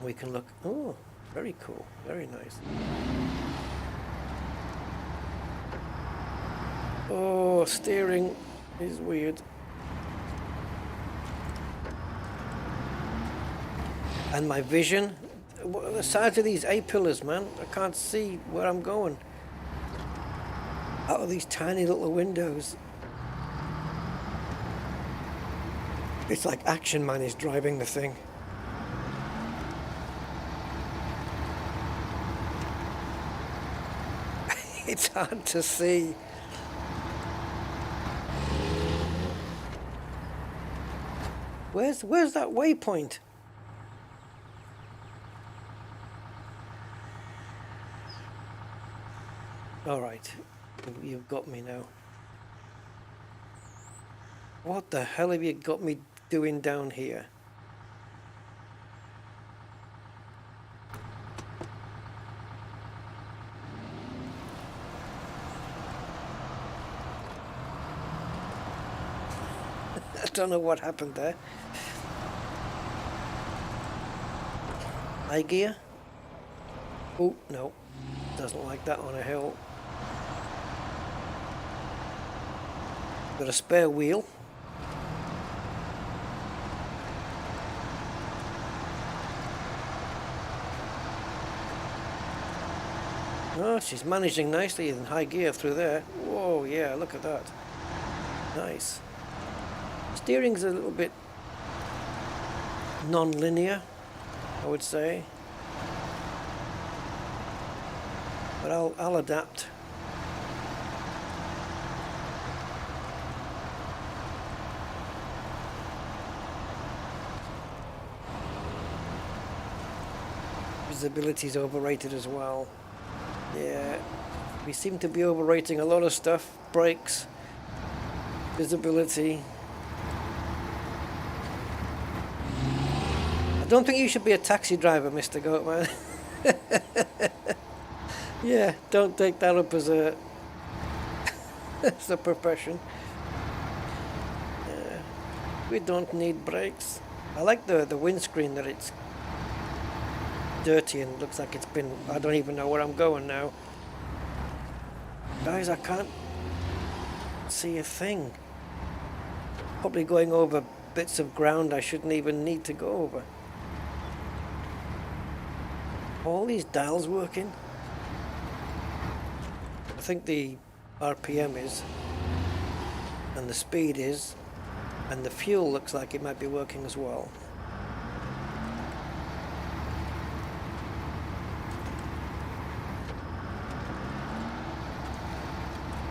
We can look. Oh, very cool. Very nice. Oh, steering is weird. And my vision, the size of these A-pillars, man, I can't see where I'm going. Out of these tiny little windows. It's like Action Man is driving the thing. It's hard to see. Where's that waypoint? All right, you've got me now. What the hell have you got me doing down here? I don't know what happened there. High gear? Oh, no. Doesn't like that on a hill. Got a spare wheel. Oh, she's managing nicely in high gear through there. Whoa, yeah, look at that. Nice. Steering's a little bit non-linear, I would say. But I'll adapt. Visibility's overrated as well. Yeah, we seem to be overrating a lot of stuff. Brakes, visibility. I don't think you should be a taxi driver, Mr. Goatman. Yeah, don't take that up as a as a profession. Yeah, we don't need brakes. I like the windscreen, that it's dirty and looks like it's been, I don't even know where I'm going now. Guys, I can't see a thing. Probably going over bits of ground I shouldn't even need to go over. All these dials working. I think the RPM is, and the speed is, and the fuel looks like it might be working as well.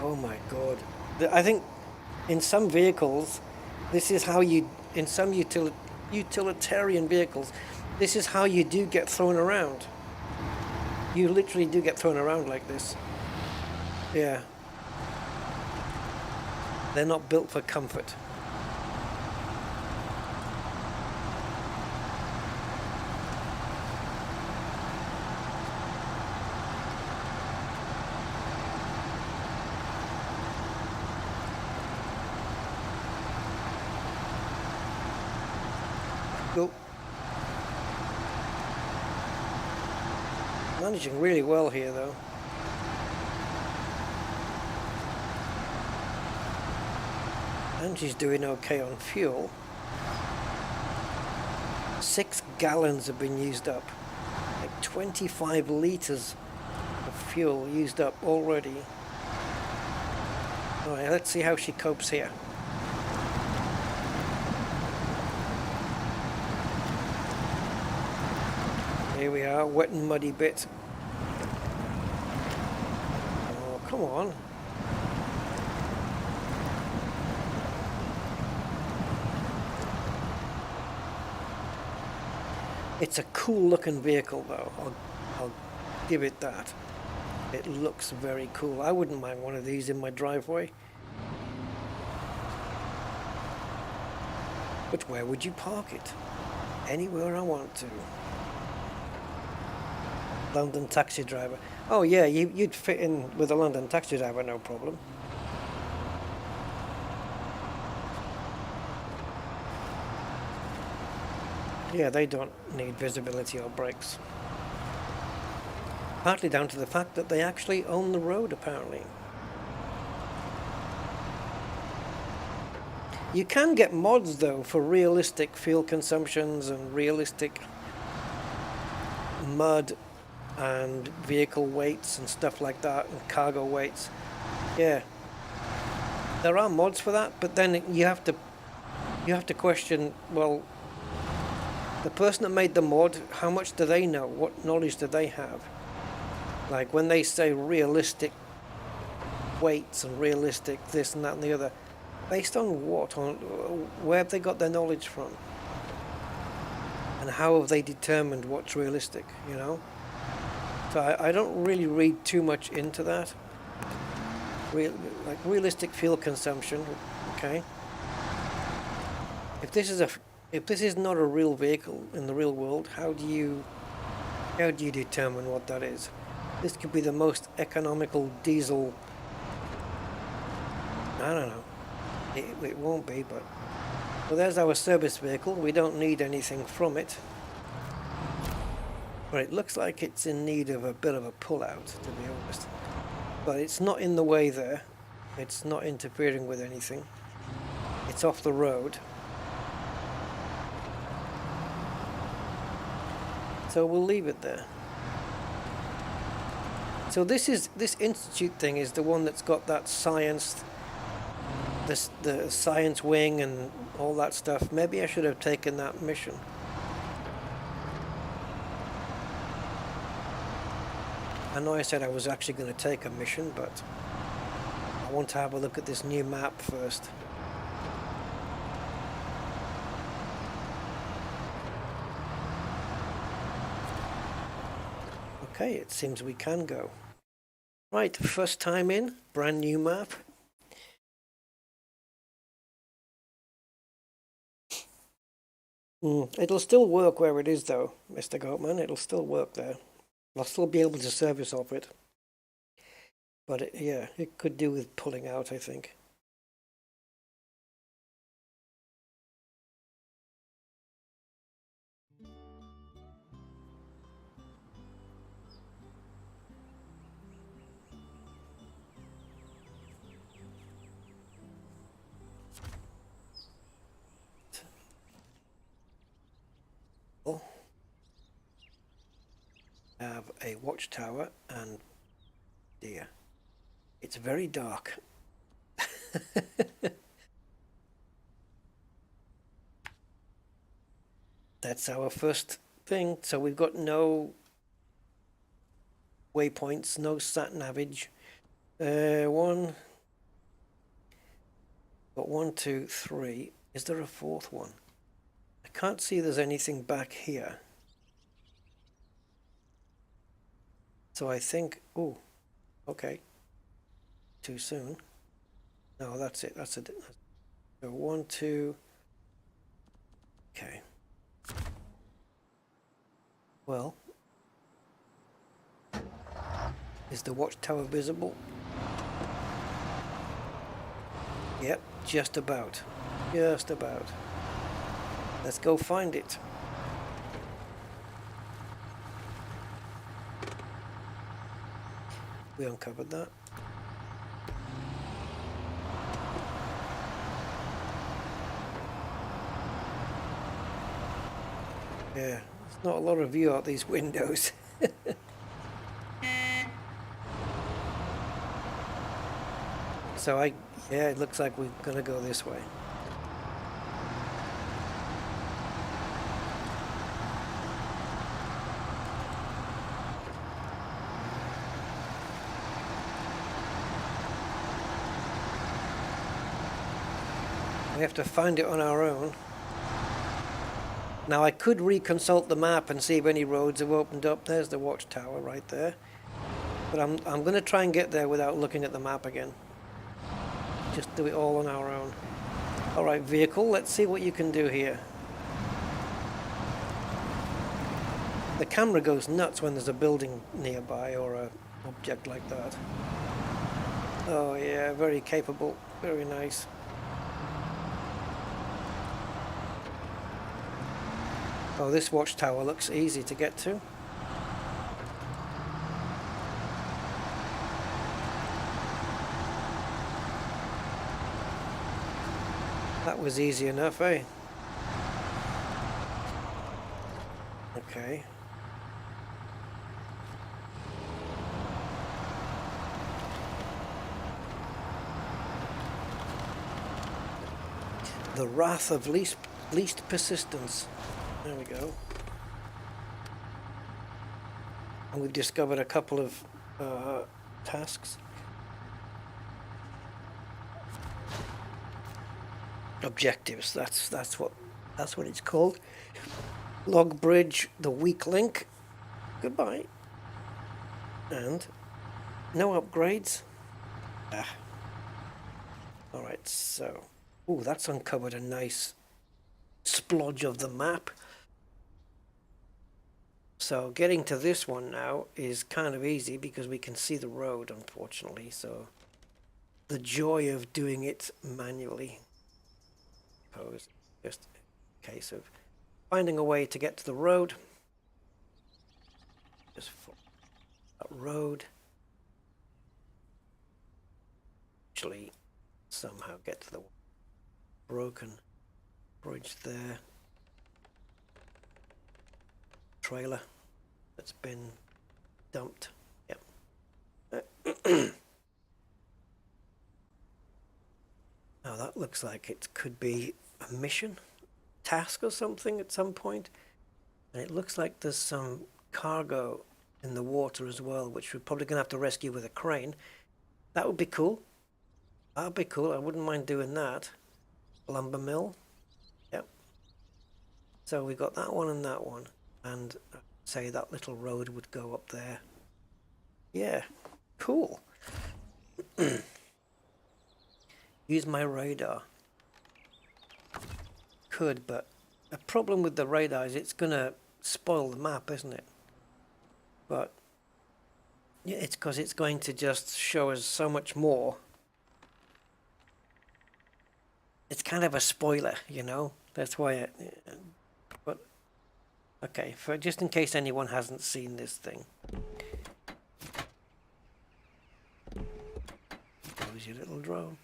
Oh my god. I think in some vehicles, this is how you, in some utilitarian vehicles, this is how you do get thrown around. You literally do get thrown around like this. Yeah. They're not built for comfort. Go. Managing really well here though. And she's doing okay on fuel. 6 gallons have been used up. Like 25 litres of fuel used up already. Alright, let's see how she copes here. Here we are, wet and muddy bit. Oh, come on. It's a cool looking vehicle though, I'll give it that. It looks very cool. I wouldn't mind one of these in my driveway. But where would you park it? Anywhere I want to. London taxi driver. Oh yeah, you'd fit in with a London taxi driver, no problem. Yeah, they don't need visibility or brakes. Partly down to the fact that they actually own the road, apparently. You can get mods, though, for realistic fuel consumptions and realistic mud and vehicle weights and stuff like that, and cargo weights. Yeah. There are mods for that, but then you have to question, well, the person that made the mod, how much do they know? What knowledge do they have? Like when they say realistic weights and realistic this and that and the other, based on what? On where have they got their knowledge from? And how have they determined what's realistic, you know? So I don't really read too much into that. Like realistic fuel consumption, okay? If this is not a real vehicle in the real world, how do you determine what that is? This could be the most economical diesel. I don't know. It won't be, but well, there's our service vehicle. We don't need anything from it, but it looks like it's in need of a bit of a pull-out, to be honest. But it's not in the way there. It's not interfering with anything. It's off the road. So we'll leave it there. So this institute thing is the one that's got that science, the science wing and all that stuff. Maybe I should have taken that mission. I know I said I was actually going to take a mission, but I want to have a look at this new map first. Okay, it seems we can go. Right, first time in, brand new map. It'll still work where it is though, Mr. Goatman. It'll still work there. I'll still be able to service off it. But yeah, it could do with pulling out, I think. Have a watchtower and dear, it's very dark. That's our first thing. So we've got no waypoints, no sat navigation. Got 1, 2, 3. Is there a fourth one? I can't see there's anything back here. So I think, oh, okay. Too soon. No, that's it. That's it. So 1, 2. Okay. Well, is the watchtower visible? Yep, just about. Just about. Let's go find it. We uncovered that. Yeah, there's not a lot of view out these windows. So yeah, it looks like we're gonna go this way. We have to find it on our own. Now I could reconsult the map and see if any roads have opened up. There's the watchtower right there. But I'm going to try and get there without looking at the map again. Just do it all on our own. All right, vehicle, let's see what you can do here. The camera goes nuts when there's a building nearby or an object like that. Oh yeah, very capable, very nice. Oh, this watchtower looks easy to get to. That was easy enough, eh? Okay. The wrath of least persistence. There we go. And we've discovered a couple of tasks. Objectives, that's what it's called. Log bridge, the weak link. Goodbye. And no upgrades. Alright, so that's uncovered a nice splodge of the map. So getting to this one now is kind of easy because we can see the road, unfortunately. So the joy of doing it manually. I suppose just a case of finding a way to get to the road. Just follow that road. Actually, somehow get to the broken bridge there. Trailer that's been dumped. Yep. Now that looks like it could be a mission, task or something at some point. And it looks like there's some cargo in the water as well, which we're probably going to have to rescue with a crane. That would be cool. That would be cool. I wouldn't mind doing that. Lumber mill. Yep. So we got that one and that one. And say that little road would go up there. Yeah. Cool. Use my radar. Could, but the problem with the radar is it's gonna spoil the map, isn't it? But yeah, it's because it's going to just show us so much more. It's kind of a spoiler, you know. That's why. But okay, for just in case anyone hasn't seen this thing. There's your little drone.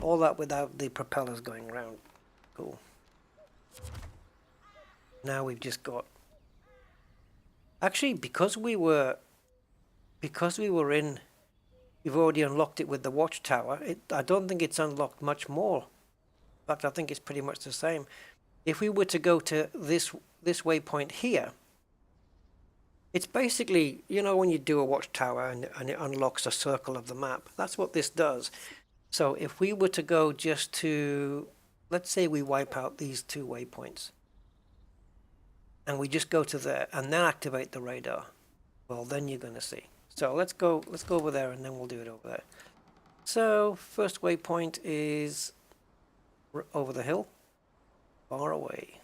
All that without the propellers going around. Cool. Now we've just got... Actually, because we were in... We've already unlocked it with the watchtower. I don't think it's unlocked much more. In fact, I think it's pretty much the same. If we were to go to this waypoint here, it's basically, you know, when you do a watchtower and it unlocks a circle of the map. That's what this does. So if we were to go just to, let's say we wipe out these 2 waypoints and we just go to there and then activate the radar, well, then you're going to see. So let's go over there and then we'll do it over there. So first waypoint is over the hill, far away.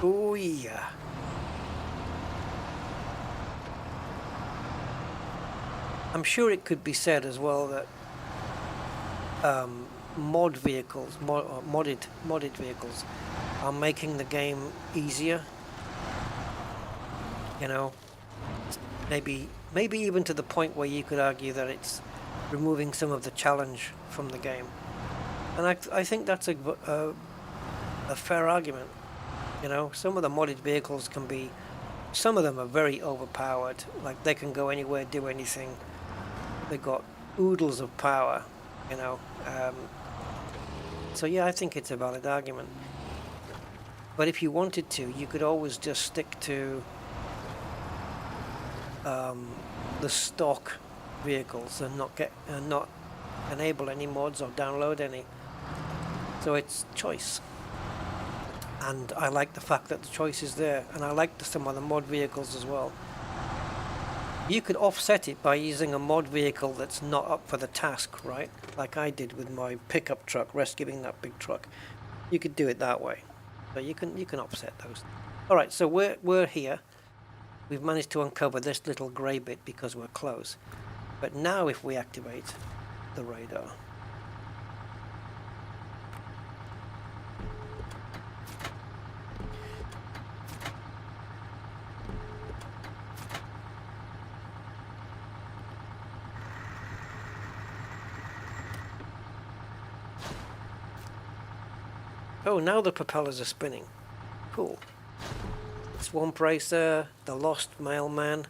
Oh yeah. I'm sure it could be said as well that modded vehicles are making the game easier. You know, maybe even to the point where you could argue that it's removing some of the challenge from the game. And I think that's a fair argument. You know, some of the modded vehicles can be, some of them are very overpowered. Like they can go anywhere, do anything. They've got oodles of power, you know. So yeah, I think it's a valid argument. But if you wanted to, you could always just stick to the stock vehicles and not enable any mods or download any. So it's choice. And I like the fact that the choice is there, and I like some of the mod vehicles as well. You could offset it by using a mod vehicle that's not up for the task, right? Like I did with my pickup truck, rescuing that big truck. You could do it that way. So you can offset those. All right, so we're here. We've managed to uncover this little grey bit because we're close. But now if we activate the radar, oh, now the propellers are spinning. Cool. Swamp Racer, the Lost Mailman.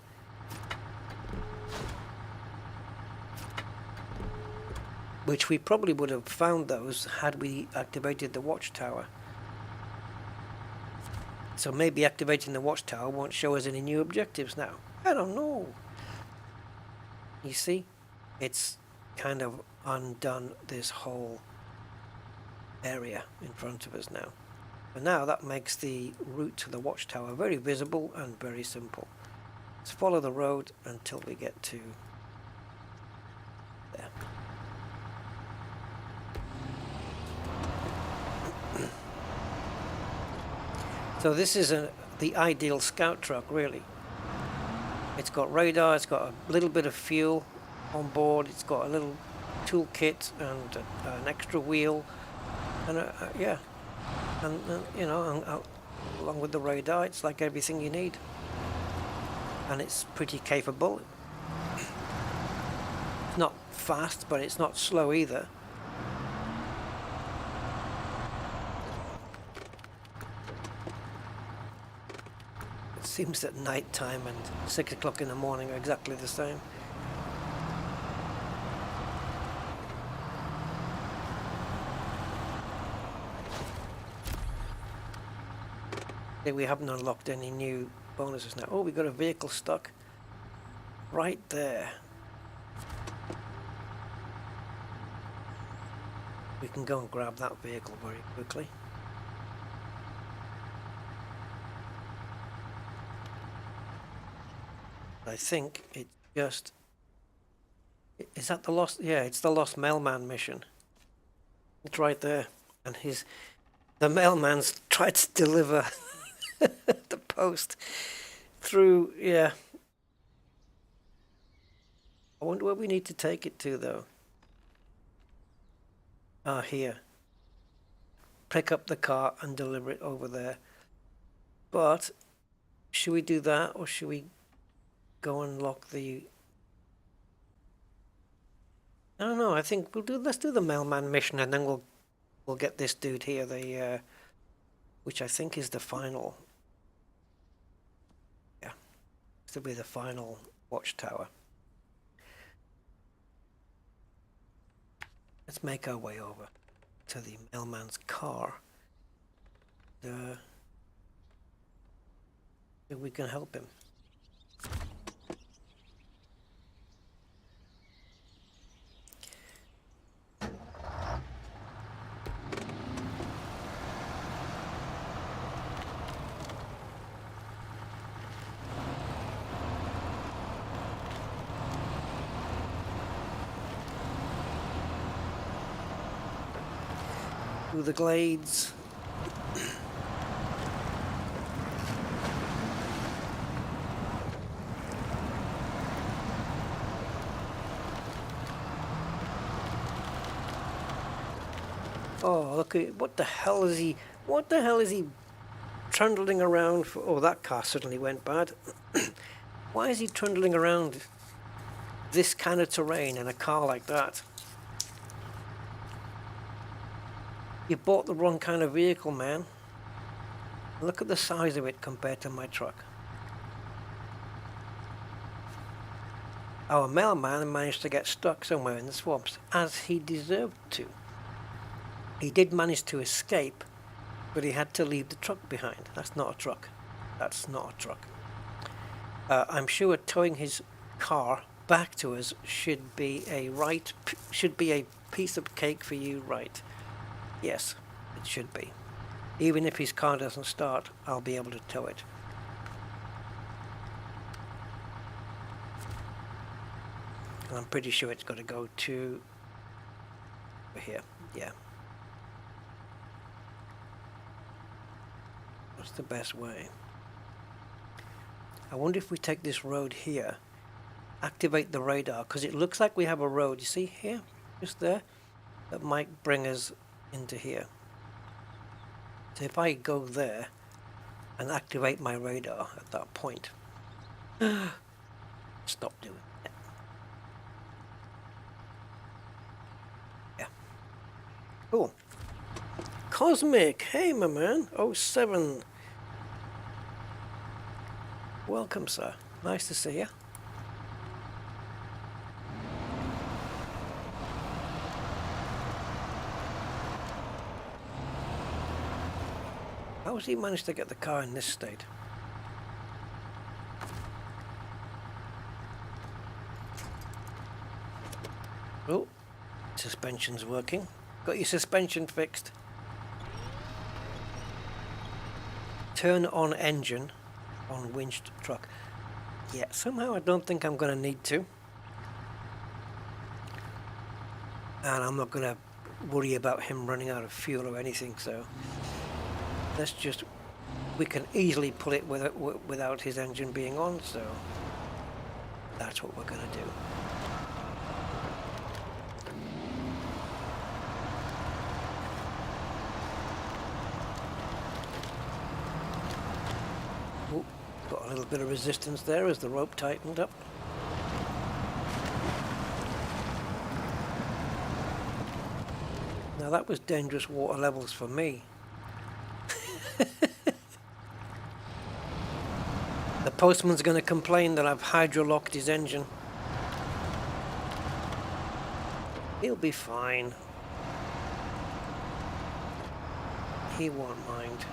Which we probably would have found those had we activated the watchtower. So maybe activating the watchtower won't show us any new objectives now. I don't know. You see? It's kind of undone this whole area in front of us now. And now that makes the route to the watchtower very visible and very simple. Let's follow the road until we get to So this is the ideal scout truck, really. It's got radar, it's got a little bit of fuel on board, it's got a little toolkit and an extra wheel, and yeah, and you know, along with the radar, it's like everything you need, and it's pretty capable. It's not fast, but it's not slow either. It seems that night time and 6 o'clock in the morning are exactly the same. We haven't unlocked any new bonuses now. Oh, we got a vehicle stuck right there. We can go and grab that vehicle very quickly. I think it's just... Is that the lost... Yeah, it's the lost mailman mission. It's right there. And the mailman's tried to deliver the post through... Yeah. I wonder where we need to take it to, though. Ah, here. Pick up the car and deliver it over there. But should we do that, or should we go and lock the... I don't know. I think let's do the mailman mission, and then we'll get this dude here, the which I think is the final. Yeah, this will be the final watchtower. Let's make our way over to the mailman's car. If we can help him. Through the glades. Oh, look at what the hell is he? What the hell is he trundling around for? Oh, that car suddenly went bad. Why is he trundling around this kind of terrain in a car like that? You bought the wrong kind of vehicle, man. Look at the size of it compared to my truck. Our mailman managed to get stuck somewhere in the swamps, as he deserved to. He did manage to escape, but he had to leave the truck behind. That's not a truck. That's not a truck. I'm sure towing his car back to us should be a piece of cake for you, right? Yes, it should be. Even if his car doesn't start, I'll be able to tow it. And I'm pretty sure it's got to go to here. Yeah. What's the best way? I wonder if we take this road here, activate the radar, because it looks like we have a road, you see here, just there, that might bring us into here. So if I go there and activate my radar at that point, stop doing it. Yeah. Cool. Cosmic, hey my man, 07. Welcome, sir. Nice to see you. How has he managed to get the car in this state? Oh, suspension's working. Got your suspension fixed. Turn on engine on winched truck. Yeah, somehow I don't think I'm going to need to. And I'm not going to worry about him running out of fuel or anything, so let's just we can easily pull it without his engine being on, so that's what we're going to do. Ooh, got a little bit of resistance there as the rope tightened up. Now that was dangerous water levels for me. The postman's going to complain that I've hydro-locked his engine. He'll be fine. He won't mind.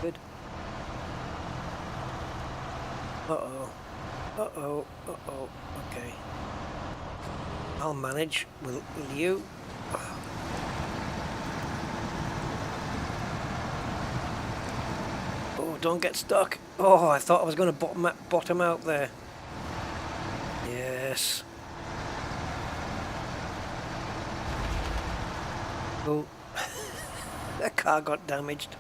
Good. Uh-oh. Uh-oh. Uh-oh. Okay. I'll manage. Will you? Oh, don't get stuck. Oh, I thought I was going to bottom out there. Yes. Oh. That car got damaged.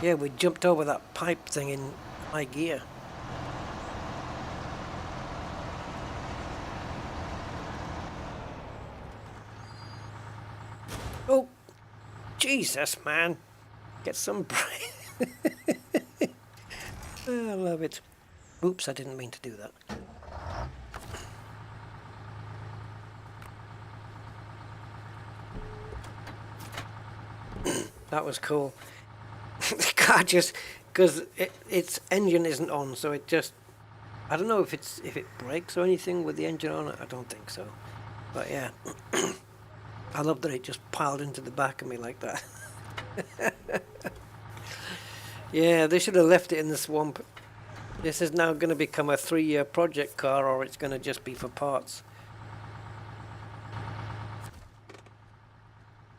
Yeah, we jumped over that pipe thing in high gear. Oh, Jesus, man. Get some brain. I love it. Oops, I didn't mean to do that. That was cool. The car just, because its engine isn't on, so it just, I don't know if it brakes or anything with the engine on. I don't think so, but yeah. I love that it just piled into the back of me like that. Yeah, they should have left it in the swamp. This is now going to become a 3-year project car, or it's going to just be for parts.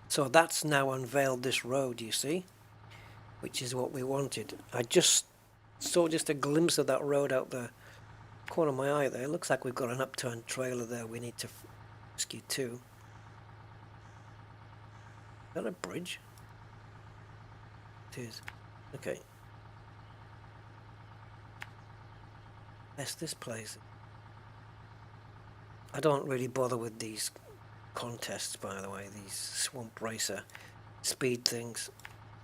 So that's now unveiled this road, you see, which is what we wanted. I just saw just a glimpse of that road out the corner of my eye there. It looks like we've got an upturned trailer there we need to rescue too. Is that a bridge? It is. Okay. Yes, this place. I don't really bother with these contests, by the way, these swamp racer speed things.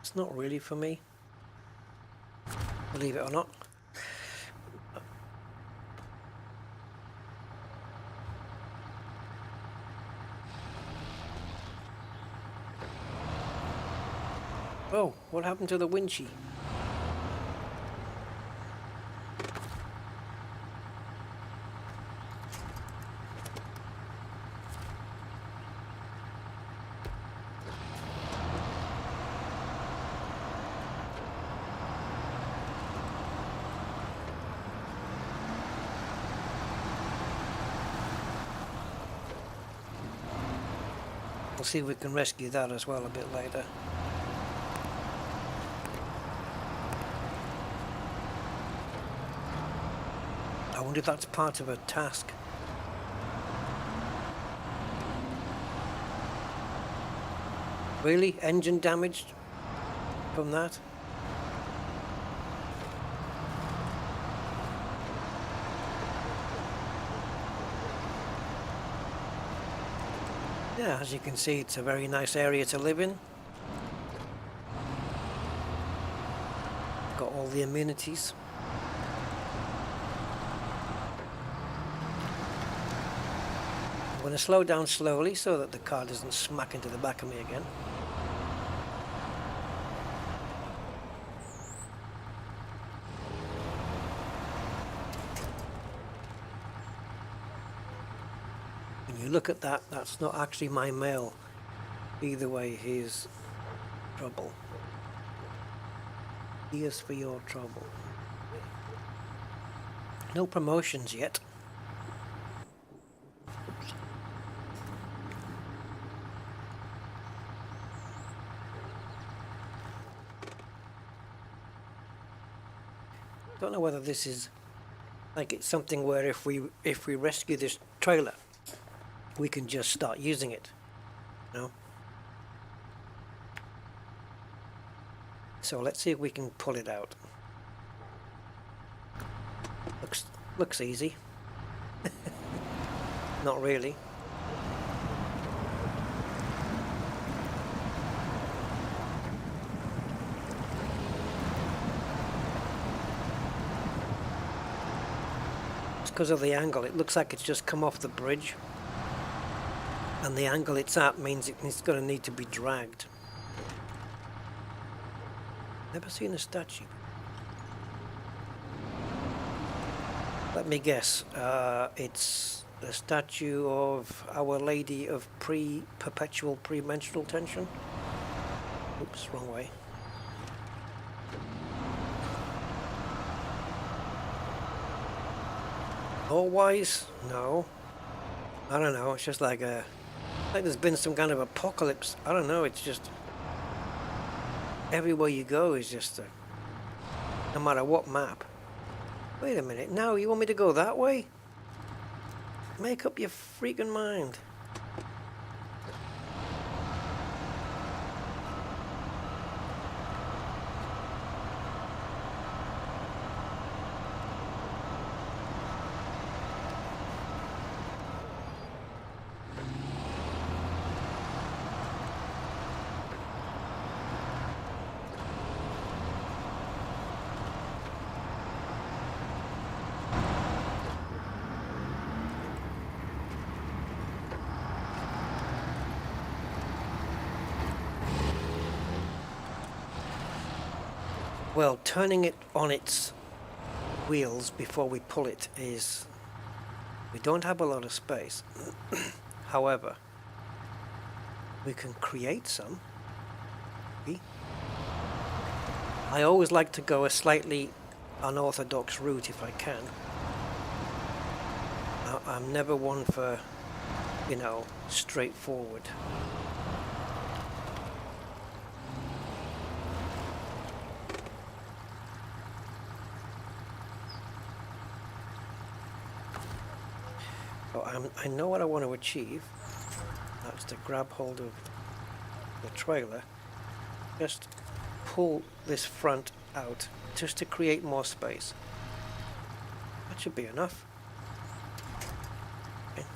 It's not really for me, believe it or not. Oh, what happened to the Winched? We'll see if we can rescue that as well a bit later. I wonder if that's part of a task. Really? Engine damaged from that? Yeah, as you can see, it's a very nice area to live in. Got all the amenities. I'm going to slow down slowly so that the car doesn't smack into the back of me again. You look at that, that's not actually my mail. Either way, here's trouble. Here's for your trouble. No promotions yet. Oops. Don't know whether this is like it's something where if we rescue this trailer, we can just start using it. No. So let's see if we can pull it out. Looks easy. Not really. It's because of the angle. It looks like it's just come off the bridge. And the angle it's at means it's going to need to be dragged. Never seen a statue. Let me guess. It's the statue of Our Lady of Perpetual Premenstrual Tension. Oops, wrong way. All wise? No. I don't know. It's just like there's been some kind of apocalypse. I don't know. It's just everywhere you go is just no matter what map. Wait a minute. Now you want me to go that way? Make up your freaking mind. Well, turning it on its wheels before we pull it is... We don't have a lot of space. However, we can create some. I always like to go a slightly unorthodox route if I can. I'm never one for, you know, straightforward. I know what I want to achieve. That's to grab hold of the trailer. Just pull this front out just to create more space. That should be enough. Okay.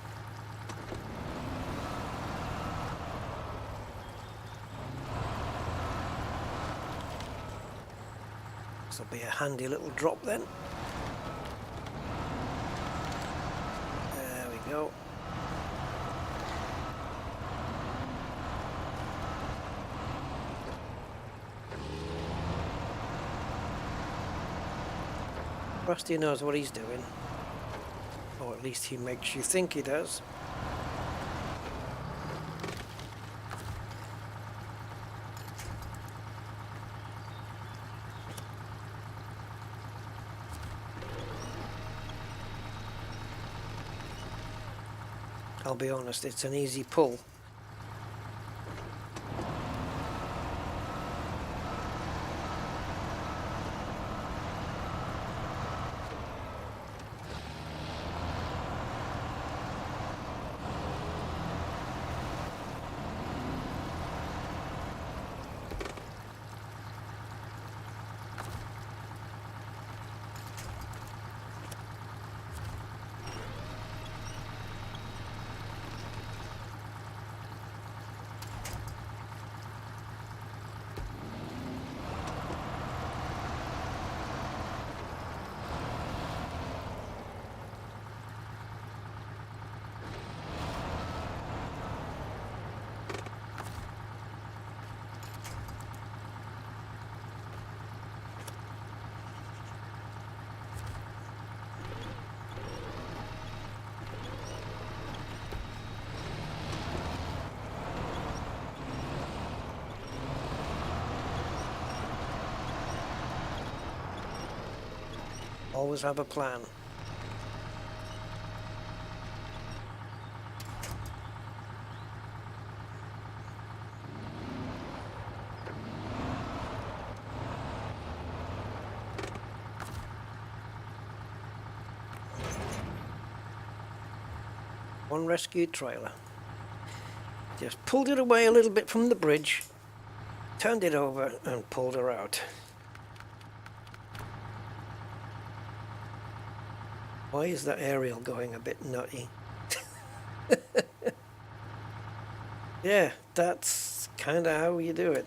This will be a handy little drop then. Go. Rusty knows what he's doing, or at least he makes you think he does. I'll be honest, it's an easy pull. Always have a plan. One rescued trailer. Just pulled it away a little bit from the bridge, turned it over and pulled her out. Why is that aerial going a bit nutty? Yeah, that's kind of how you do it.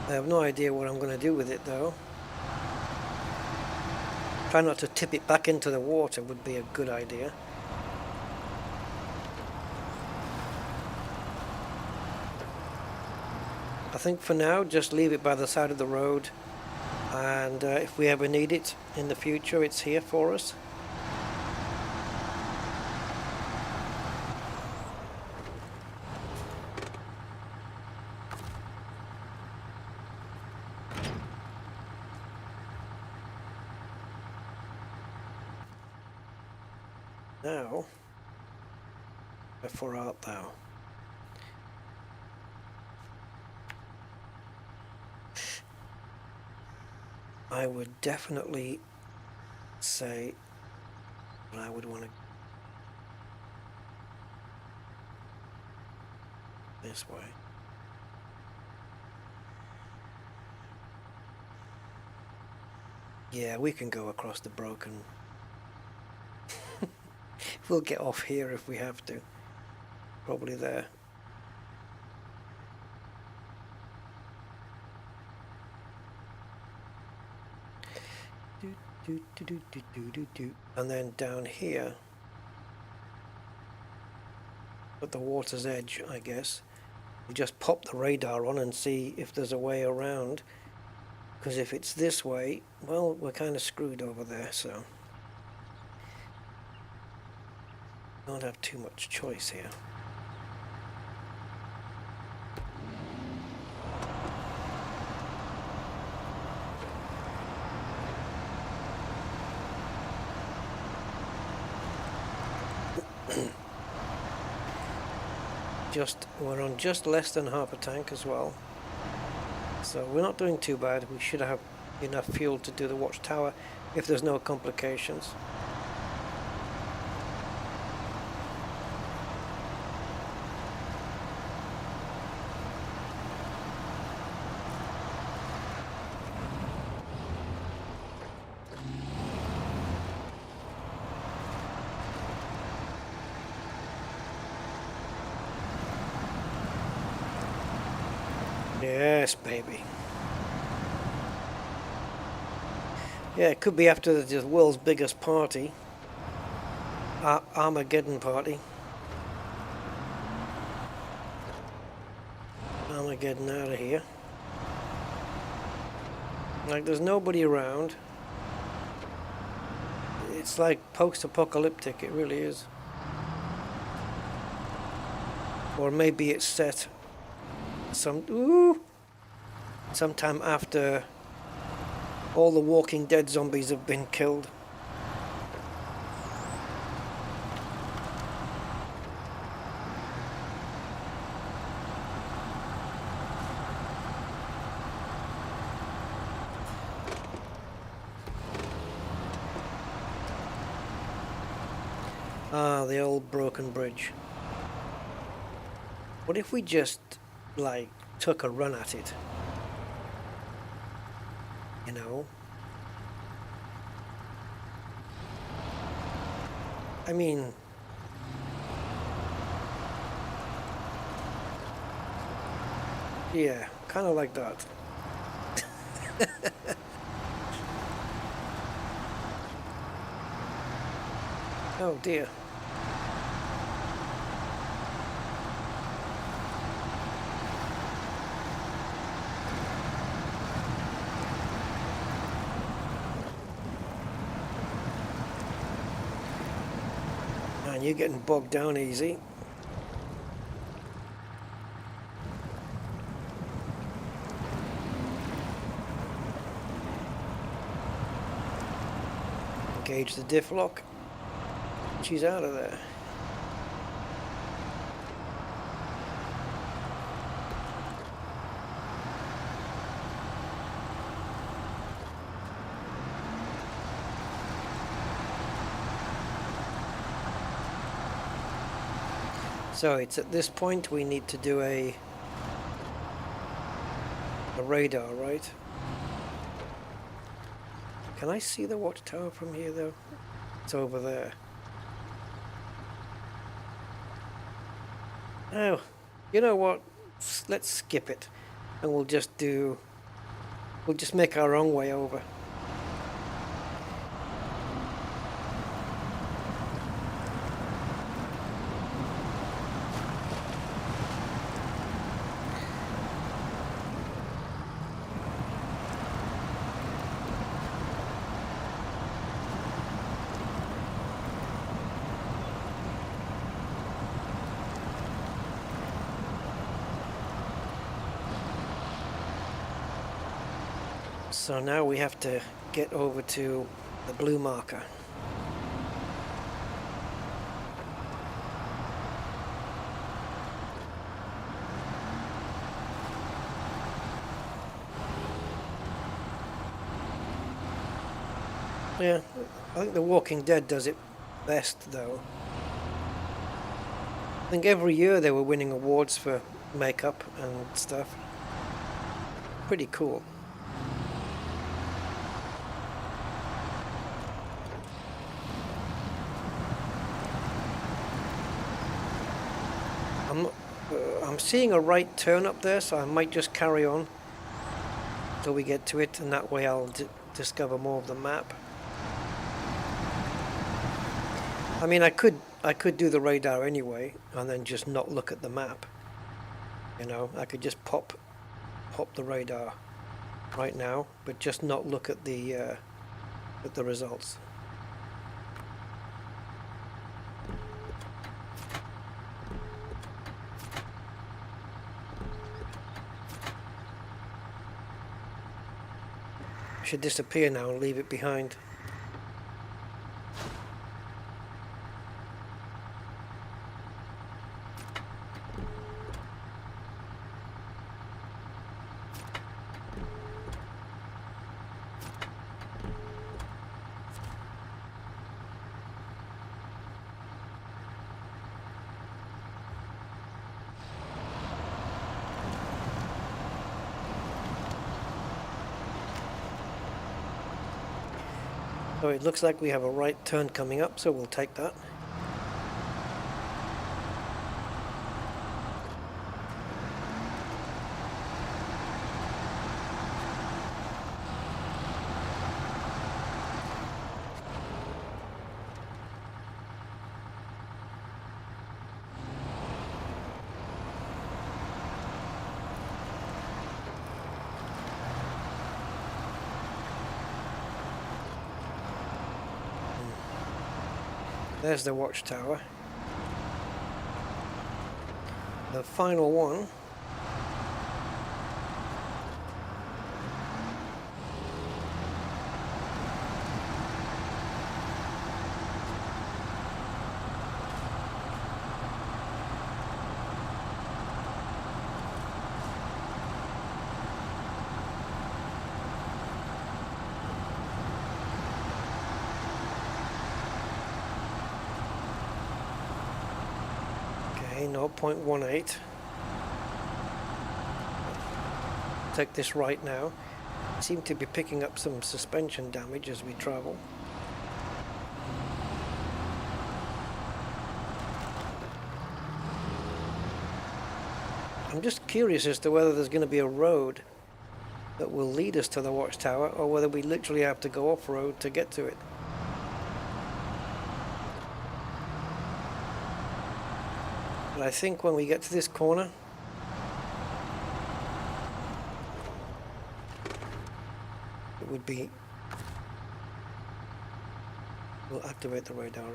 I have no idea what I'm going to do with it though. Try not to tip it back into the water would be a good idea. I think for now just leave it by the side of the road, and if we ever need it in the future it's here for us. Now, wherefore art thou? I would definitely say that I would want to this way. Yeah, we can go across the broken. We'll get off here if we have to. Probably there. And then down here, at the water's edge, I guess, we just pop the radar on and see if there's a way around. Because if it's this way, well, we're kind of screwed over there, so don't have too much choice here. We're on just less than half a tank as well, so we're not doing too bad. We should have enough fuel to do the watchtower if there's no complications. Yes, baby. Yeah, it could be after the world's biggest party. Armageddon party. Armageddon out of here. Like, there's nobody around. It's like post-apocalyptic, it really is. Or maybe it's set sometime after all the Walking Dead zombies have been killed. Ah, the old broken bridge. What if we just, like, took a run at it? You know? I mean, yeah, kind of like that. Oh dear. Man, you're getting bogged down easy. Engage the diff lock. She's out of there. So it's at this point we need to do a radar, right? Can I see the watchtower from here though? It's over there. Oh, you know what? Let's skip it, and we'll just make our own way over. So now we have to get over to the blue marker. Yeah, I think The Walking Dead does it best though. I think every year they were winning awards for makeup and stuff. Pretty cool. I'm seeing a right turn up there, so I might just carry on till we get to it, and that way I'll discover more of the map. I mean, I could do the radar anyway, and then just not look at the map. You know, I could just pop the radar right now, but just not look at the results. Should disappear now and leave it behind. So it looks like we have a right turn coming up, so we'll take that. There's the watchtower. The final one. Okay, 0.18. Take this right now. Seem to be picking up some suspension damage as we travel. I'm just curious as to whether there's going to be a road that will lead us to the watchtower, or whether we literally have to go off-road to get to it. But I think when we get to this corner, it would be... We'll activate the radar.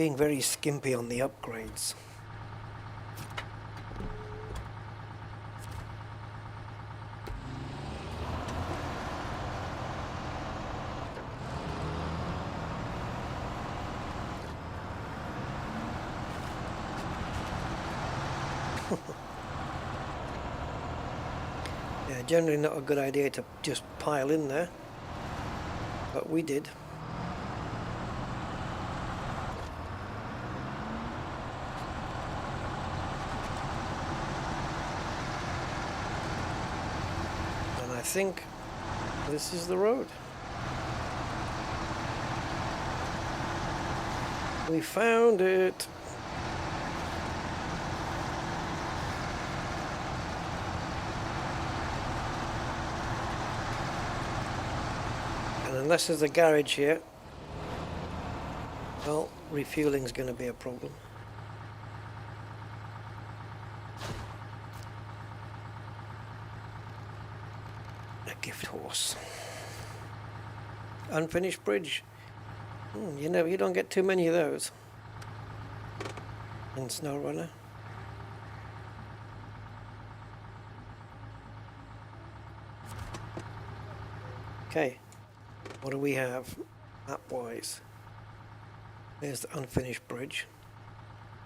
being very skimpy on the upgrades. Yeah, generally not a good idea to just pile in there, but we did. And I think this is the road. We found it. And unless there's a garage here, well, refueling's going to be a problem. A gift horse. Unfinished bridge. You don't get too many of those in SnowRunner. Okay, what do we have map-wise? There's the unfinished bridge.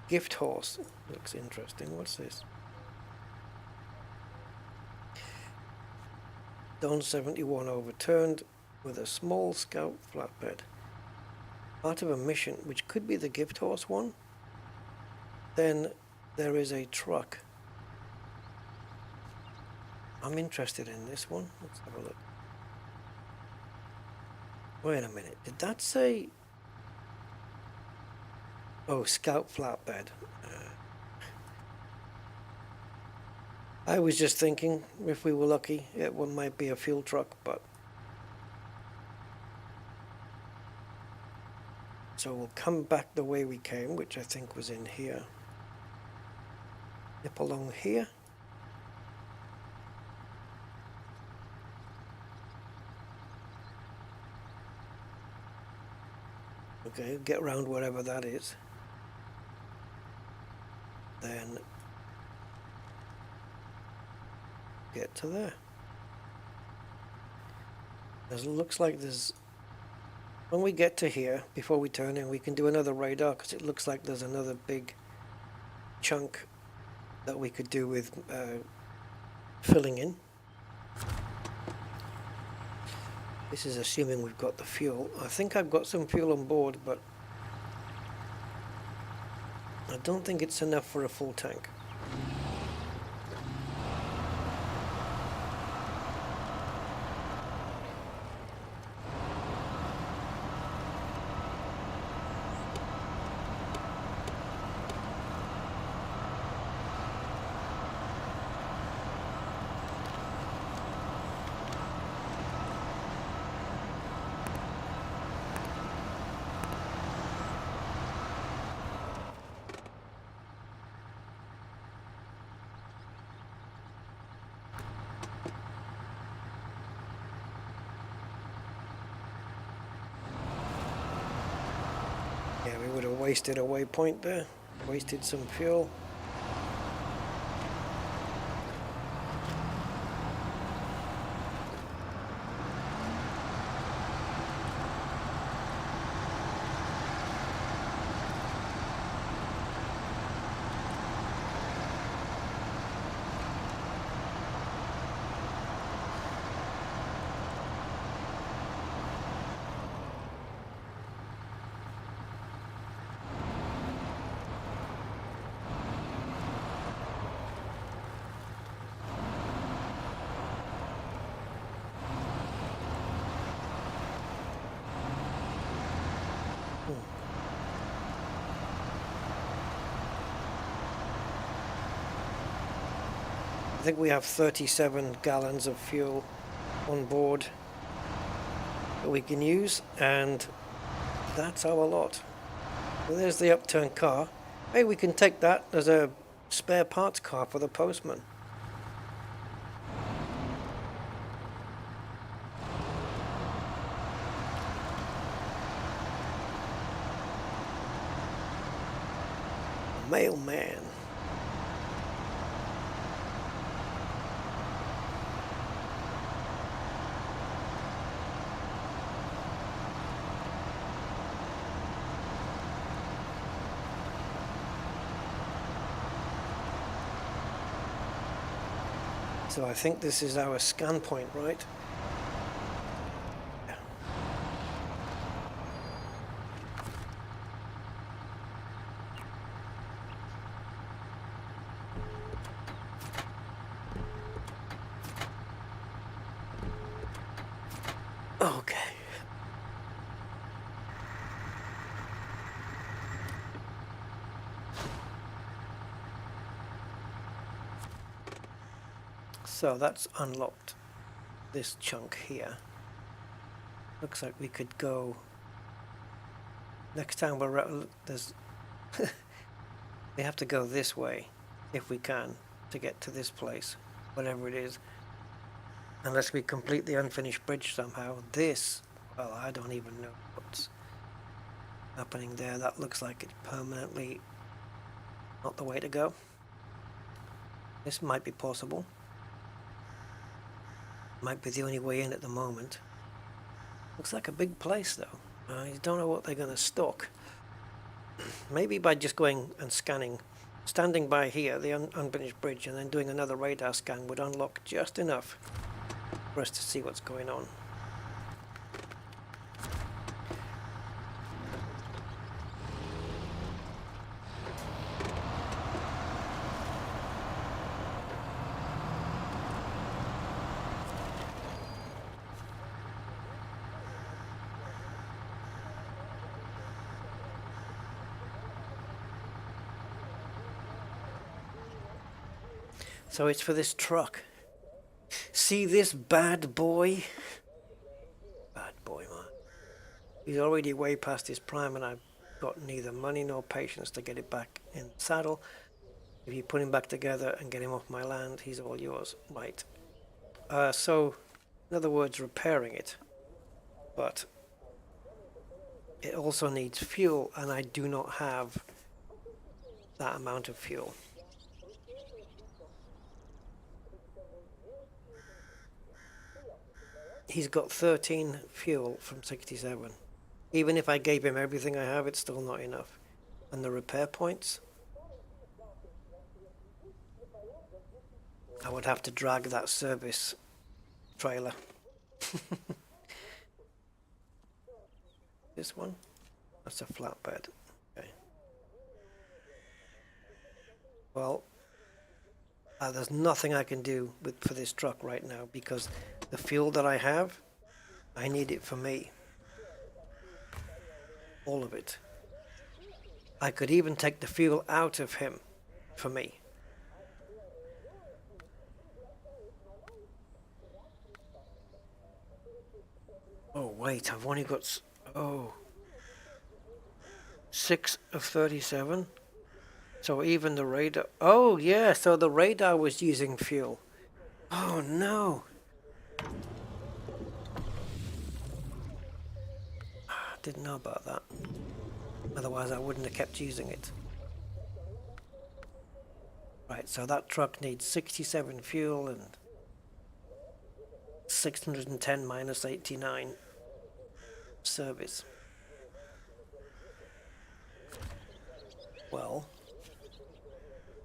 Gift horse. Looks interesting. What's this? Don 71 overturned with a small scout flatbed. Part of a mission, which could be the gift horse one. Then there is a truck. I'm interested in this one. Let's have a look. Wait a minute. Did that say... Oh, scout flatbed. I was just thinking, if we were lucky, it might be a fuel truck, but... So we'll come back the way we came, which I think was in here. Nip along here. Okay, get around wherever that is. Then get to there. It looks like there's... When we get to here, before we turn in, we can do another radar, because it looks like there's another big chunk that we could do with filling in. This is assuming we've got the fuel. I think I've got some fuel on board, but I don't think it's enough for a full tank. Yeah, we would have wasted a waypoint there, wasted some fuel. I think we have 37 gallons of fuel on board that we can use, and that's our lot. So there's the upturned car. Hey, we can take that as a spare parts car for the postman. mailman. So I think this is our scan point, right? Yeah. Okay. So that's unlocked this chunk here. Looks like we could go next time there's we have to go this way if we can to get to this place, whatever it is, unless we complete the unfinished bridge somehow. This, well, I don't even know what's happening there. That looks like it's permanently not the way to go. This might be possible. Might be the only way in at the moment. Looks like a big place though. I don't know what they're going to stock. Maybe by just going and scanning, standing by here, the unfinished bridge, and then doing another radar scan would unlock just enough for us to see what's going on. So it's for this truck. See this bad boy? Bad boy, man. He's already way past his prime and I've got neither money nor patience to get it back in the saddle. If you put him back together and get him off my land, he's all yours. Right. So, in other words, repairing it. But it also needs fuel and I do not have that amount of fuel. He's got 13 fuel from 67. Even if I gave him everything I have, it's still not enough. And the repair points, I would have to drag that service trailer. This one? That's a flatbed. Okay. Well, there's nothing I can do for this truck right now because the fuel that I have, I need it for me. All of it. I could even take the fuel out of him for me. Oh wait, I've only got 6 of 37. So even the radar, oh yeah, so the radar was using fuel. Oh no. Didn't know about that. Otherwise I wouldn't have kept using it. Right, so that truck needs 67 fuel and 610 minus 89 service. Well,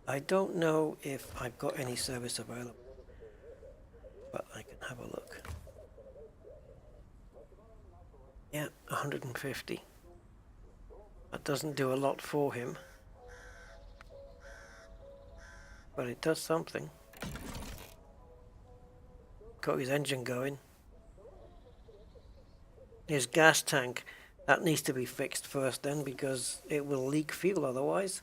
I don't know if I've got any service available, but I can have a look. Yeah, 150. That doesn't do a lot for him, but it does something. Got his engine going. His gas tank, that needs to be fixed first then because it will leak fuel otherwise.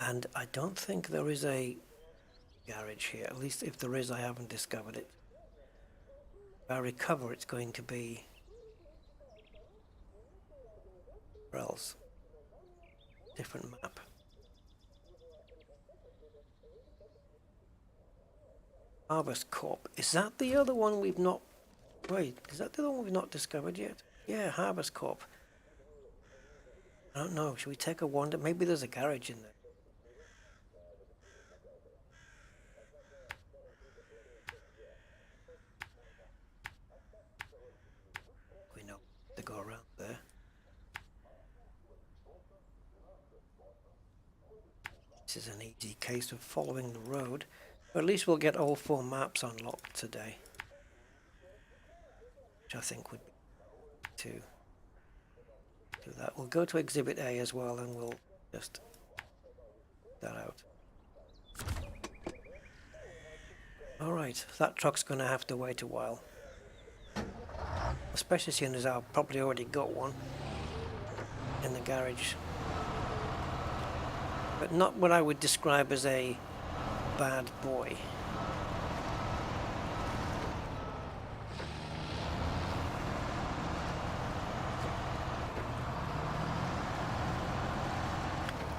And I don't think there is a garage here. At least if there is, I haven't discovered it. If I recover, it's going to be... Where else? Different map. Harvest Corp. Is that the other one we've not Wait, is that the one we've not discovered yet? Yeah, Harvest Corp. I don't know. Should we take a wander? Maybe there's a garage in there. We know to go around there. This is an easy case of following the road. But at least we'll get all 4 maps unlocked today. Which I think would be to do that. We'll go to Exhibit A as well and we'll just that out. Alright, that truck's going to have to wait a while. Especially seeing as I've probably already got one in the garage. But not what I would describe as a bad boy.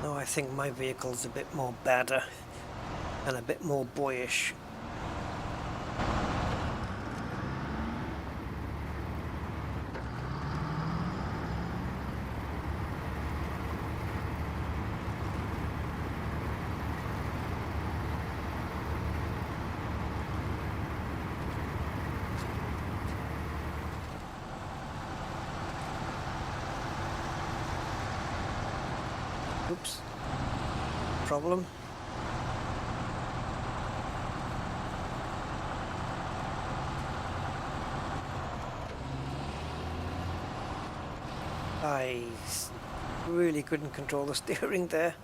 No, I think my vehicle's a bit more badder and a bit more boyish. Oops. Problem. I really couldn't control the steering there.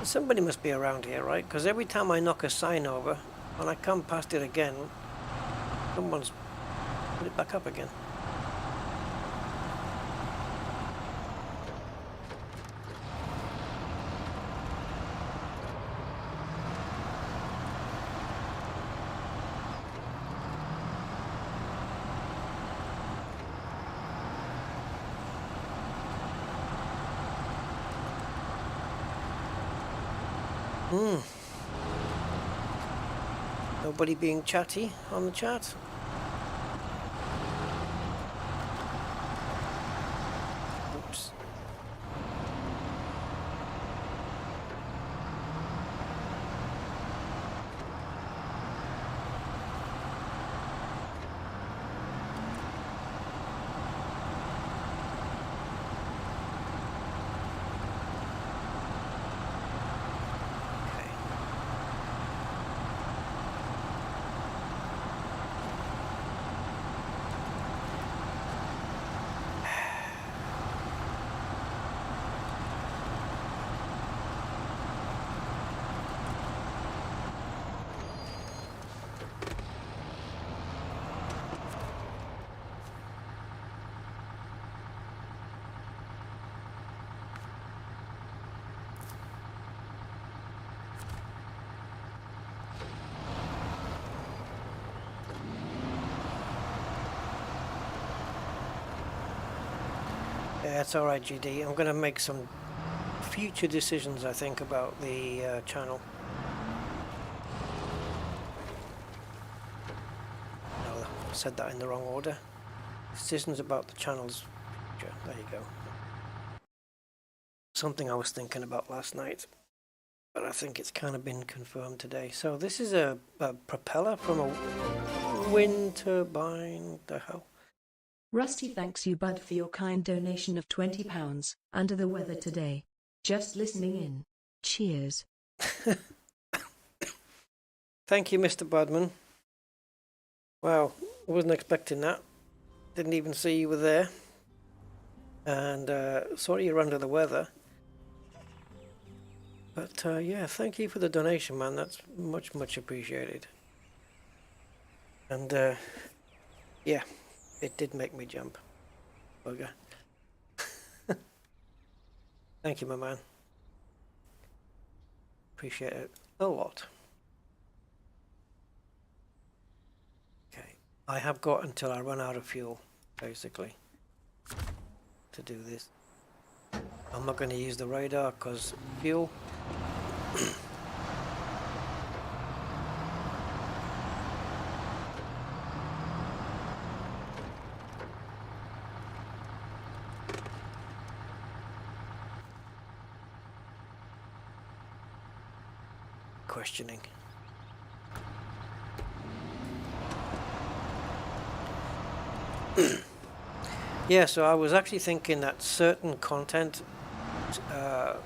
Somebody must be around here, right? Because every time I knock a sign over, when I come past it again, someone's put it back up again. Nobody being chatty on the chat. Oops. Yeah, it's alright, GD. I'm going to make some future decisions, I think, about the channel. No, I said that in the wrong order. Decisions about the channel's future. There you go. Something I was thinking about last night, but I think it's kind of been confirmed today. So this is a propeller from a wind turbine. The hell? Rusty thanks you, bud, for your kind donation of £20. Under the weather today. Just listening in. Cheers. Thank you, Mr. Budman. Wow, I wasn't expecting that. Didn't even see you were there. And sorry you're under the weather. But yeah, thank you for the donation, man. That's much, much appreciated. And yeah. It did make me jump. Bugger. Thank you, my man. Appreciate it a lot. Okay. I have got until I run out of fuel, basically, to do this. I'm not going to use the radar because fuel. Questioning. Yeah, so I was actually thinking that certain content that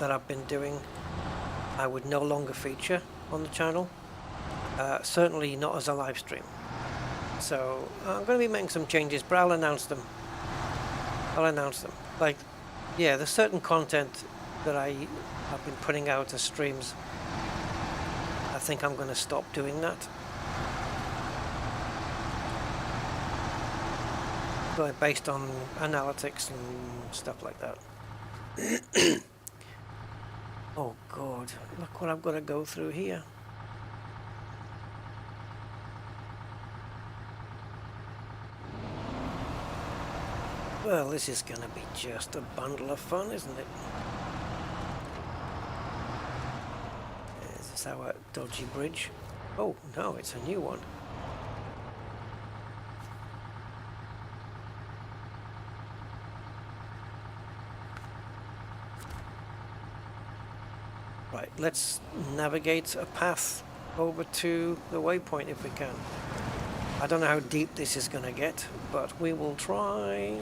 I've been doing I would no longer feature on the channel, certainly not as a live stream. So I'm going to be making some changes, but I'll announce them. Like, yeah, there's certain content that I've been putting out as streams. I think I'm going to stop doing that. Based on analytics and stuff like that. Oh God, look what I've got to go through here. Well, this is going to be just a bundle of fun, isn't it? Is this our dodgy bridge? Oh no, it's a new one. Right, let's navigate a path over to the waypoint if we can. I don't know how deep this is going to get, but we will try.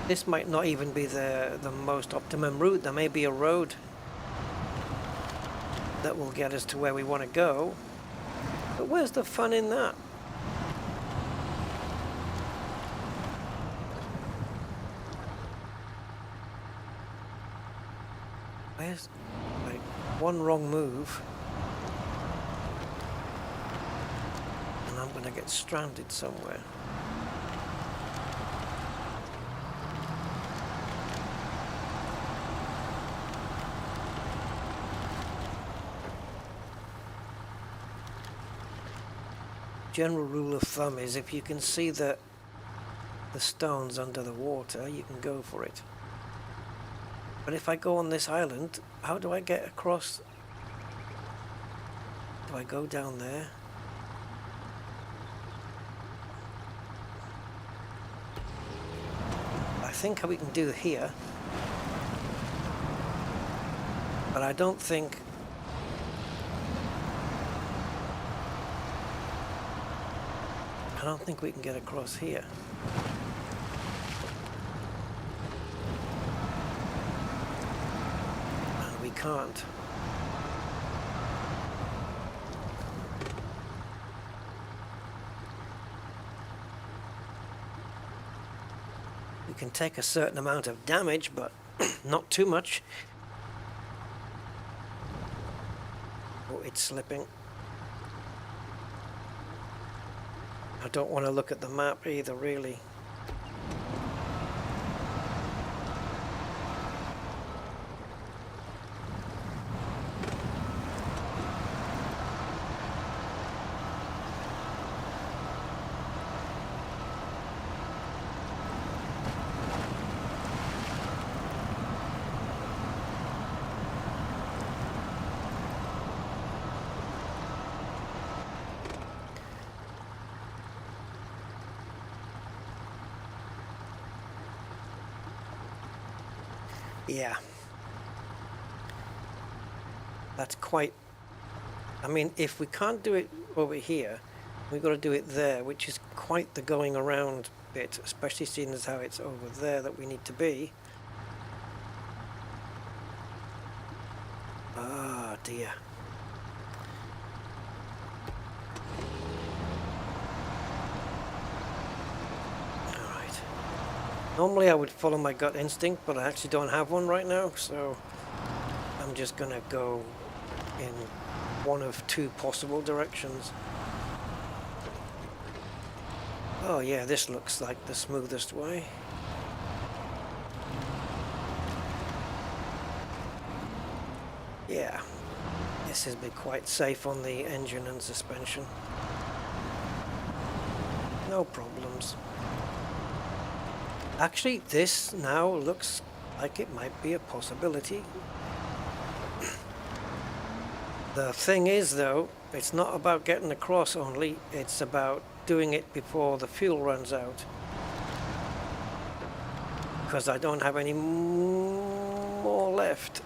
This might not even be the most optimum route. There may be a road that will get us to where we want to go. But where's the fun in that? Where's, like, one wrong move and I'm going to get stranded somewhere. General rule of thumb is if you can see the stones under the water, you can go for it. But if I go on this island, how do I get across? Do I go down there? I think we can do here, but I don't think we can get across here. And we can't. We can take a certain amount of damage, but not too much. Oh, it's slipping. I don't want to look at the map either, really. Yeah. That's quite... I mean, if we can't do it over here, we've got to do it there, which is quite the going around bit, especially seeing as how it's over there that we need to be. Ah, dear. Normally I would follow my gut instinct, but I actually don't have one right now, so I'm just gonna go in one of two possible directions. Oh yeah, this looks like the smoothest way. Yeah, this has been quite safe on the engine and suspension. No problems. Actually, this now looks like it might be a possibility. The thing is, though, it's not about getting across only, it's about doing it before the fuel runs out. Because I don't have any more left.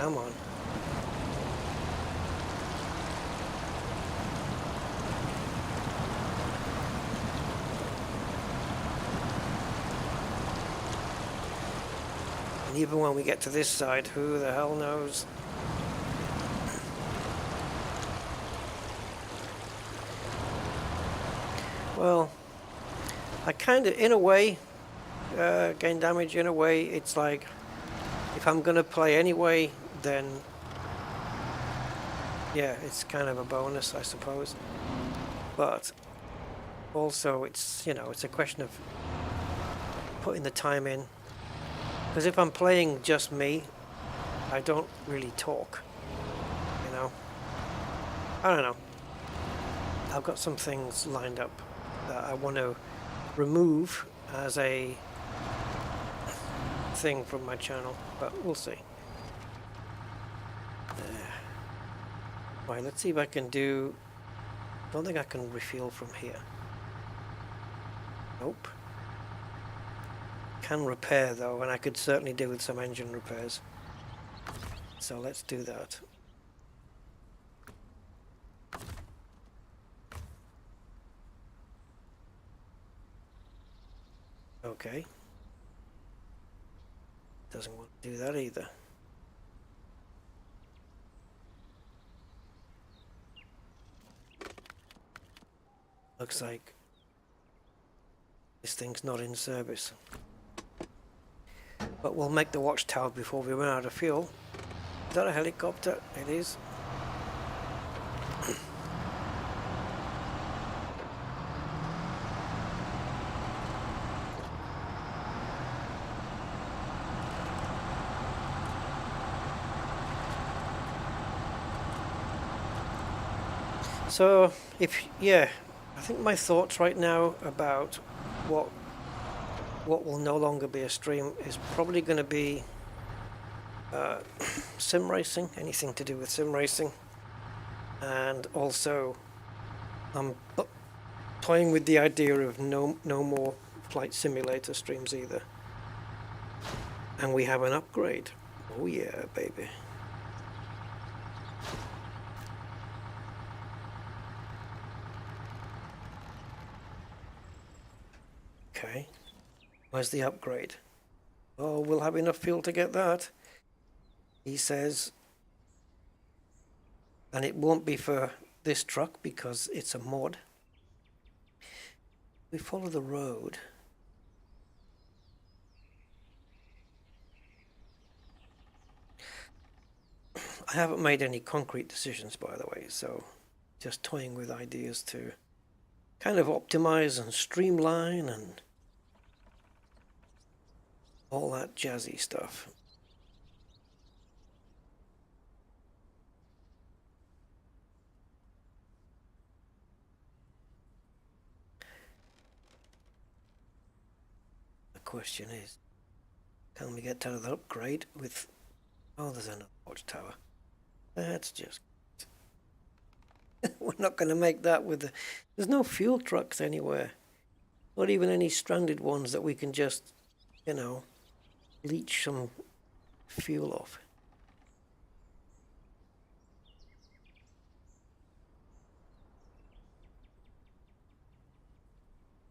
Come on. And even when we get to this side, who the hell knows? Well, I kind of, in a way, gain damage. In a way, it's like, if I'm going to play anyway, then yeah, it's kind of a bonus, I suppose. But also, it's, you know, it's a question of putting the time in. Because if I'm playing just me, I don't really talk, you know. I don't know. I've got some things lined up that I want to remove as a thing from my channel, but we'll see. Right, let's see if I can do... Don't think I can refuel from here. Nope. Can repair though, and I could certainly do with some engine repairs. So let's do that. Okay. Doesn't want to do that either. Looks like this thing's not in service. But we'll make the watchtower before we run out of fuel. Is that a helicopter? It is. So, yeah, I think my thoughts right now about what will no longer be a stream is probably going to be sim racing, anything to do with sim racing, and also I'm toying with the idea of no more flight simulator streams either. And we have an upgrade. Oh yeah, baby. Okay, where's the upgrade? Oh, we'll have enough fuel to get that, he says. And it won't be for this truck because it's a mod. We follow the road. I haven't made any concrete decisions, by the way, so just toying with ideas to kind of optimize and streamline and all that jazzy stuff. The question is, can we get to the upgrade with... Oh, there's another watchtower. That's just... We're not going to make that with the... There's no fuel trucks anywhere. Not even any stranded ones that we can just, you know, leach some fuel off.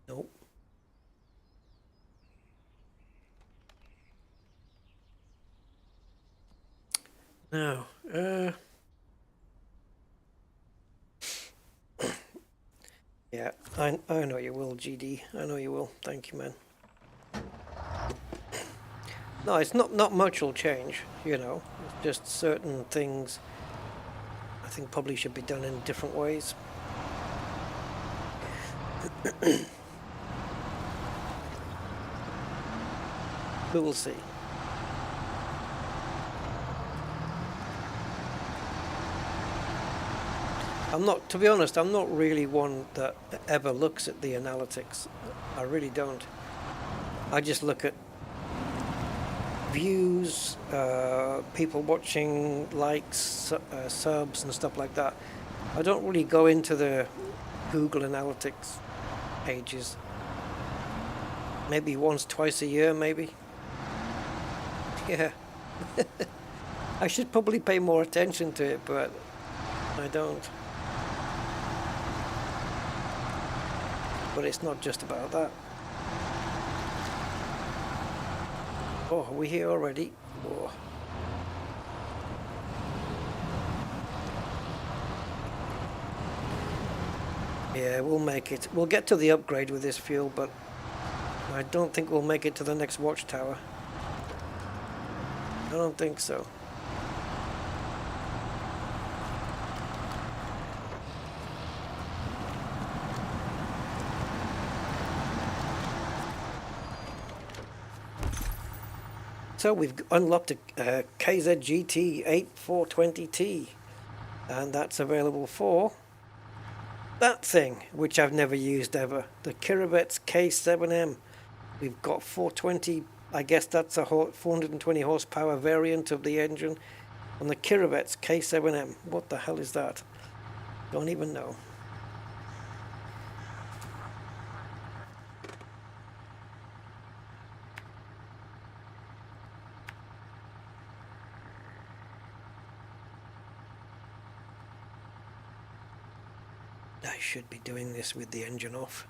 Nope. Now, Yeah, I know you will, GD. I know you will. Thank you, man. No, it's not much will change, you know. It's just certain things I think probably should be done in different ways. We will see. To be honest, I'm not really one that ever looks at the analytics. I really don't. I just look at views, people watching, likes, subs and stuff like that. I don't really go into the Google Analytics pages. Maybe once, twice a year, maybe. Yeah. I should probably pay more attention to it, but I don't. But it's not just about that. Oh, are we here already? Oh. Yeah, we'll make it. We'll get to the upgrade with this fuel, but I don't think we'll make it to the next watchtower. I don't think so. So we've unlocked a KZ-GT8420T, and that's available for that thing, which I've never used ever, the Kiribets K7M. We've got 420, I guess that's a 420 horsepower variant of the engine on the Kiribets K7M. What the hell is that? Don't even know. I should be doing this with the engine off.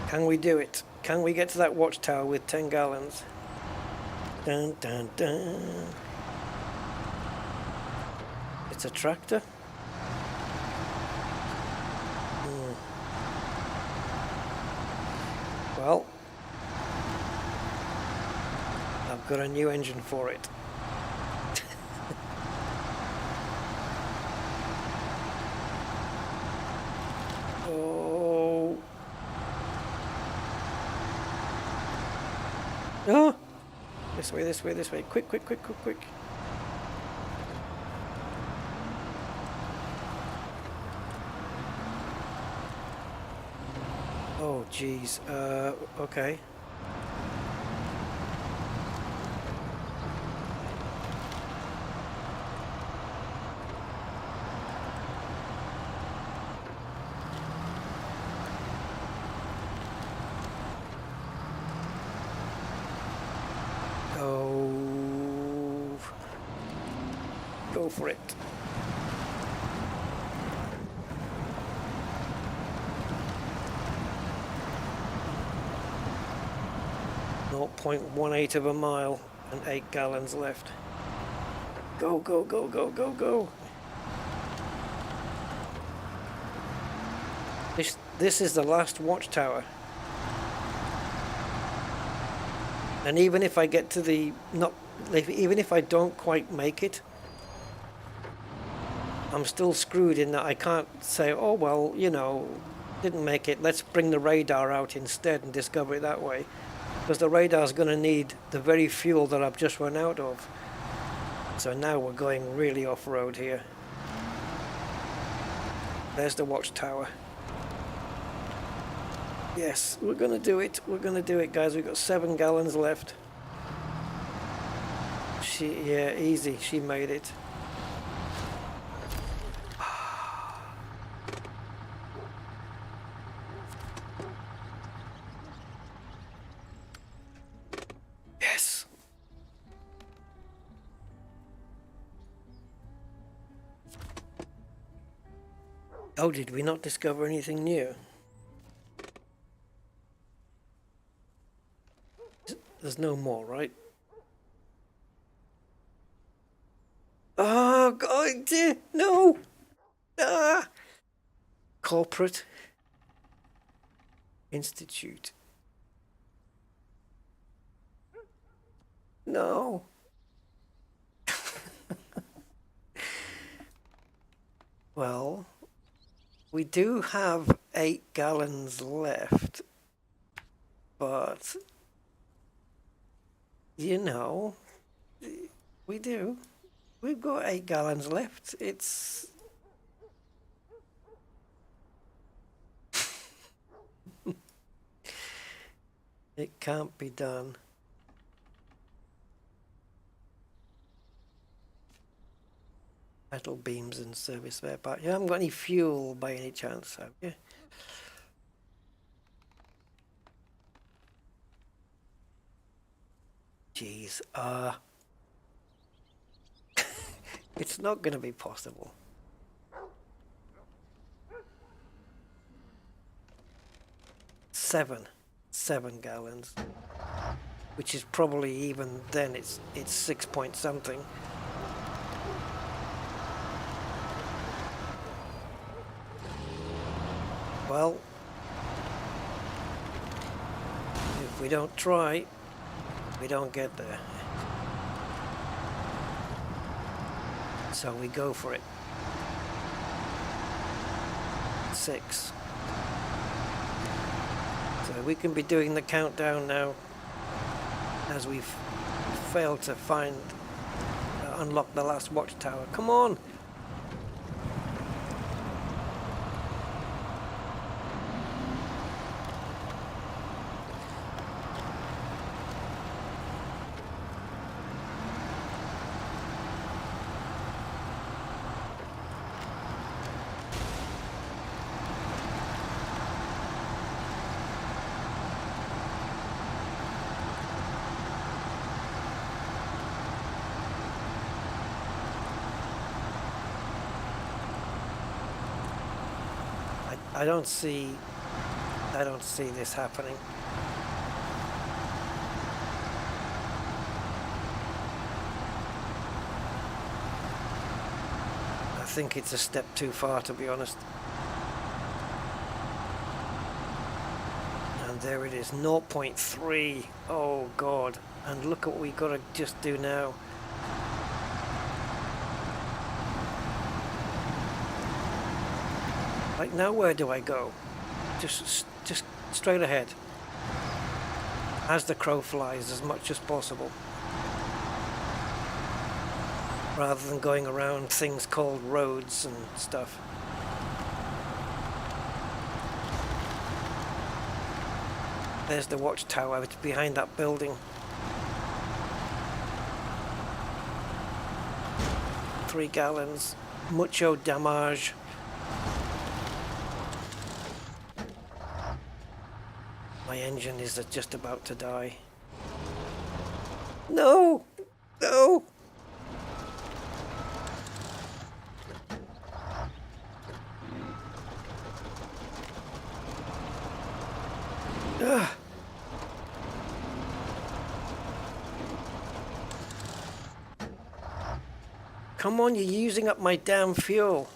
Can we do it? Can we get to that watchtower with 10 gallons? Dun dun dun. It's a tractor? Well, I've got a new engine for it. Oh. Oh. This way, this way, this way. Quick, quick, quick, quick, quick. Oh, geez. Okay. Go for it. .18 of a mile and 8 gallons left. Go, go, go, go, go, go. This is the last watchtower. And even if I get to the even if I don't quite make it, I'm still screwed in that I can't say, oh well, you know, didn't make it, let's bring the radar out instead and discover it that way. Because the radar's going to need the very fuel that I've just run out of. So now we're going really off-road here. There's the watchtower. Yes, we're going to do it. We're going to do it, guys. We've got 7 gallons left. Yeah, easy. She made it. Oh, did we not discover anything new? There's no more, right? Oh, God, no! Ah! Corporate Institute. No. Well, we do have 8 gallons left, but you know, we do. We've got 8 gallons left. It's it can't be done. Metal beams and service spare part. You haven't got any fuel by any chance, have you? Jeez, it's not going to be possible. Seven gallons, which is probably even then it's 6 point something. Well, if we don't try, we don't get there. So we go for it. 6. So we can be doing the countdown now as we've failed to unlock the last watchtower. Come on! I don't see this happening. I think it's a step too far, to be honest. And there it is, 0.3. Oh God. And look at what we gotta just do now. Like, now where do I go? Just straight ahead. As the crow flies, as much as possible. Rather than going around things called roads and stuff. There's the watchtower, it's behind that building. 3 gallons. Mucho damage. My engine is just about to die. No! No! Ugh. Come on, you're using up my damn fuel.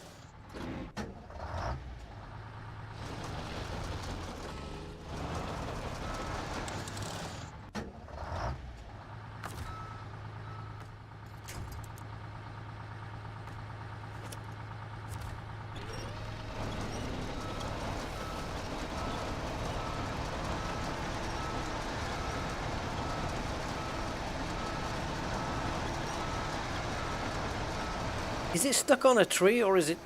Is it stuck on a tree or is it...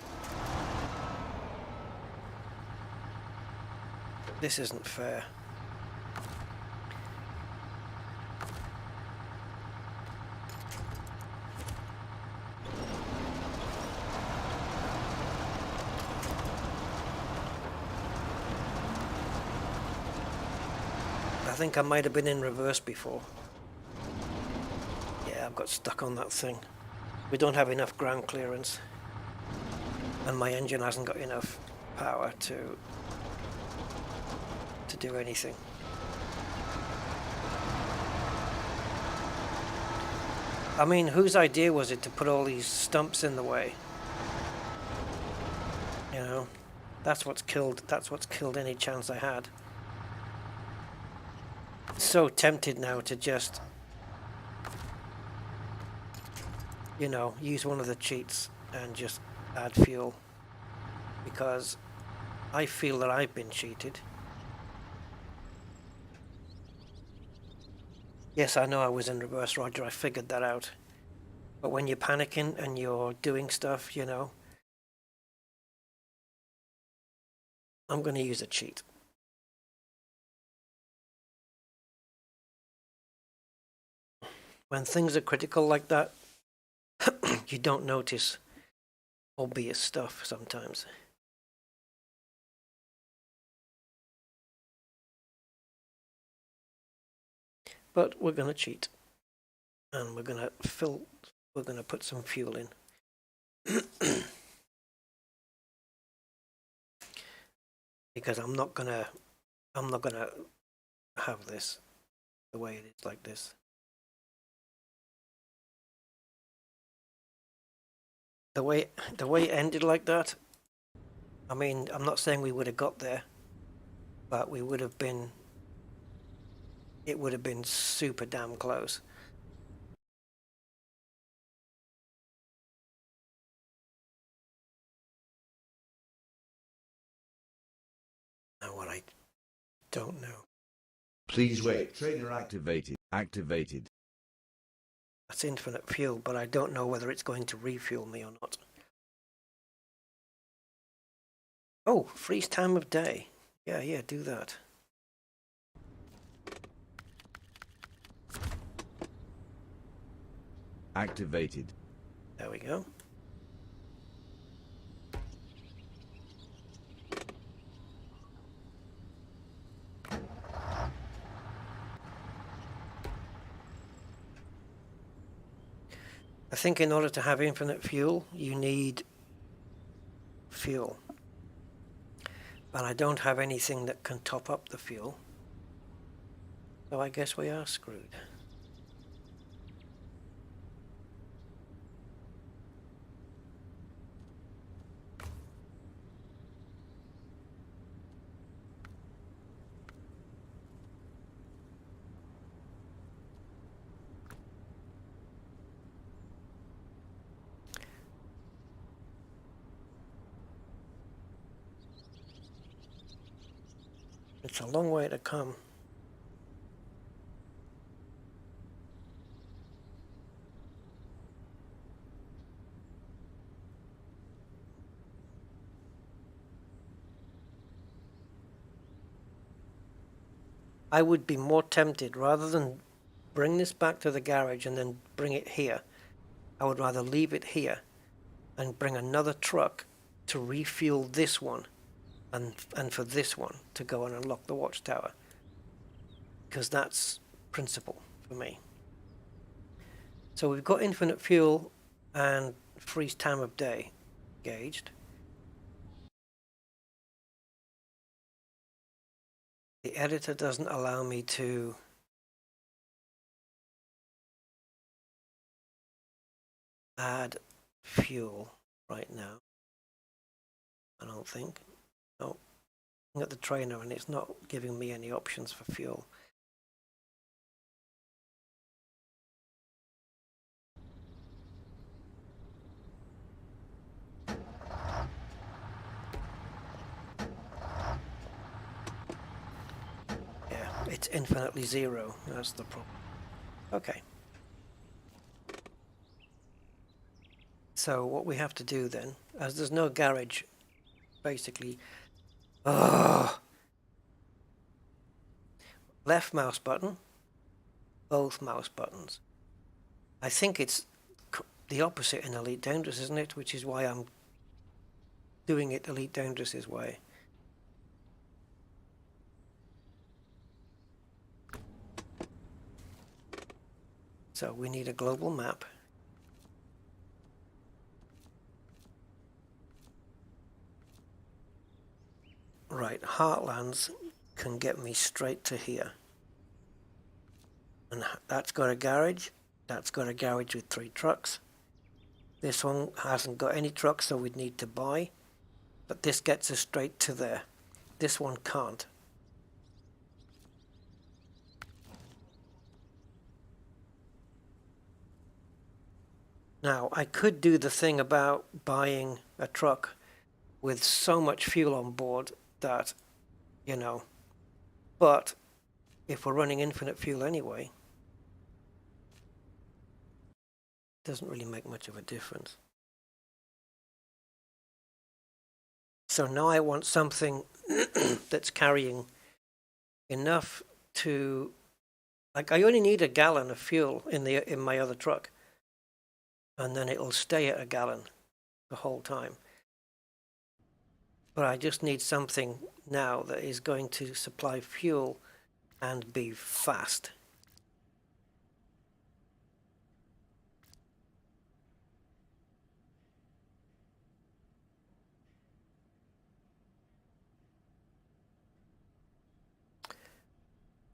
This isn't fair. I think I might have been in reverse before. Yeah, I've got stuck on that thing. We don't have enough ground clearance. and my engine hasn't got enough power to do anything. I mean, whose idea was it to put all these stumps in the way? You know, that's what's killed any chance I had. So tempted now to just, you know, use one of the cheats and just add fuel, because I feel that I've been cheated. Yes, I know I was in reverse, Roger, I figured that out. But when you're panicking and you're doing stuff, you know, I'm going to use a cheat. When things are critical like that, you don't notice obvious stuff sometimes. But we're going to cheat. And we're going to put some fuel in. Because I'm not going to have this the way it is like this. The way it ended like that, I mean, I'm not saying we would have got there, but we would have been, it would have been super damn close. Now what I don't know. Please wait. Trainer activated. Activated. That's infinite fuel, but I don't know whether it's going to refuel me or not. Oh, freeze time of day. Yeah, do that. Activated. There we go. I think in order to have infinite fuel, you need fuel. But I don't have anything that can top up the fuel. So I guess we are screwed. It's a long way to come. I would be more tempted, rather than bring this back to the garage and then bring it here, I would rather leave it here and bring another truck to refuel this one and for this one to go and unlock the watchtower. Because that's principle for me. So we've got infinite fuel and freeze time of day gauged. The editor doesn't allow me to add fuel right now, I don't think. No, I'm at the trainer and it's not giving me any options for fuel. Yeah, it's infinitely zero, that's the problem. Okay. So what we have to do then, as there's no garage, basically, left mouse button, both mouse buttons. I think it's the opposite in Elite Dangerous, isn't it? Which is why I'm doing it Elite Dangerous's way. So we need a global map. Heartlands can get me straight to here. And that's got a garage. That's got a garage with 3 trucks. This one hasn't got any trucks, so we'd need to buy. But this gets us straight to there. This one can't. Now, I could do the thing about buying a truck with so much fuel on board that, you know, but if we're running infinite fuel anyway, it doesn't really make much of a difference. So now I want something that's carrying enough to, like, I only need a gallon of fuel in my other truck, and then it'll stay at a gallon the whole time. But I just need something now that is going to supply fuel and be fast.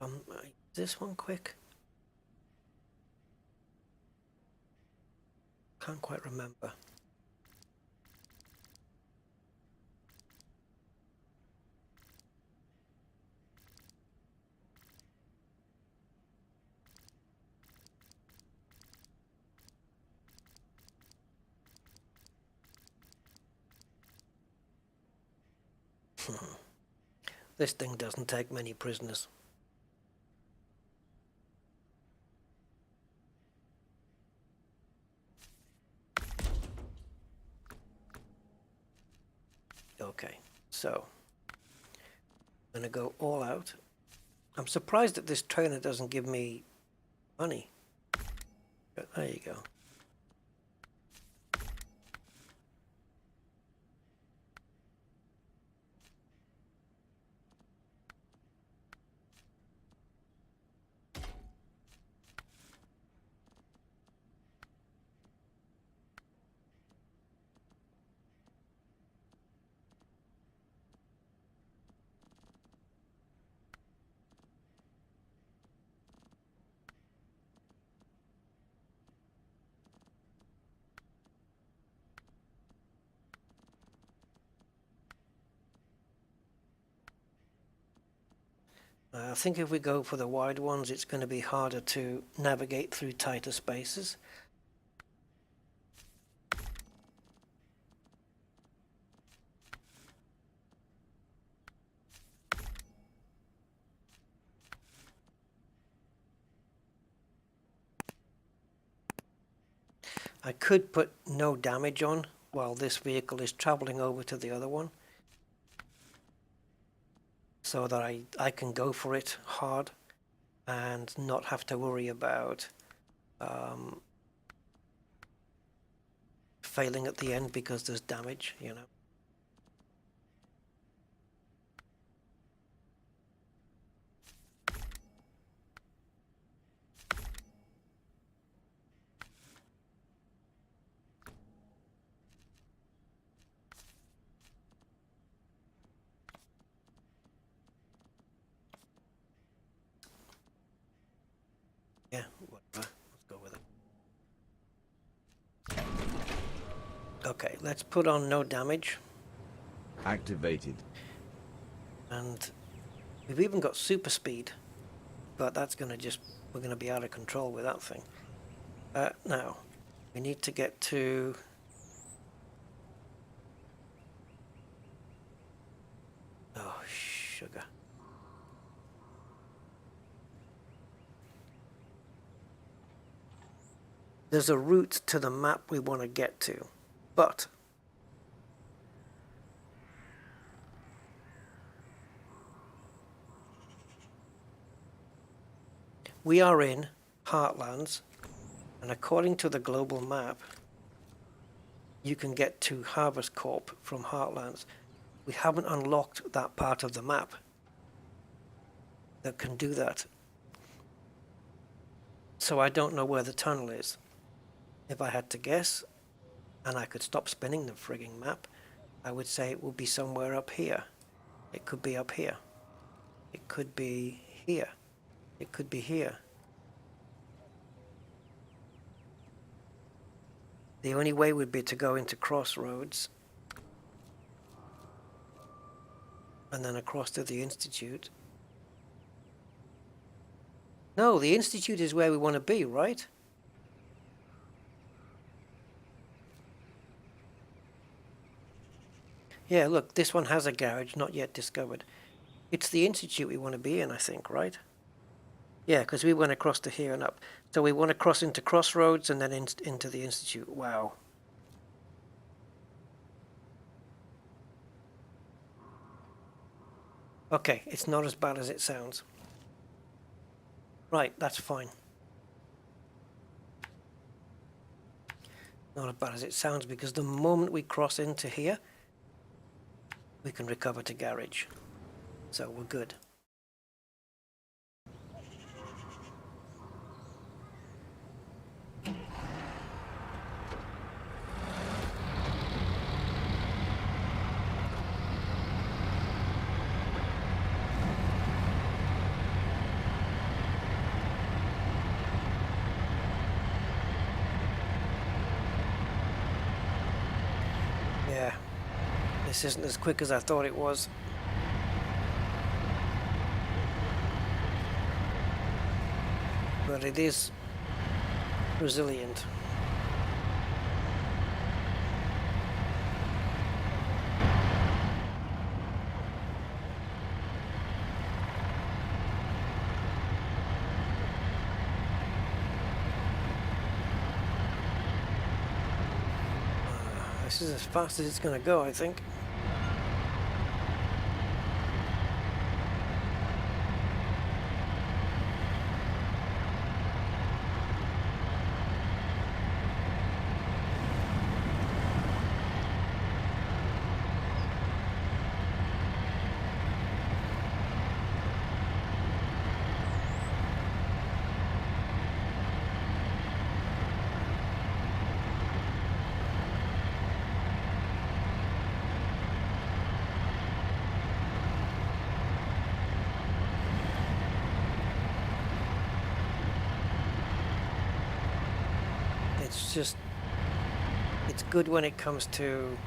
Is this one quick? Can't quite remember. This thing doesn't take many prisoners. Okay, so I'm gonna go all out. I'm surprised that this trainer doesn't give me money. But there you go. I think if we go for the wide ones, it's going to be harder to navigate through tighter spaces. I could put no damage on while this vehicle is traveling over to the other one, so that I can go for it hard and not have to worry about failing at the end because there's damage, you know. Yeah, whatever. Let's go with it. Okay, let's put on no damage. Activated. And we've even got super speed, but that's going to just, we're going to be out of control with that thing. Now, we need to get to... Oh, sugar. There's a route to the map we want to get to, but we are in Heartlands, and according to the global map, you can get to Harvest Corp from Heartlands. We haven't unlocked that part of the map that can do that. So I don't know where the tunnel is. If I had to guess, and I could stop spinning the frigging map, I would say it would be somewhere up here It could be up here. It could be here. It could be here. The only way would be to go into Crossroads and then across to the Institute. No, the Institute is where we want to be, right? Yeah, look, this one has a garage, not yet discovered. It's the Institute we want to be in, I think, right? Yeah, because we went across to here and up. So we want to cross into Crossroads and then into the Institute. Wow. Okay, it's not as bad as it sounds. Right, that's fine. Not as bad as it sounds, because the moment we cross into here, we can recover to garage. So we're good. Yeah, this isn't as quick as I thought it was. But it is resilient. This is as fast as it's going to go, I think. It's good when it comes to,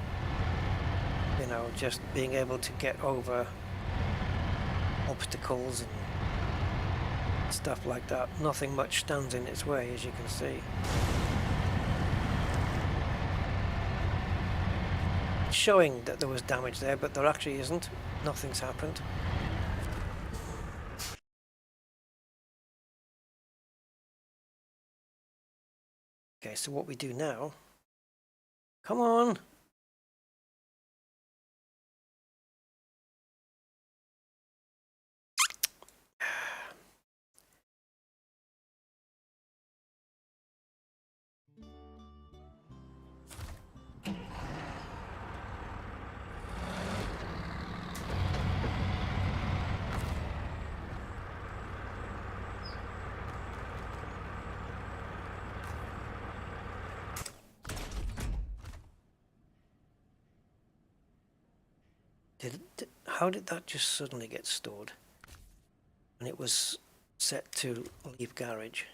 you know, just being able to get over obstacles and stuff like that. Nothing much stands in its way, as you can see. It's showing that there was damage there, but there actually isn't. Nothing's happened. Okay, so what we do now, come on. How did that just suddenly get stored? And it was set to leave garage.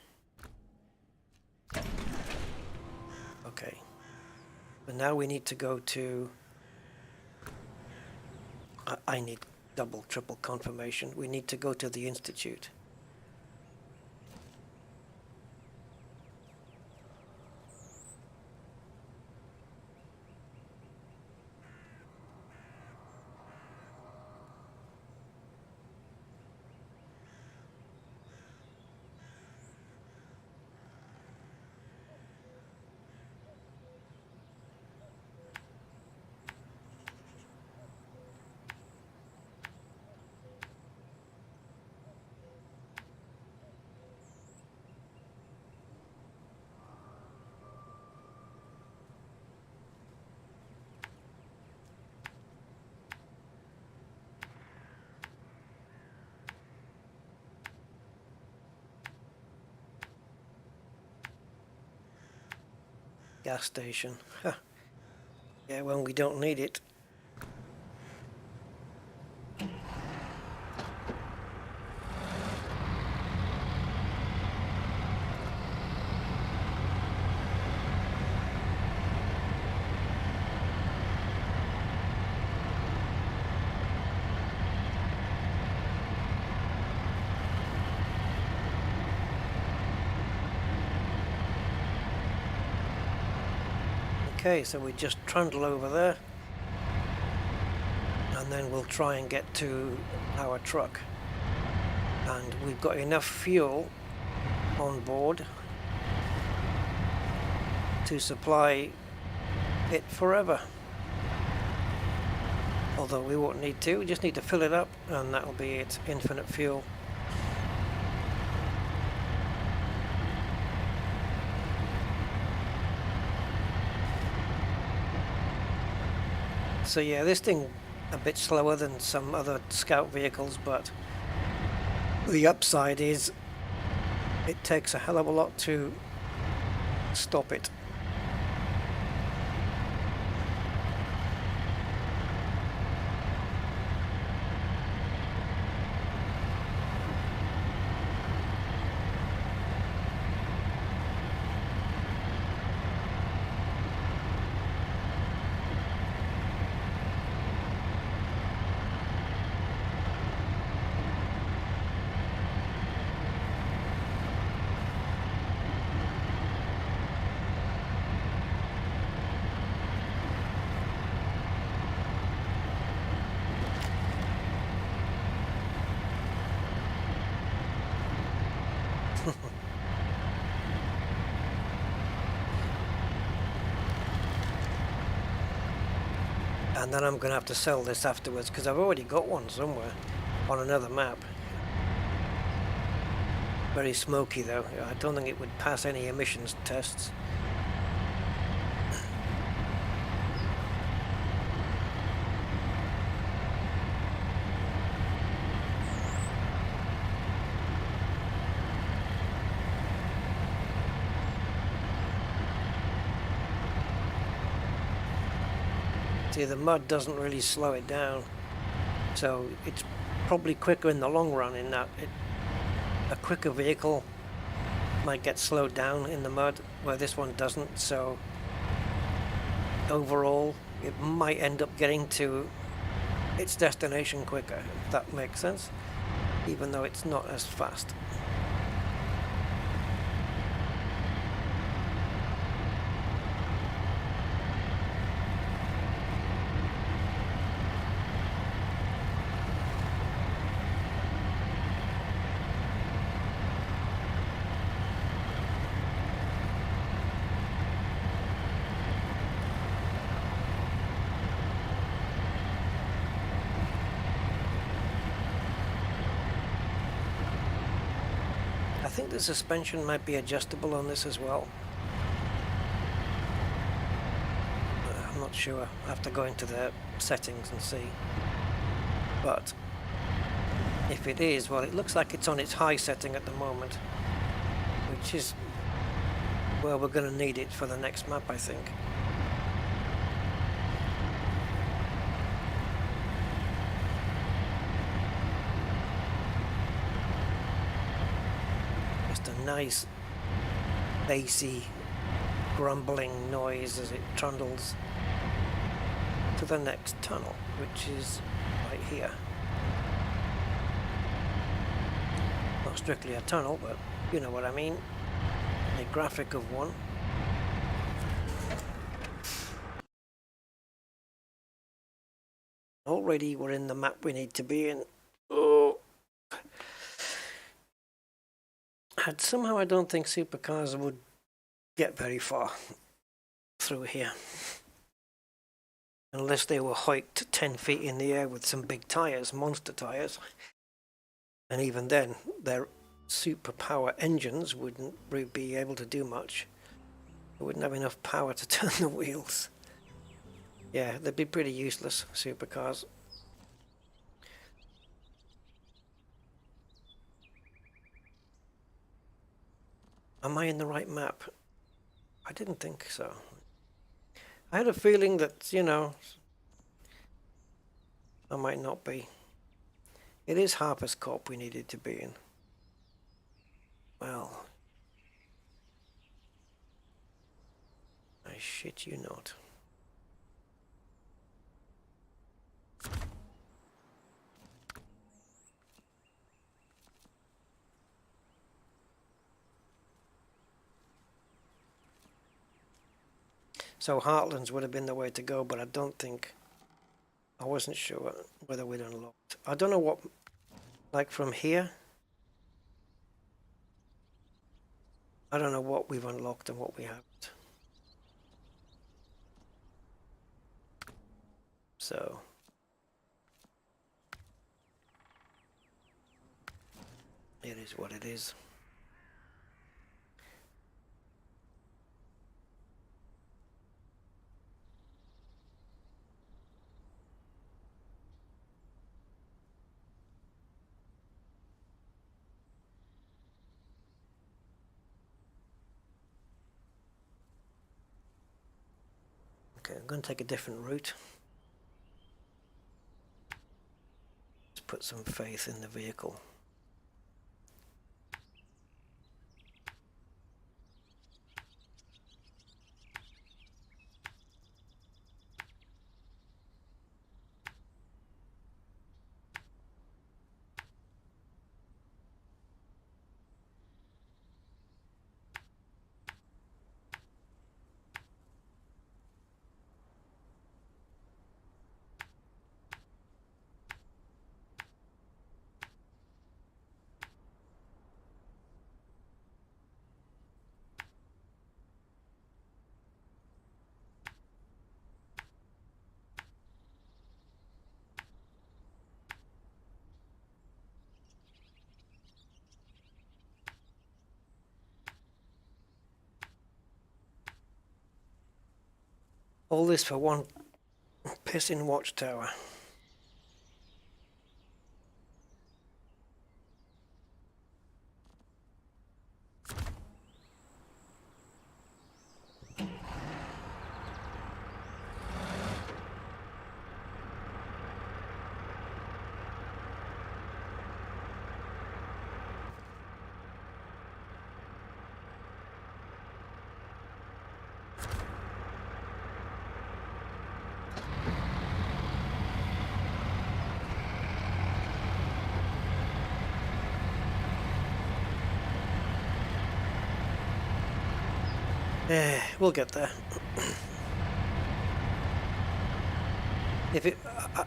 Okay. But now we need to go to... I need double, triple confirmation. We need to go to the Institute. Gas station. Yeah, when we don't need it. Okay, so we just trundle over there, and then we'll try and get to our truck. And we've got enough fuel on board to supply it forever. Although we won't need to, we just need to fill it up, and that'll be it, infinite fuel. So yeah, this thing a bit slower than some other scout vehicles, but the upside is it takes a hell of a lot to stop it. And then I'm going to have to sell this afterwards because I've already got one somewhere on another map. Very smoky though. I don't think it would pass any emissions tests. See, the mud doesn't really slow it down, so it's probably quicker in the long run in that a quicker vehicle might get slowed down in the mud where this one doesn't, so overall it might end up getting to its destination quicker, if that makes sense, even though it's not as fast. I think the suspension might be adjustable on this as well. I'm not sure. I have to go into the settings and see. But if it is, well, it looks like it's on its high setting at the moment, which is where we're going to need it for the next map, I think. Nice bassy grumbling noise as it trundles to the next tunnel, which is right here. Not strictly a tunnel, but you know what I mean. A graphic of one. Already we're in the map we need to be in. Oh. And somehow I don't think supercars would get very far through here. Unless they were hiked 10 feet in the air with some big tyres, monster tyres. And even then, their superpower engines wouldn't be able to do much. They wouldn't have enough power to turn the wheels. Yeah, they'd be pretty useless, supercars. Am I in the right map? I didn't think so. I had a feeling that, you know, I might not be. It is Harper's Corp we needed to be in. Well, I shit you not. So Heartlands would have been the way to go, but I don't think, I wasn't sure whether we'd unlocked. I don't know what, like from here, I don't know what we've unlocked and what we haven't. So it is what it is. Okay, I'm going to take a different route. Let's put some faith in the vehicle. All this for one pissing watchtower. We'll get there.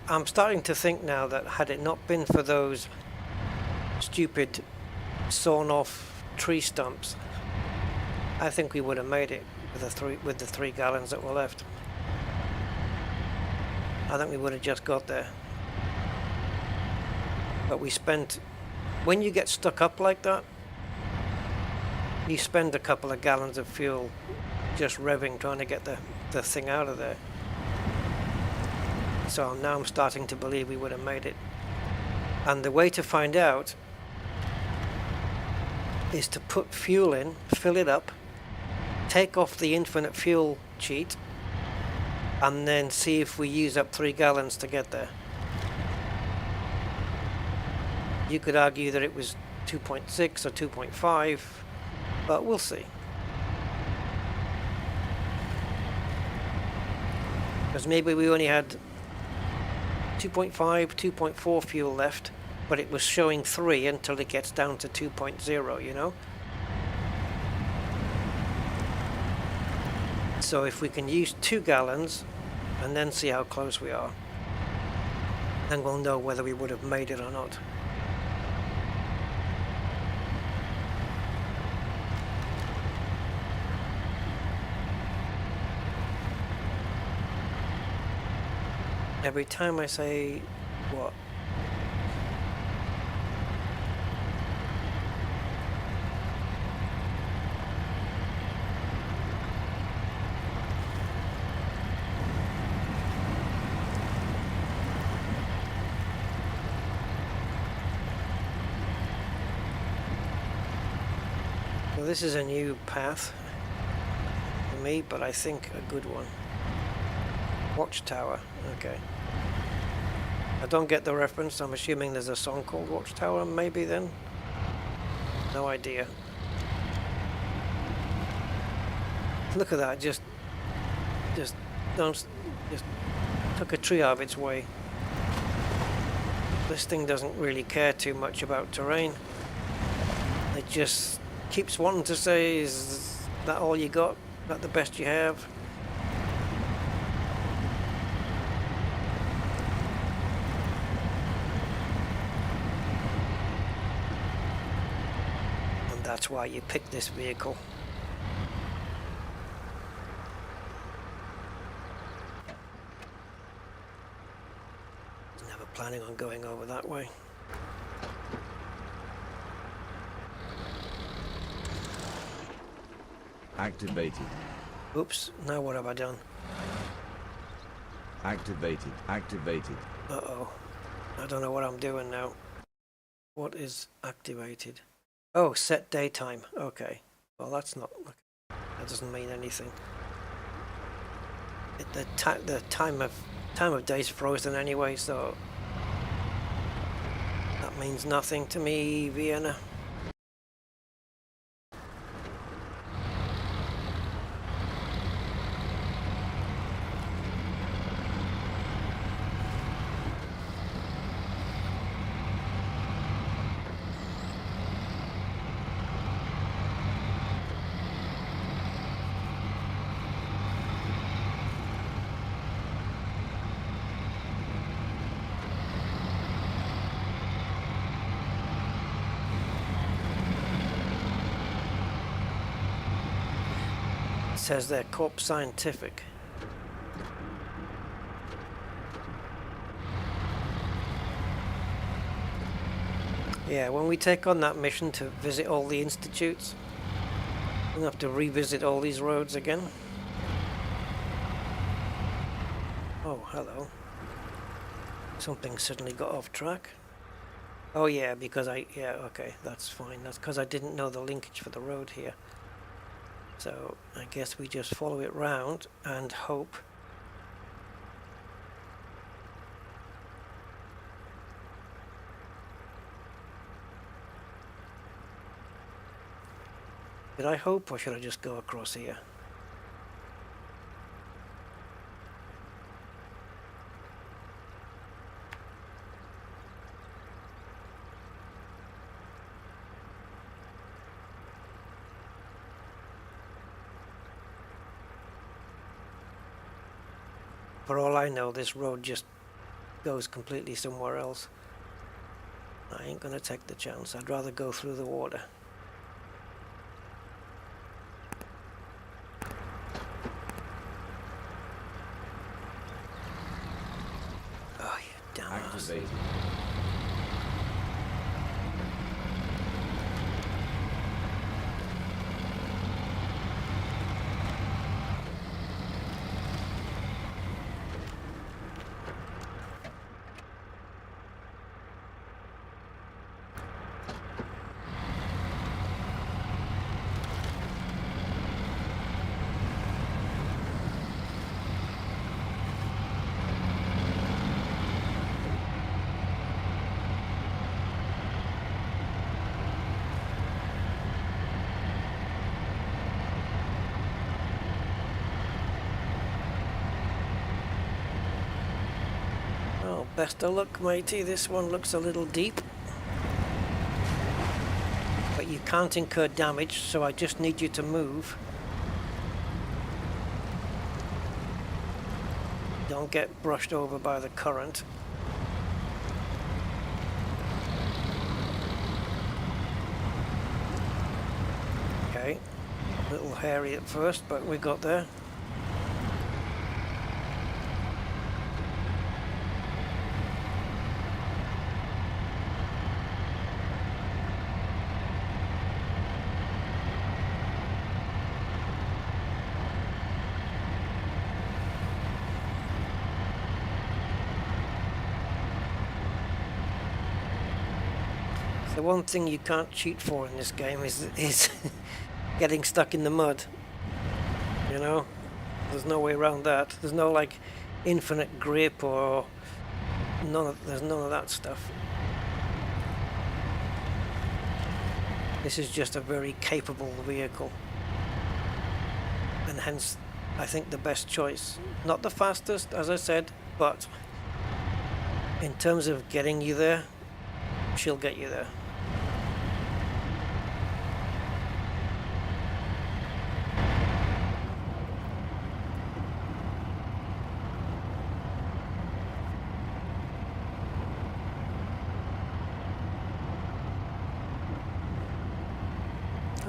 I'm starting to think now that had it not been for those stupid sawn off tree stumps, I think we would have made it with the 3 gallons that were left. I think we would have just got there. But we spent, when you get stuck up like that, you spend a couple of gallons of fuel just revving trying to get the thing out of there. So now I'm starting to believe we would have made it. And the way to find out is to put fuel in, fill it up, take off the infinite fuel cheat, and then see if we use up 3 gallons to get there. You could argue that it was 2.6 or 2.5, but we'll see. Because maybe we only had 2.5, 2.4 fuel left, but it was showing 3 until it gets down to 2.0, you know? So if we can use 2 gallons and then see how close we are, then we'll know whether we would have made it or not. Every time I say what? Well, this is a new path for me, but I think a good one. Watchtower, okay. I don't get the reference. I'm assuming there's a song called Watchtower, maybe then? No idea. Look at that, just took a tree out of its way. This thing doesn't really care too much about terrain. It just keeps wanting to say, is that all you got? Is that the best you have? that's why you pick this vehicle. Never planning on going over that way. Activated. Oops, now what have I done? Activated. Activated. Uh-oh. I don't know what I'm doing now. What is activated? Oh, set daytime. Okay. Well, that's not... That doesn't mean anything. The time of day's frozen anyway, so... That means nothing to me, Vienna. Says they're Corp Scientific. Yeah, when we take on that mission to visit all the institutes, we'll have to revisit all these roads again. Oh, hello. Something suddenly got off track. Oh yeah, because yeah, okay, that's fine. That's because I didn't know the linkage for the road here. So I guess we just follow it round and hope. Did I hope, or should I just go across here? For all I know, this road just goes completely somewhere else. I ain't gonna take the chance. I'd rather go through the water. Oh, you damn ass. Activated. Best of luck, matey. This one looks a little deep. But you can't incur damage, so I just need you to move. Don't get brushed over by the current. Okay. A little hairy at first, but we got there. The one thing you can't cheat for in this game is getting stuck in the mud. You know, there's no way around that. There's no like infinite grip or there's none of that stuff. This is just a very capable vehicle, and hence I think the best choice. Not the fastest, as I said, but in terms of getting you there, she'll get you there.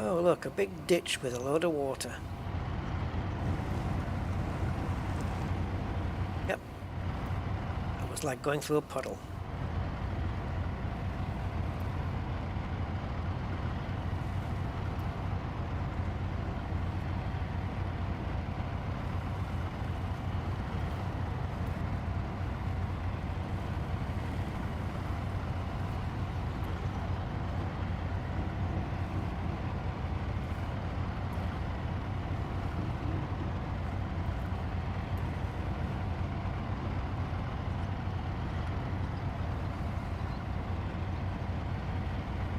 Oh look, a big ditch with a load of water. Yep. It was like going through a puddle.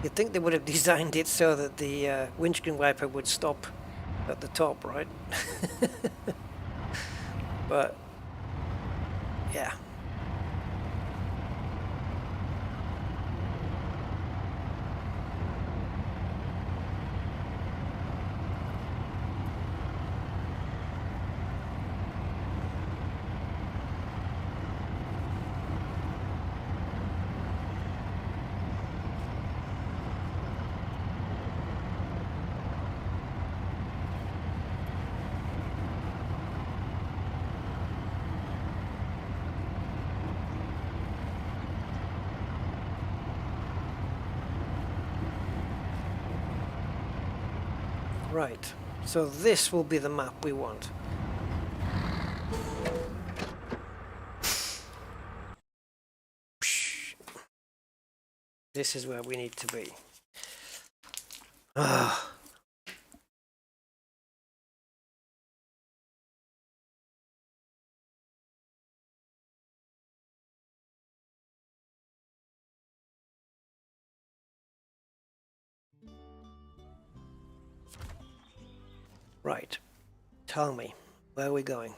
You'd think they would have designed it so that the windscreen wiper would stop at the top, right? But, yeah. Right, so this will be the map we want. This is where we need to be. Ah. Right, tell me, where are we going?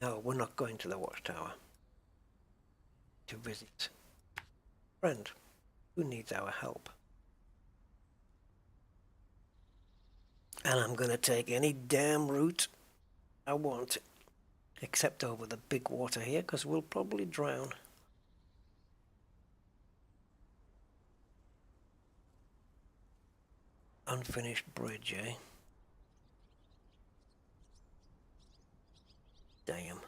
No, we're not going to the watchtower to visit a friend who needs our help. And I'm going to take any damn route I want, except over the big water here, because we'll probably drown. Unfinished bridge, eh? Damn.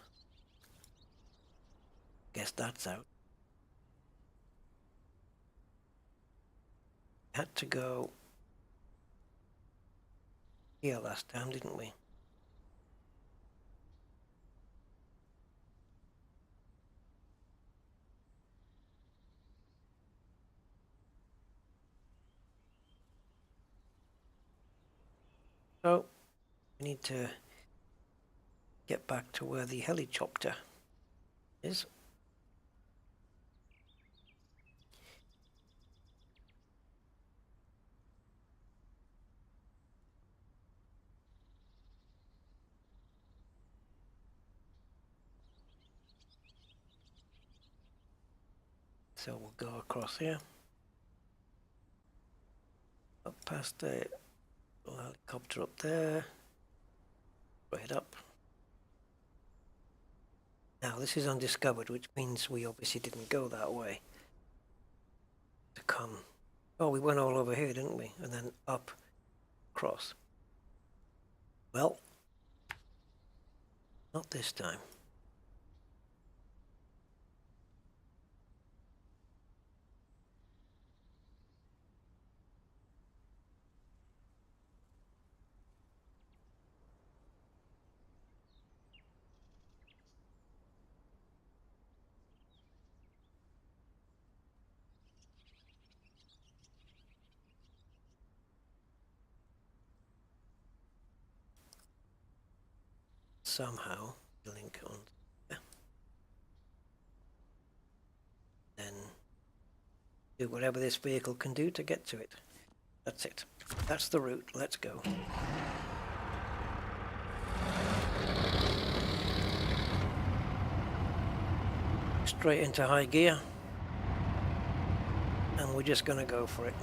Guess that's out. Had to go here last time, didn't we? So, we need to get back to where the helicopter is. So we'll go across here. Up past the helicopter up there. Right up. Now this is undiscovered, which means we obviously didn't go that way. To come. Oh, we went all over here, didn't we? And then up, across. Well, not this time. Somehow link on there. Then do whatever this vehicle can do to get to it. That's it. That's the route. Let's go. Straight into high gear. And we're just gonna go for it.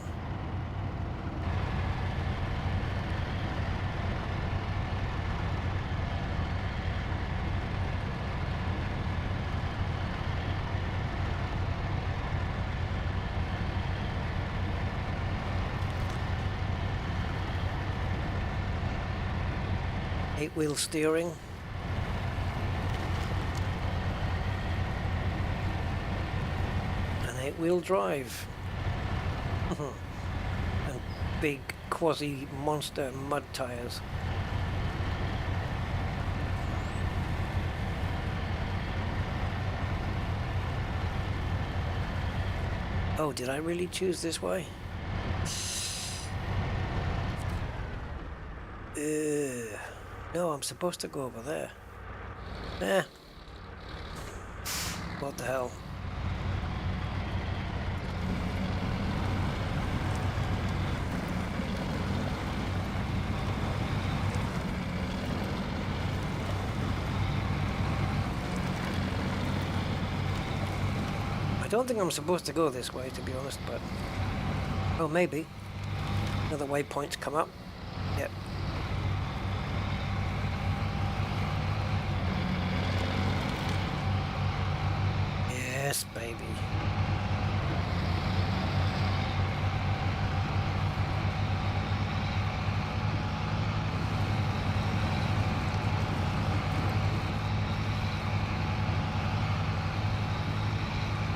8-wheel steering. And 8-wheel drive. And big quasi-monster mud tires. Oh, did I really choose this way? No, I'm supposed to go over there. Eh. What the hell? I don't think I'm supposed to go this way, to be honest, but... Oh, maybe. Another waypoint's come up. Yep. Yes, baby.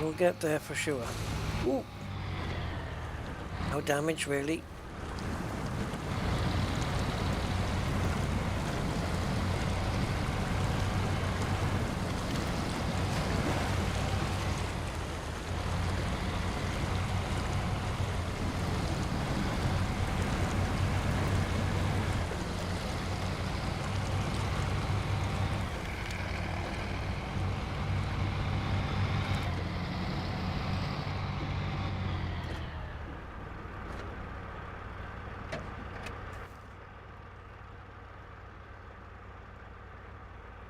We'll get there for sure. Ooh. No damage, really.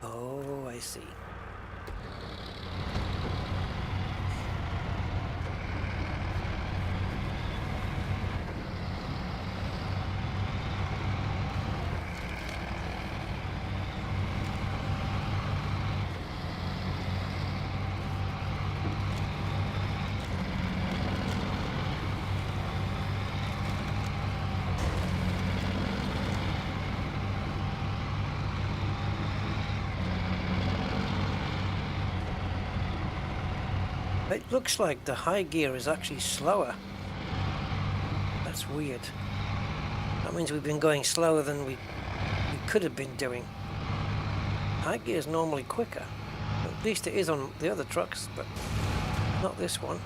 Oh, I see. It looks like the high gear is actually slower. That's weird. That means we've been going slower than we could have been doing. High gear is normally quicker. At least it is on the other trucks, but not this one.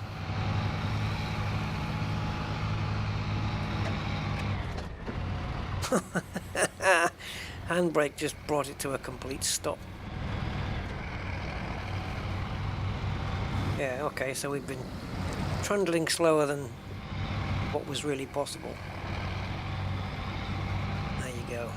Handbrake just brought it to a complete stop. Yeah, okay, so we've been trundling slower than what was really possible. There you go.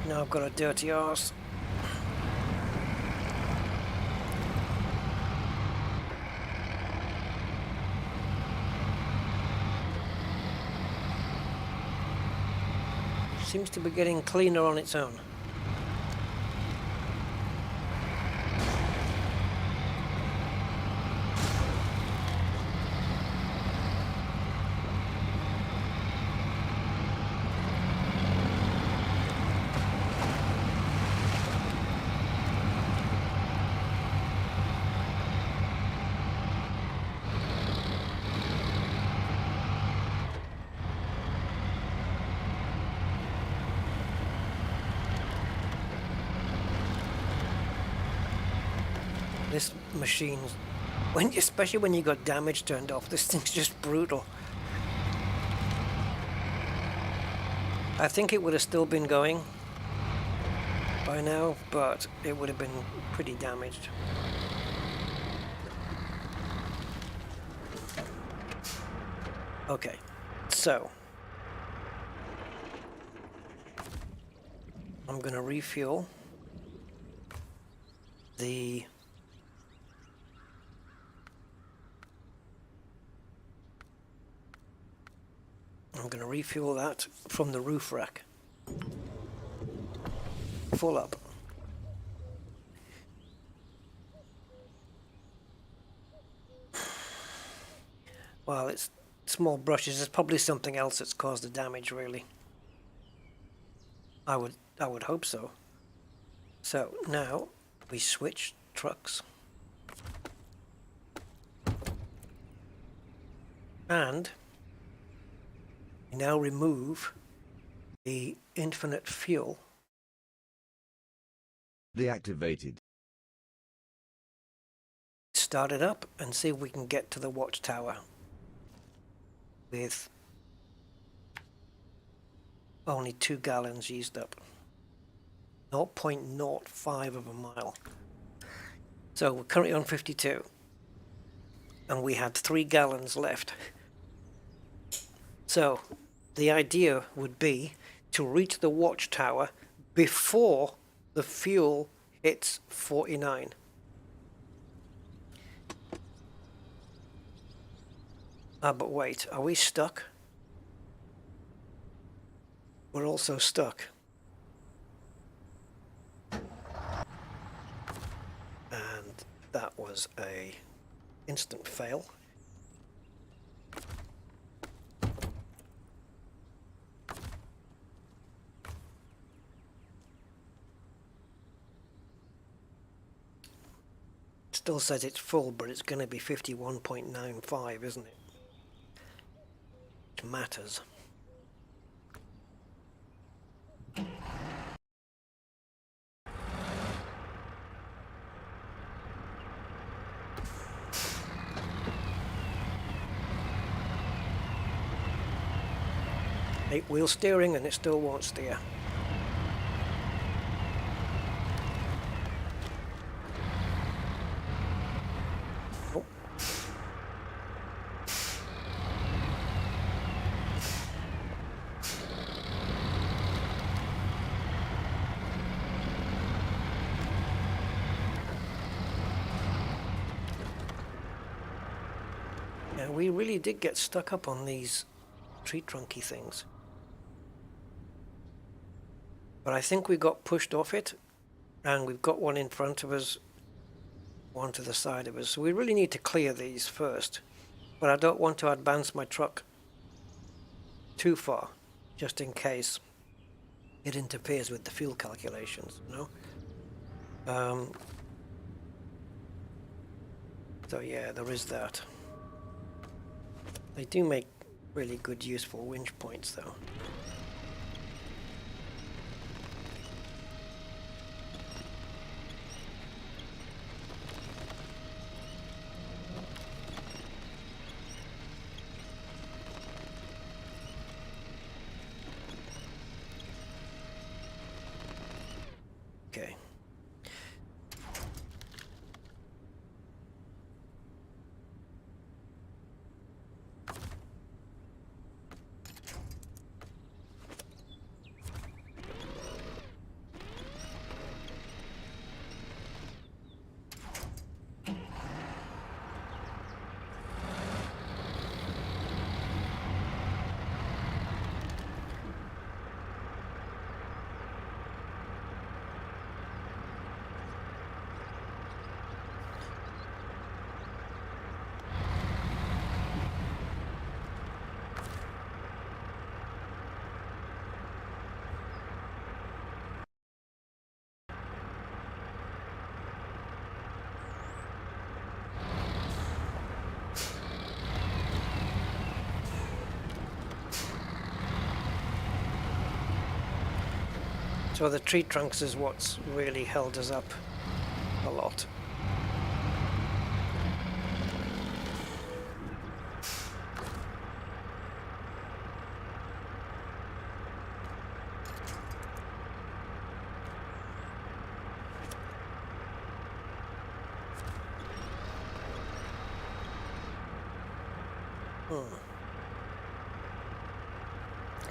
Now I've got a dirty arse. Seems to be getting cleaner on its own. This machine's especially when you got damage turned off, this thing's just brutal. I think it would have still been going by now, but it would have been pretty damaged. Okay, so I'm going to refuel the that from the roof rack. Full up. Well, it's small brushes. There's probably something else that's caused the damage, really. I would hope so. So now we switch trucks. And we now remove the infinite fuel. Deactivated. Start it up and see if we can get to the watchtower with only 2 gallons used up. 0.05 of a mile. So we're currently on 52. And we had 3 gallons left. So the idea would be to reach the watchtower before the fuel hits 49. Ah, but wait, are we stuck? We're also stuck. And that was a instant fail. Still says it's full, but it's going to be 51.95, isn't it? Which matters. Eight-wheel steering and it still won't steer. Oh. Yeah, we really did get stuck up on these tree trunky things. But I think we got pushed off it, and we've got one in front of us, one to the side of us. So we really need to clear these first. But I don't want to advance my truck too far, just in case it interferes with the fuel calculations, you know? So yeah, there is that. They do make really good, useful winch points, though. Okay. So the tree trunks is what's really held us up a lot.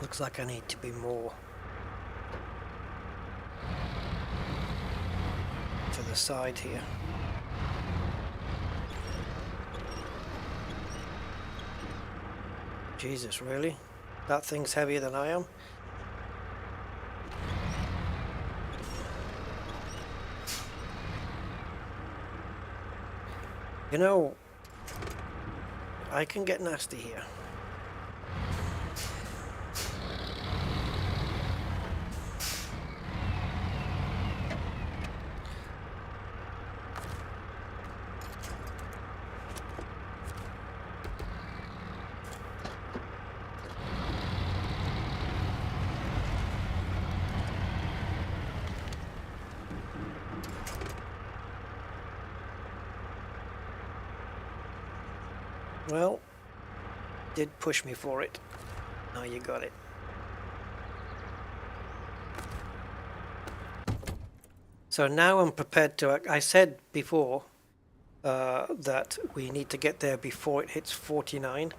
Looks like I need to be more to the side here. Jesus, really? That thing's heavier than I am? You know, I can get nasty here. Well, did push me for it. Now you got it. So now I'm prepared to, I said before that we need to get there before it hits 49.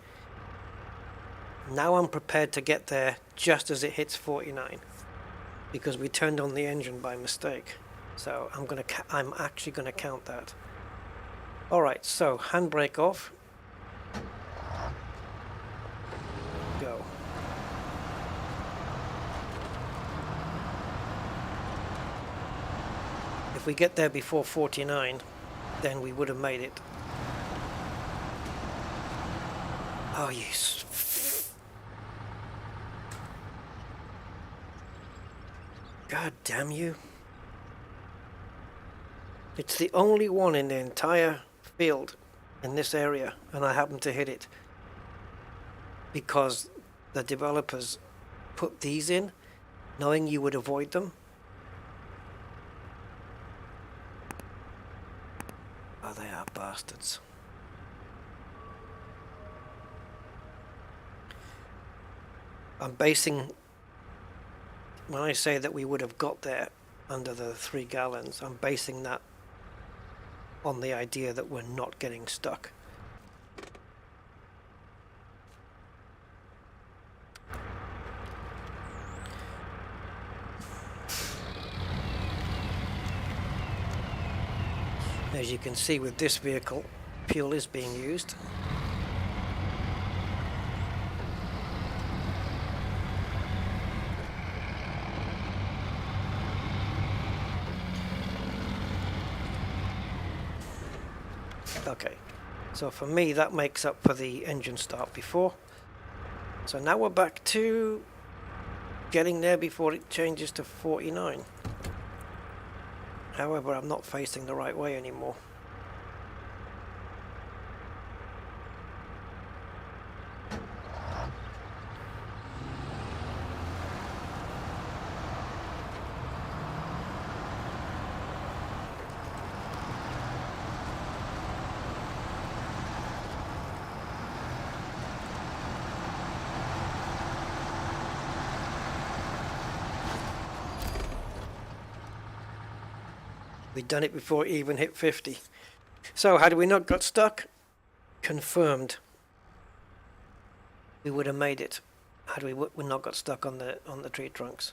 Now I'm prepared to get there just as it hits 49 because we turned on the engine by mistake. So I'm actually gonna count that. All right, so handbrake off. Go. If we get there before 49, then we would have made it. Oh, you... God damn you. It's the only one in the entire field in this area, and I happen to hit it. Because the developers put these in, knowing you would avoid them. Oh, they are bastards. I'm basing, when I say that we would have got there under the 3 gallons, I'm basing that on the idea that we're not getting stuck. As you can see with this vehicle, fuel is being used. Okay, so for me that makes up for the engine start before. So now we're back to getting there before it changes to 49. However, I'm not facing the right way anymore. We'd done it before it even hit 50. So had we not got stuck, confirmed, we would have made it. Had we not got stuck on the tree trunks.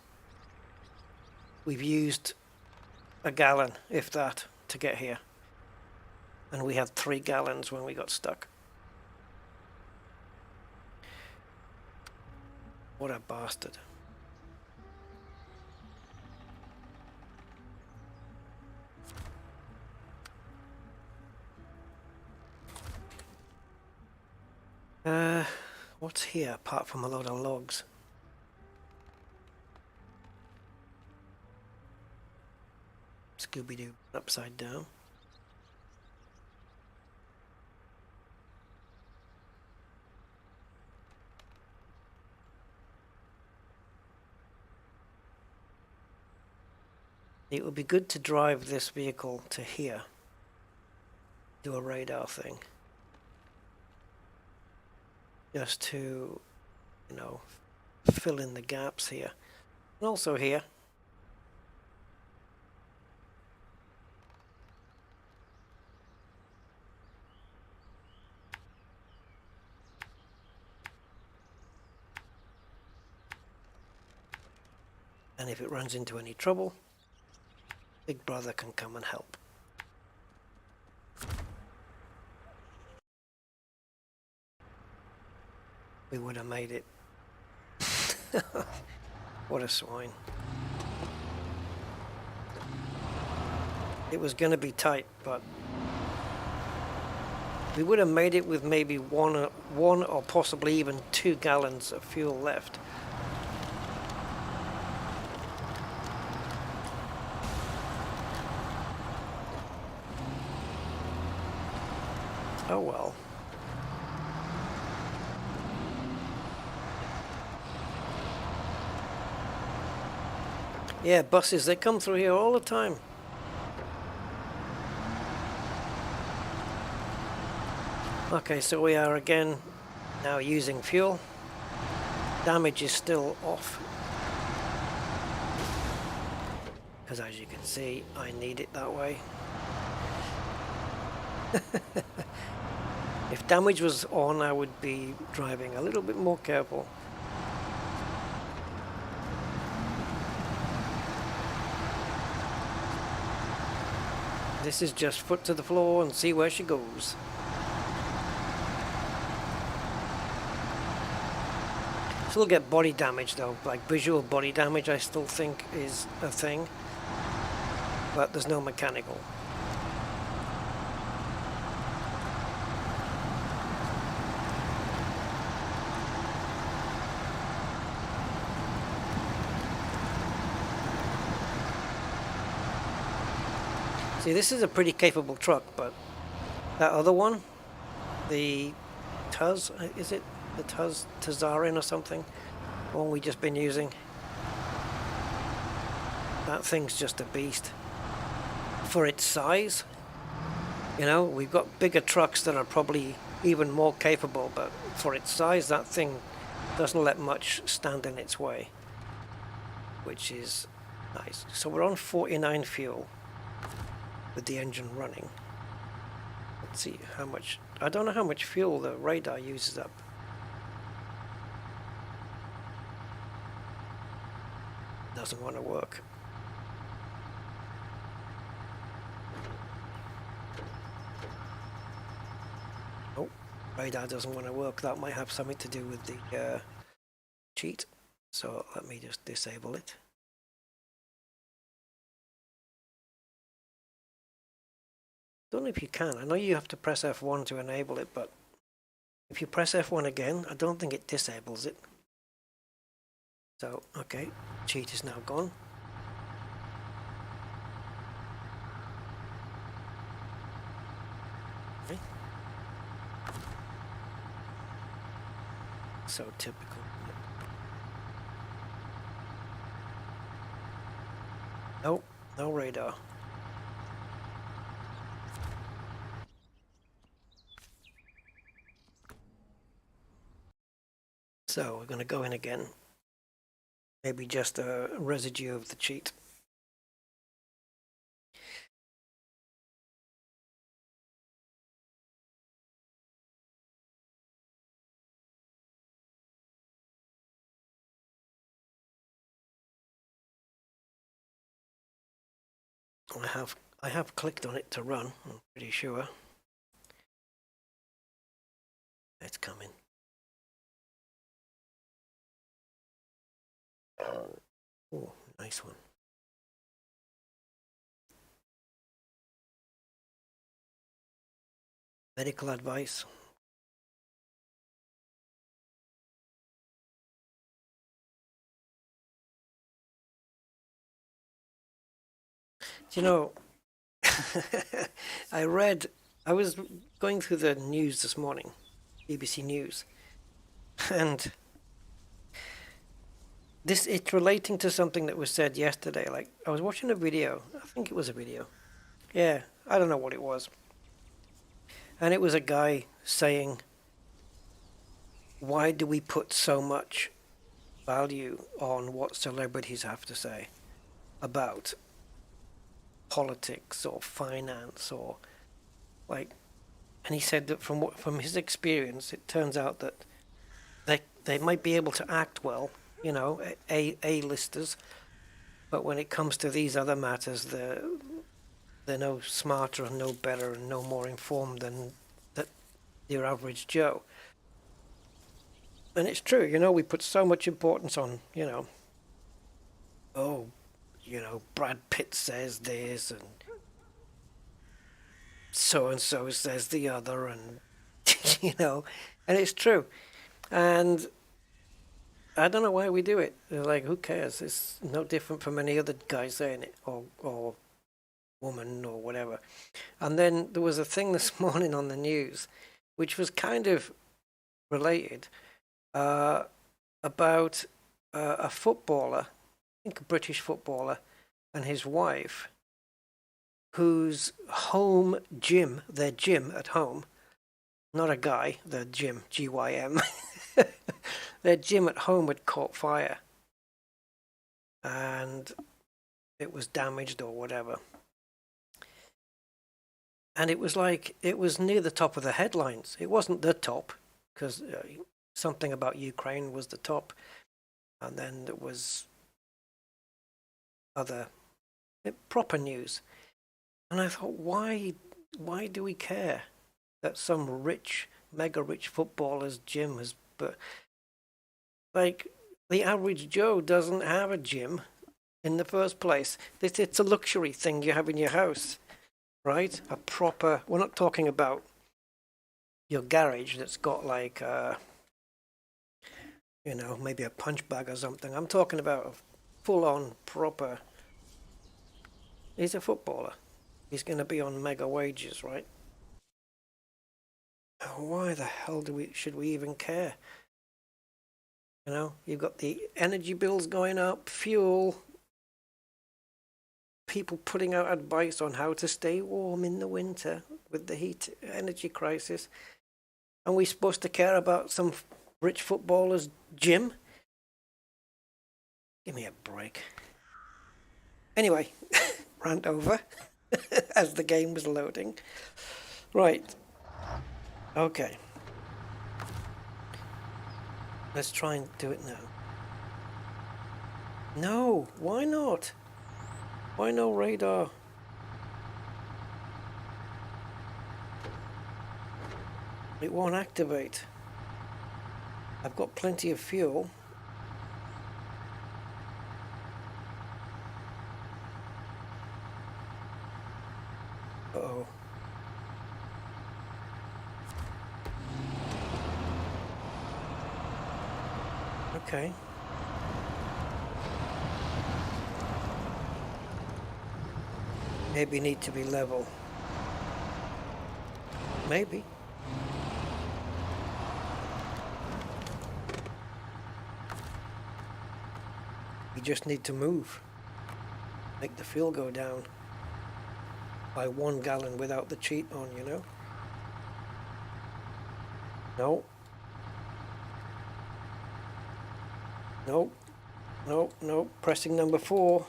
We've used a gallon, if that, to get here, and we had 3 gallons when we got stuck. What a bastard. What's here apart from a load of logs? Scooby-Doo upside down. It would be good to drive this vehicle to here. Do a radar thing. Just to, you know, fill in the gaps here. And also here. And if it runs into any trouble, Big Brother can come and help. We would have made it. What a swine. It was going to be tight, but we would have made it with maybe one or possibly even 2 gallons of fuel left. Oh well. Yeah, buses, they come through here all the time. Okay, so we are again now using fuel. Damage is still off. Because as you can see, I need it that way. If damage was on, I would be driving a little bit more careful. This is just foot to the floor and see where she goes. Still get body damage though, like visual body damage I still think is a thing, but there's no mechanical. See, this is a pretty capable truck, but that other one, the Tuz, is it? The Tazarin or something? The one we just been using. That thing's just a beast. For its size, you know, we've got bigger trucks that are probably even more capable, but for its size, that thing doesn't let much stand in its way, which is nice. So we're on 49 fuel with the engine running. Let's see how much, I don't know how much fuel the radar uses up. Doesn't want to work. Oh, radar doesn't want to work. That might have something to do with the cheat. So let me just disable it. Don't know if you can. I know you have to press F1 to enable it, but if you press F1 again, I don't think it disables it. So, okay, cheat is now gone. Okay. So typical. Nope, no radar. So we're going to go in again. Maybe just a residue of the cheat. I have clicked on it to run, I'm pretty sure. It's coming. Oh, nice one. Medical advice. Do you know, I was going through the news this morning, BBC News, and it's relating to something that was said yesterday. Like, I was watching a video, I think it was a video. Yeah, I don't know what it was. And it was a guy saying, why do we put so much value on what celebrities have to say about politics or finance or like, and he said that from his experience, it turns out that they might be able to act well, you know, A-listers, But when it comes to these other matters, they're no smarter and no better and no more informed than your average Joe. And it's true, you know, we put so much importance on, you know, oh, you know, Brad Pitt says this and so says the other, and you know, and it's true. And I don't know why we do it. They're like, who cares? It's no different from any other guy saying it, or woman, or whatever. And then there was a thing this morning on the news, which was kind of related, about a footballer, I think a British footballer, and his wife, whose home gym, their gym at home, not a guy, their gym, GYM, their gym at home had caught fire and it was damaged or whatever. And it was like, it was near the top of the headlines. It wasn't the top, because something about Ukraine was the top. And then there was other proper news. And I thought, why do we care that some rich, mega rich footballer's gym has, but like the average Joe doesn't have a gym in the first place. It's a luxury thing you have in your house, right? A proper, we're not talking about your garage that's got like, you know, maybe a punch bag or something. I'm talking about a full-on proper, he's a footballer. He's going to be on mega wages, right? Why the hell should we even care? You know, you've got the energy bills going up, fuel, people putting out advice on how to stay warm in the winter with the heat energy crisis. And we're supposed to care about some rich footballer's gym? Give me a break. Anyway, rant over as the game was loading. Right. Okay. Let's try and do it now. No, why not? Why no radar? It won't activate. I've got plenty of fuel. Uh-oh. Okay. Maybe need to be level. Maybe. You just need to move. Make the fuel go down by 1 gallon without the cheat on, you know? No. Nope. Nope, nope. Pressing number 4.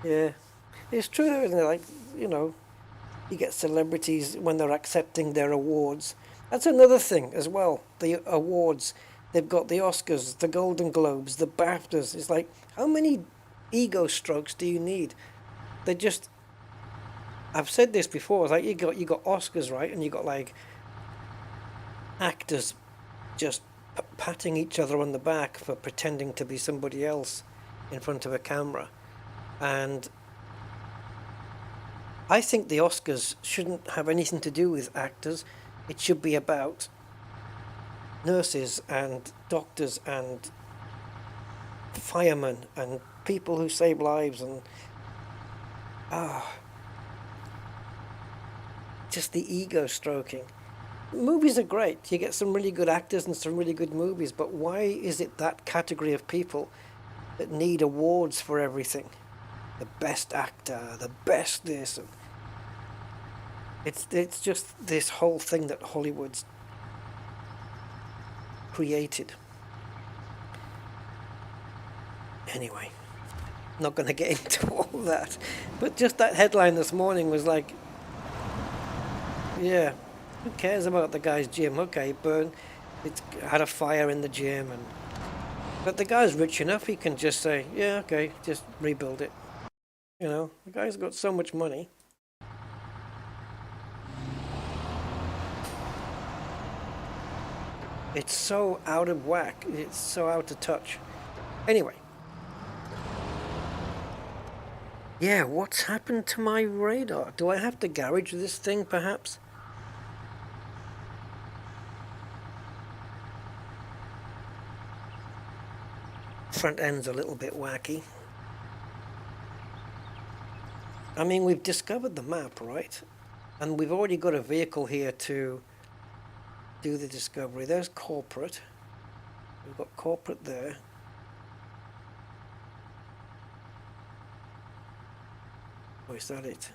Yeah. It's true, isn't it? Like, you know, you get celebrities when they're accepting their awards. That's another thing as well. The awards. They've got the Oscars, the Golden Globes, the BAFTAs. It's like, how many ego strokes do you need? They just... I've said this before. It's like you got Oscars, right? And you got like actors just patting each other on the back for pretending to be somebody else in front of a camera. And I think the Oscars shouldn't have anything to do with actors. It should be about nurses and doctors and firemen and people who save lives and just the ego stroking. Movies are great. You get some really good actors and some really good movies, but why is it that category of people that need awards for everything? The best actor, the best this. And it's just this whole thing that Hollywood's created. Anyway, not going to get into all that. But just that headline this morning was like, yeah, Who cares about the guy's gym? Okay, burn. It's had a fire in the gym, and but the guy's rich enough. He can just say, "Yeah, okay, just rebuild it." You know, the guy's got so much money. It's so out of whack. It's so out of touch. Anyway. Yeah, what's happened to my radar? Do I have to garage this thing, perhaps? Front end's a little bit wacky. I mean, we've discovered the map, right? And we've already got a vehicle here to do the discovery. There's corporate. We've got corporate there. Oh, is that it?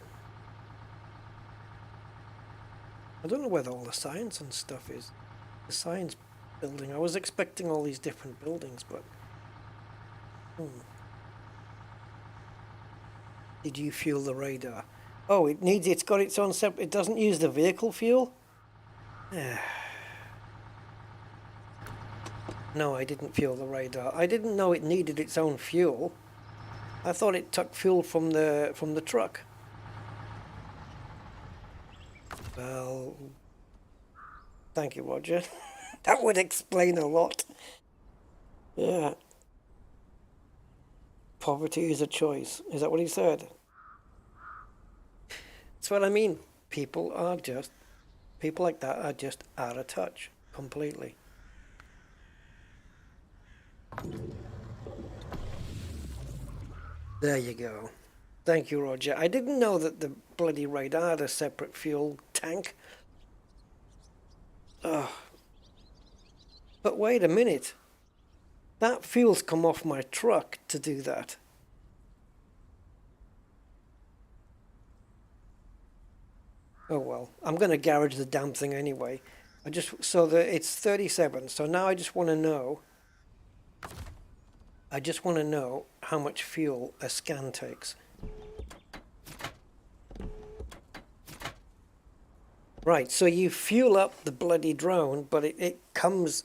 I don't know whether all the science and stuff is. The science building. I was expecting all these different buildings, but... Did you fuel the radar? Oh, it's got its own separate... It doesn't use the vehicle fuel? No, I didn't fuel the radar. I didn't know it needed its own fuel. I thought it took fuel from the truck. Well, thank you, Roger. That would explain a lot. Yeah. Poverty is a choice. Is that what he said? That's what I mean. People like that are just out of touch completely. There you go. Thank you, Roger. I didn't know that the bloody radar had a separate fuel tank. Oh. But wait a minute. That fuel's come off my truck to do that. Oh well, I'm going to garage the damn thing anyway. So that it's 37. So now I just want to know. How much fuel a scan takes. Right, so you fuel up the bloody drone, but it comes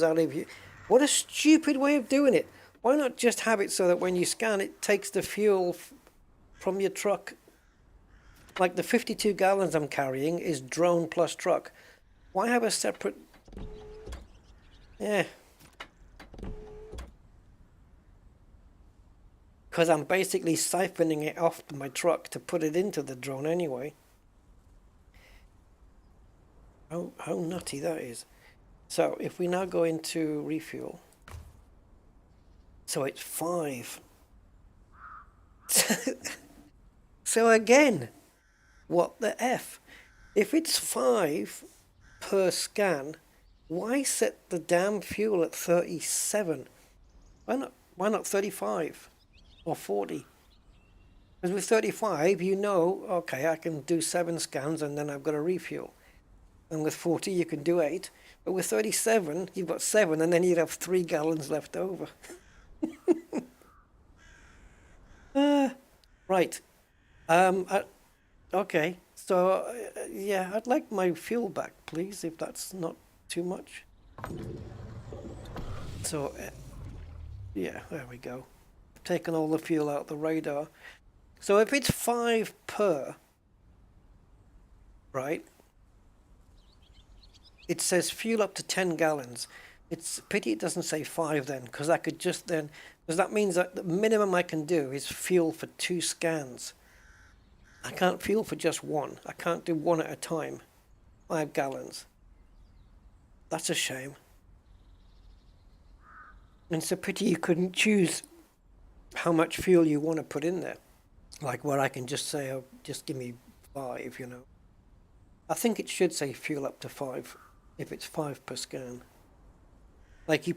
out of you. What a stupid way of doing it. Why not just have it so that when you scan it takes the fuel from your truck? Like the 52 gallons I'm carrying is drone plus truck. Why have a separate... Yeah. Because I'm basically siphoning it off my truck to put it into the drone anyway. How nutty that is. So if we now go into refuel. So it's 5. So again, what the F? If it's 5 per scan, why set the damn fuel at 37? Why not 35 or 40? Because with 35, you know, okay, I can do 7 scans and then I've got to refuel. And with 40, you can do 8. But with 37, you've got 7, and then you'd have 3 gallons left over. Right. Okay. So, yeah, I'd like my fuel back, please, if that's not too much. So, yeah, there we go. Taken all the fuel out the radar. So if it's 5 per, right? It says fuel up to 10 gallons. It's a pity it doesn't say 5 then, because I could just then, because that means that the minimum I can do is fuel for 2 scans. I can't fuel for just 1. I can't do 1 at a time. 5 gallons. That's a shame. And it's a pity you couldn't choose how much fuel you want to put in there. Like where I can just say, oh, just give me 5, you know. I think it should say fuel up to 5. If it's 5 per scan. Like you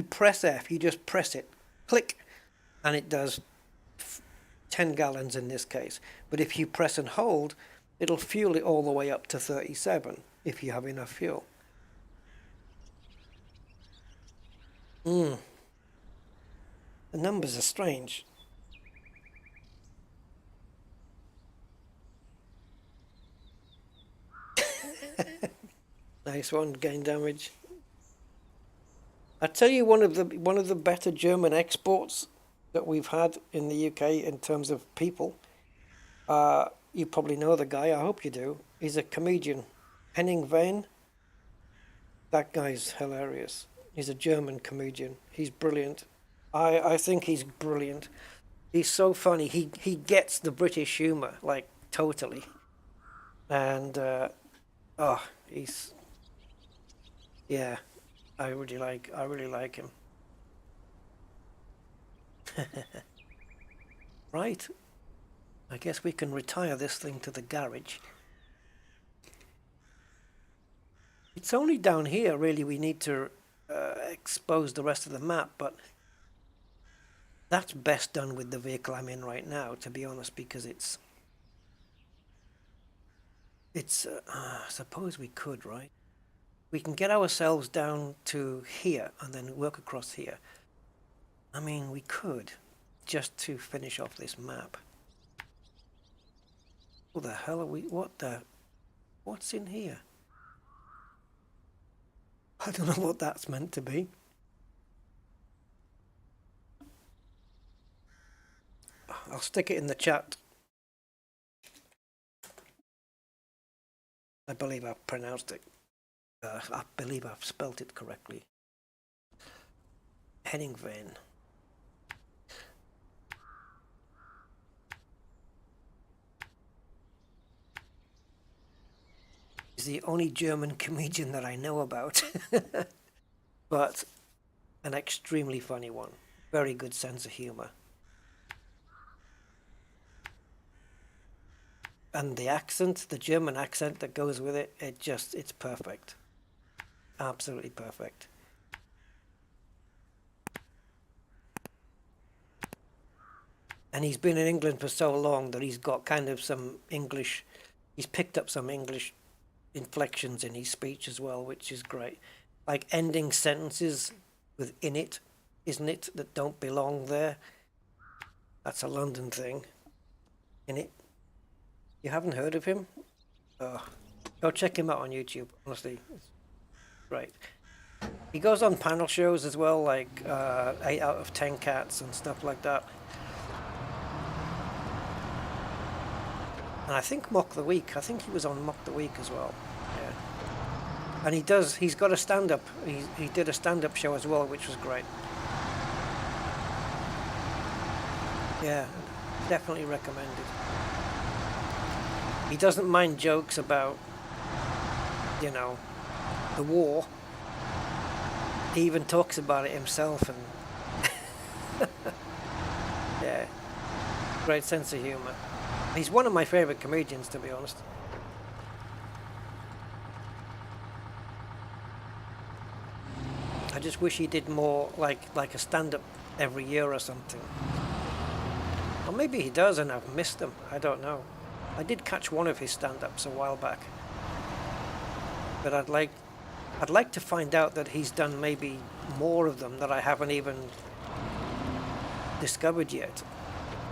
press F, you just press it, click, and it does 10 gallons in this case. But if you press and hold, it'll fuel it all the way up to 37 if you have enough fuel. The numbers are strange. Nice one, gain damage. I tell you, one of the better German exports that we've had in the UK in terms of people. You probably know the guy. I hope you do. He's a comedian, Henning Wehn. That guy's hilarious. He's a German comedian. He's brilliant. I think he's brilliant. He's so funny. He gets the British humour, like, totally. And he's, yeah, I really like him. Right. I guess we can retire this thing to the garage. It's only down here, really, we need to expose the rest of the map, but that's best done with the vehicle I'm in right now, to be honest, because it's I suppose we could, right? We can get ourselves down to here and then work across here. I mean, we could, just to finish off this map. What the hell are we, what's in here? I don't know what that's meant to be. I'll stick it in the chat. I believe I've pronounced it. I believe I've spelt it correctly. Henning Wehn. He's the only German comedian that I know about. But an extremely funny one. Very good sense of humor. And the accent, the German accent that goes with it, it's perfect. Absolutely perfect. And he's been in England for so long that he's got kind of some English, he's picked up some English inflections in his speech as well, which is great. Like ending sentences with "in it," "isn't it," that don't belong there. That's a London thing. In it. You haven't heard of him? Go check him out on YouTube, honestly. It's great. He goes on panel shows as well, like 8 out of 10 Cats and stuff like that. And I think Mock the Week. I think he was on Mock the Week as well. Yeah. And he's got a stand-up. He did a stand-up show as well, which was great. Yeah, definitely recommended. He doesn't mind jokes about, you know, the war. He even talks about it himself, and yeah, great sense of humor. He's one of my favorite comedians, to be honest. I just wish he did more, like a stand-up every year or something. Or maybe he does and I've missed them. I don't know. I did catch one of his stand-ups a while back, but I'd like to find out that he's done maybe more of them that I haven't even discovered yet,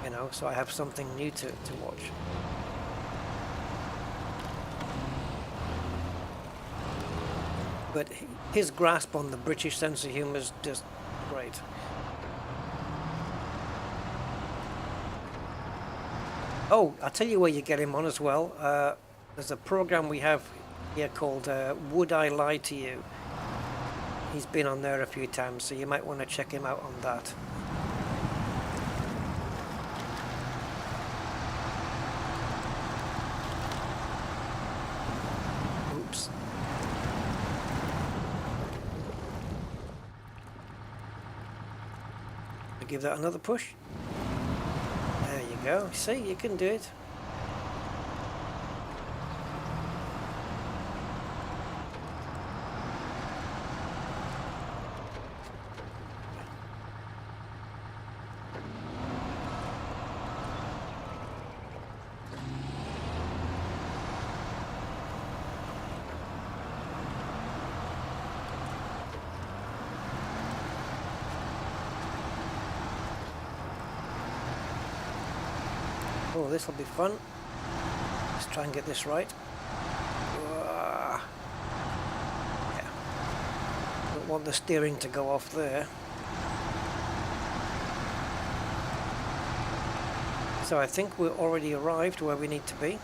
you know, so I have something new to watch. But his grasp on the British sense of humor is just great. Oh, I'll tell you where you get him on as well. There's a program we have here called Would I Lie to You? He's been on there a few times, so you might want to check him out on that. Oops. I'll give that another push. There you go. See, you can do it. Oh, this will be fun. Let's try and get this right. want the steering to go off there. So I think we're already arrived where we need to be.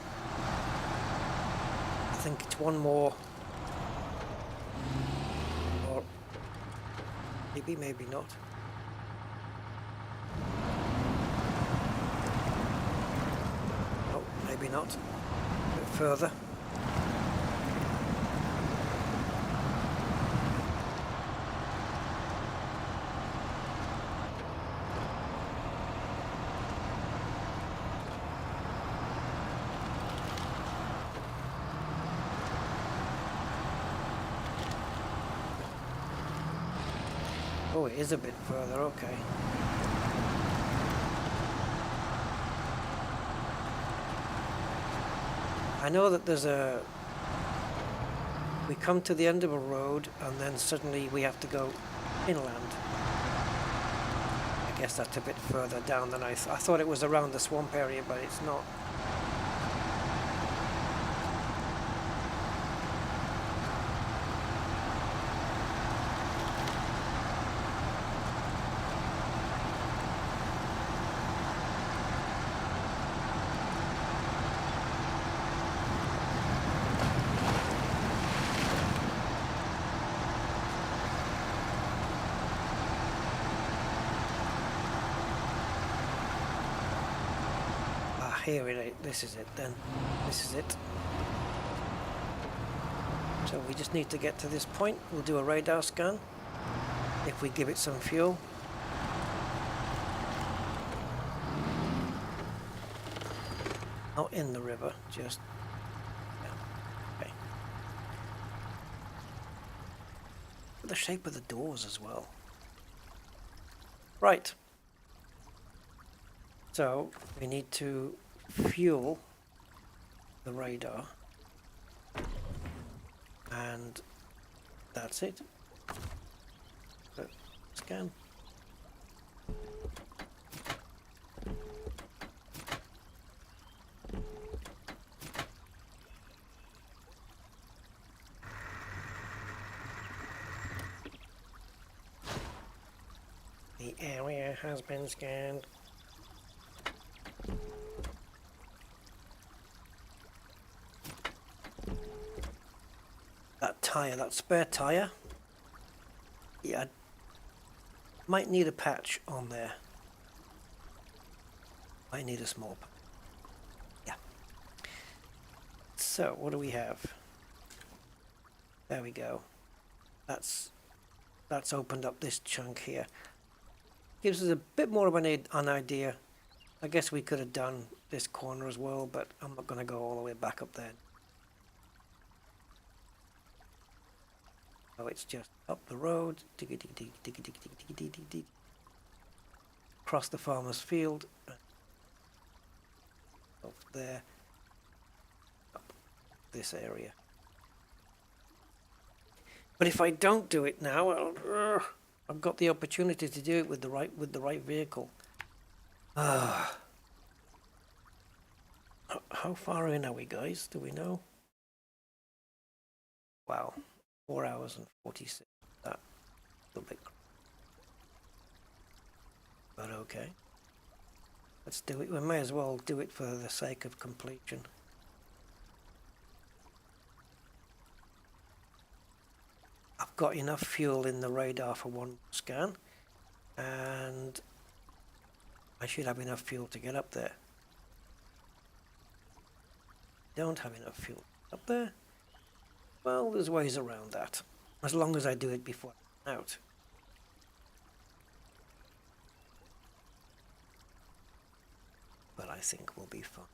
I think it's one more, or maybe not. Oh, maybe not. A bit further. Oh, it is a bit further, okay. I know that there's a... We come to the end of a road and then suddenly we have to go inland. I guess that's a bit further down than I thought it was around the swamp area, but it's not. Here it is. This is it then. This is it. So we just need to get to this point. We'll do a radar scan if we give it some fuel. Not in the river, just... Yeah. Okay. The shape of the doors as well. Right. So we need to fuel the radar, and that's it. Scan. The area has been scanned. That tyre, that spare tyre, yeah, I might need a patch on there. Might need a small patch. Yeah. So, what do we have? There we go. That's opened up this chunk here. Gives us a bit more of an idea. I guess we could have done this corner as well, but I'm not going to go all the way back up there. So it's just up the road, diggy diggy diggy diggy diggy diggy diggy diggy, across the farmer's field, off there, up this area. But if I don't do it now, I've got the opportunity to do it with the right vehicle. How far in are we, guys? Do we know? Wow. 4 hours and 46. That's a bit. But okay. Let's do it. We may as well do it for the sake of completion. I've got enough fuel in the radar for one scan, and I should have enough fuel to get up there. Don't have enough fuel up there. Well, there's ways around that, as long as I do it before I'm out. But I think we'll be fine.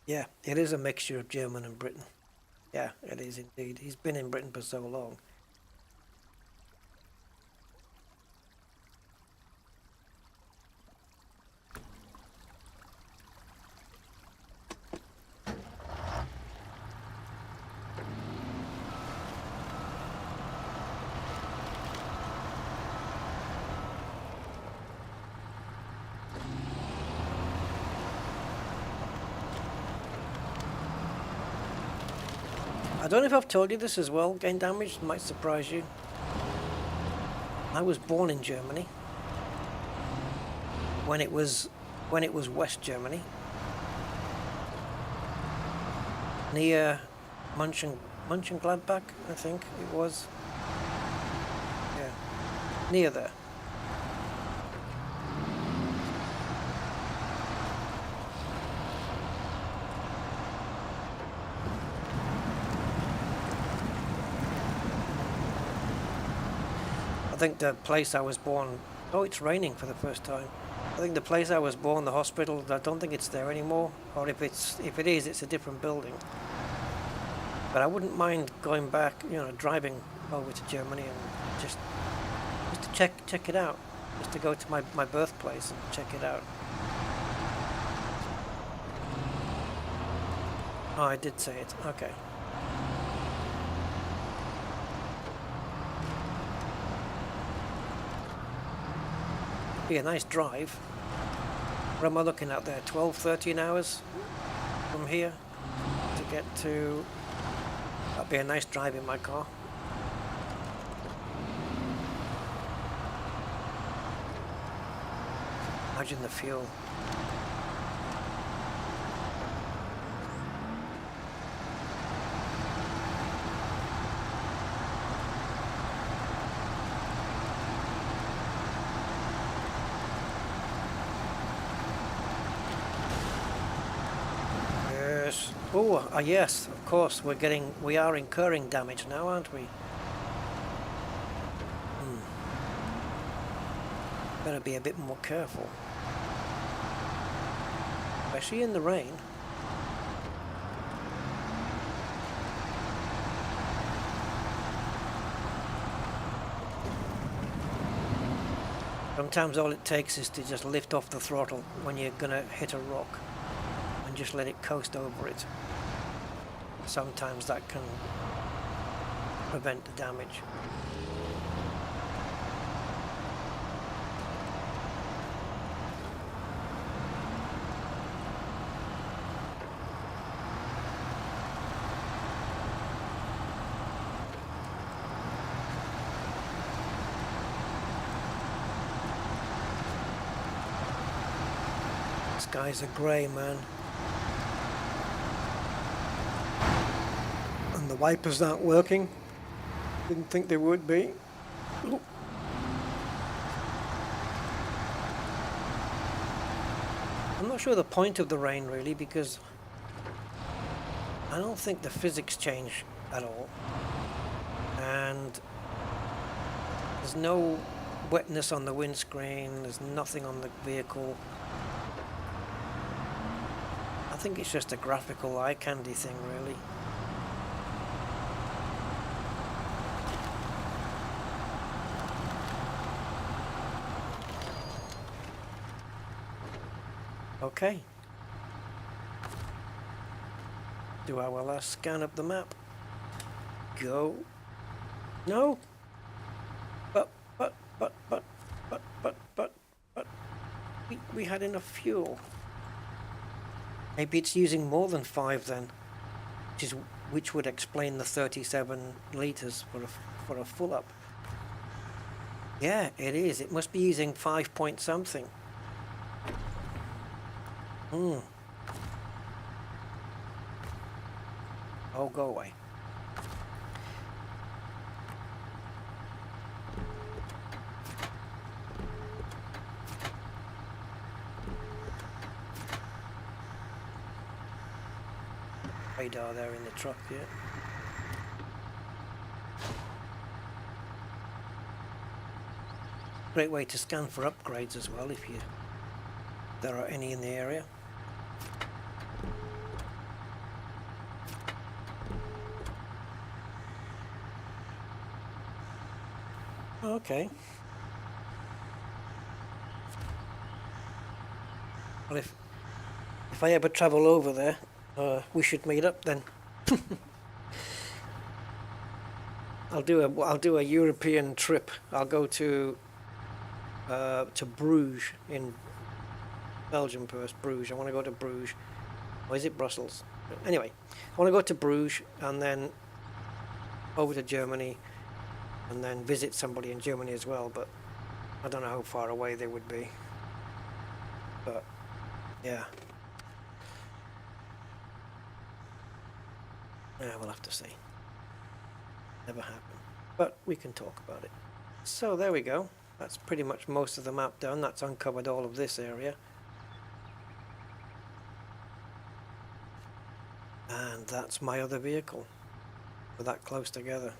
Yeah, it is a mixture of German and Britain. Yeah, it is indeed. He's been in Britain for so long. I don't know if I've told you this as well. Gain damage might surprise you. I was born in Germany when it was West Germany, near Mönchengladbach, I think it was. Yeah, near there. I think the place I was born, oh, it's raining for the first time. I think the place I was born, the hospital, I don't think it's there anymore. Or if it is, it's a different building. But I wouldn't mind going back, you know, driving over to Germany and just to check it out. Just to go to my birthplace and check it out. Oh, I did say it. Okay. Be a nice drive. What am I looking at there? 12, 13 hours from here to get to... That'd be a nice drive in my car. Imagine the fuel. Oh, yes, of course, we are incurring damage now, aren't we? Better be a bit more careful. Especially in the rain. Sometimes all it takes is to just lift off the throttle when you're gonna hit a rock. Just let it coast over it. Sometimes that can prevent the damage. Skies are grey, man. The wipers aren't working. Didn't think they would be. Ooh. I'm not sure the point of the rain really, because I don't think the physics change at all. And there's no wetness on the windscreen, there's nothing on the vehicle. I think it's just a graphical eye candy thing really. Okay. Do our last scan of the map. Go. No. But. We had enough fuel. Maybe it's using more than 5 then, which would explain the 37 liters for a full up. Yeah, it is. It must be using 5 point something. Oh, go away. Radar there in the truck, yeah. Great way to scan for upgrades as well, if there are any in the area. Okay. Well, if I ever travel over there, we should meet up then. I'll do a European trip. I'll go to Bruges in Belgium first. Bruges. I want to go to Bruges. Or is it Brussels? Anyway, I want to go to Bruges and then over to Germany and then visit somebody in Germany as well, but I don't know how far away they would be. But yeah. Yeah, we'll have to see. Never happened. But we can talk about it. So there we go. That's pretty much most of the map done. That's uncovered all of this area. And that's my other vehicle. We're that close together.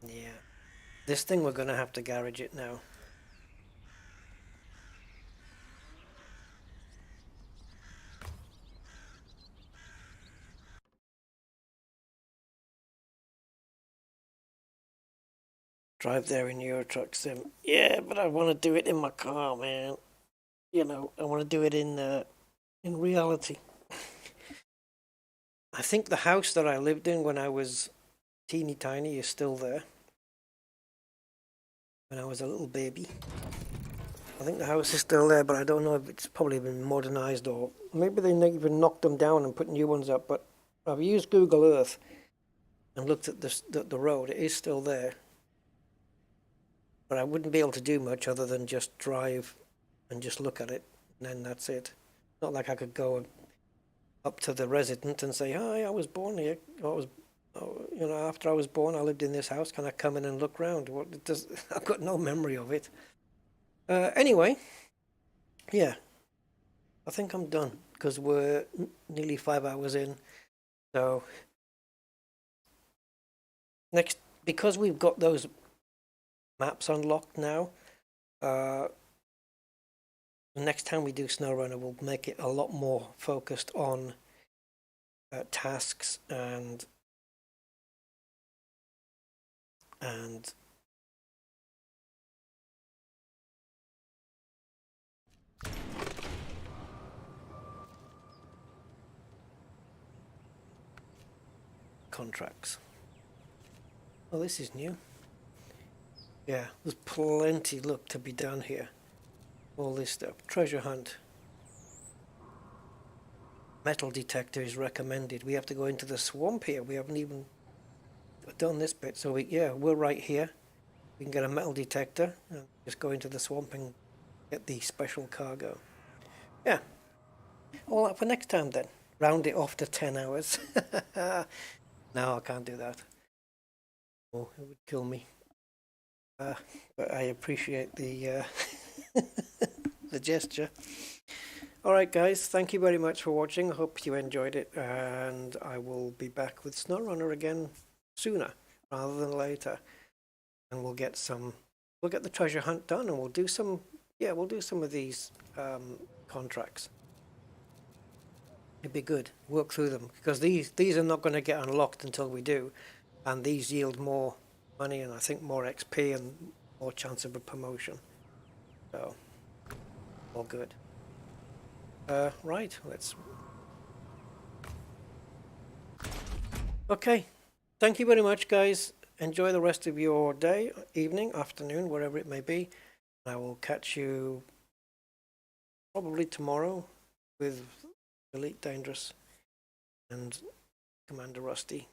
Yeah. This thing, we're going to have to garage it now. Drive there in Euro Truck Sim. Yeah, but I want to do it in my car, man. You know, I want to do it in reality. I think the house that I lived in when I was teeny tiny is still there. When I was a little baby. I think the house is still there, but I don't know if it's probably been modernized or maybe they even knocked them down and put new ones up. But I've used Google Earth and looked at the road. It is still there. But I wouldn't be able to do much other than just drive and just look at it, and then that's it. Not like I could go up to the resident and say, "Hi, I was born here. After I was born, I lived in this house. Can I come in and look round?" I've got no memory of it. Anyway, yeah, I think I'm done because we're nearly 5 hours in. So next, because we've got those maps unlocked now, the next time we do SnowRunner, we'll make it a lot more focused on tasks and contracts. Oh, this is new. Yeah, there's plenty, look, to be done here. All this stuff. Treasure hunt. Metal detector is recommended. We have to go into the swamp here. We haven't even done this bit. So we're right here. We can get a metal detector and just go into the swamp and get the special cargo. Yeah. All that for next time then. Round it off to 10 hours. No, I can't do that. Oh, it would kill me. But I appreciate the the gesture. Alright guys, thank you very much for watching. I hope you enjoyed it, and I will be back with SnowRunner again sooner rather than later. And we'll get the treasure hunt done, and we'll do some of these contracts. It'd be good. Work through them, because these are not going to get unlocked until we do, and these yield more money and I think more XP and more chance of a promotion. So all good. Right, let's. Okay, thank you very much, guys. Enjoy the rest of your day, evening, afternoon, wherever it may be. I will catch you probably tomorrow with Elite Dangerous and Commander Rusty.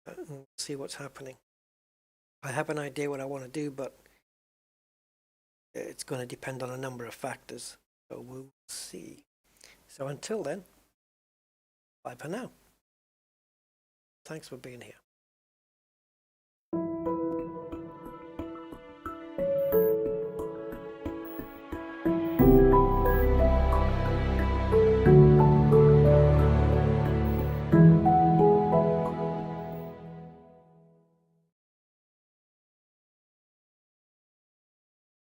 And see what's happening. I have an idea what I want to do, but it's going to depend on a number of factors. So we'll see. So until then, bye for now. Thanks for being here.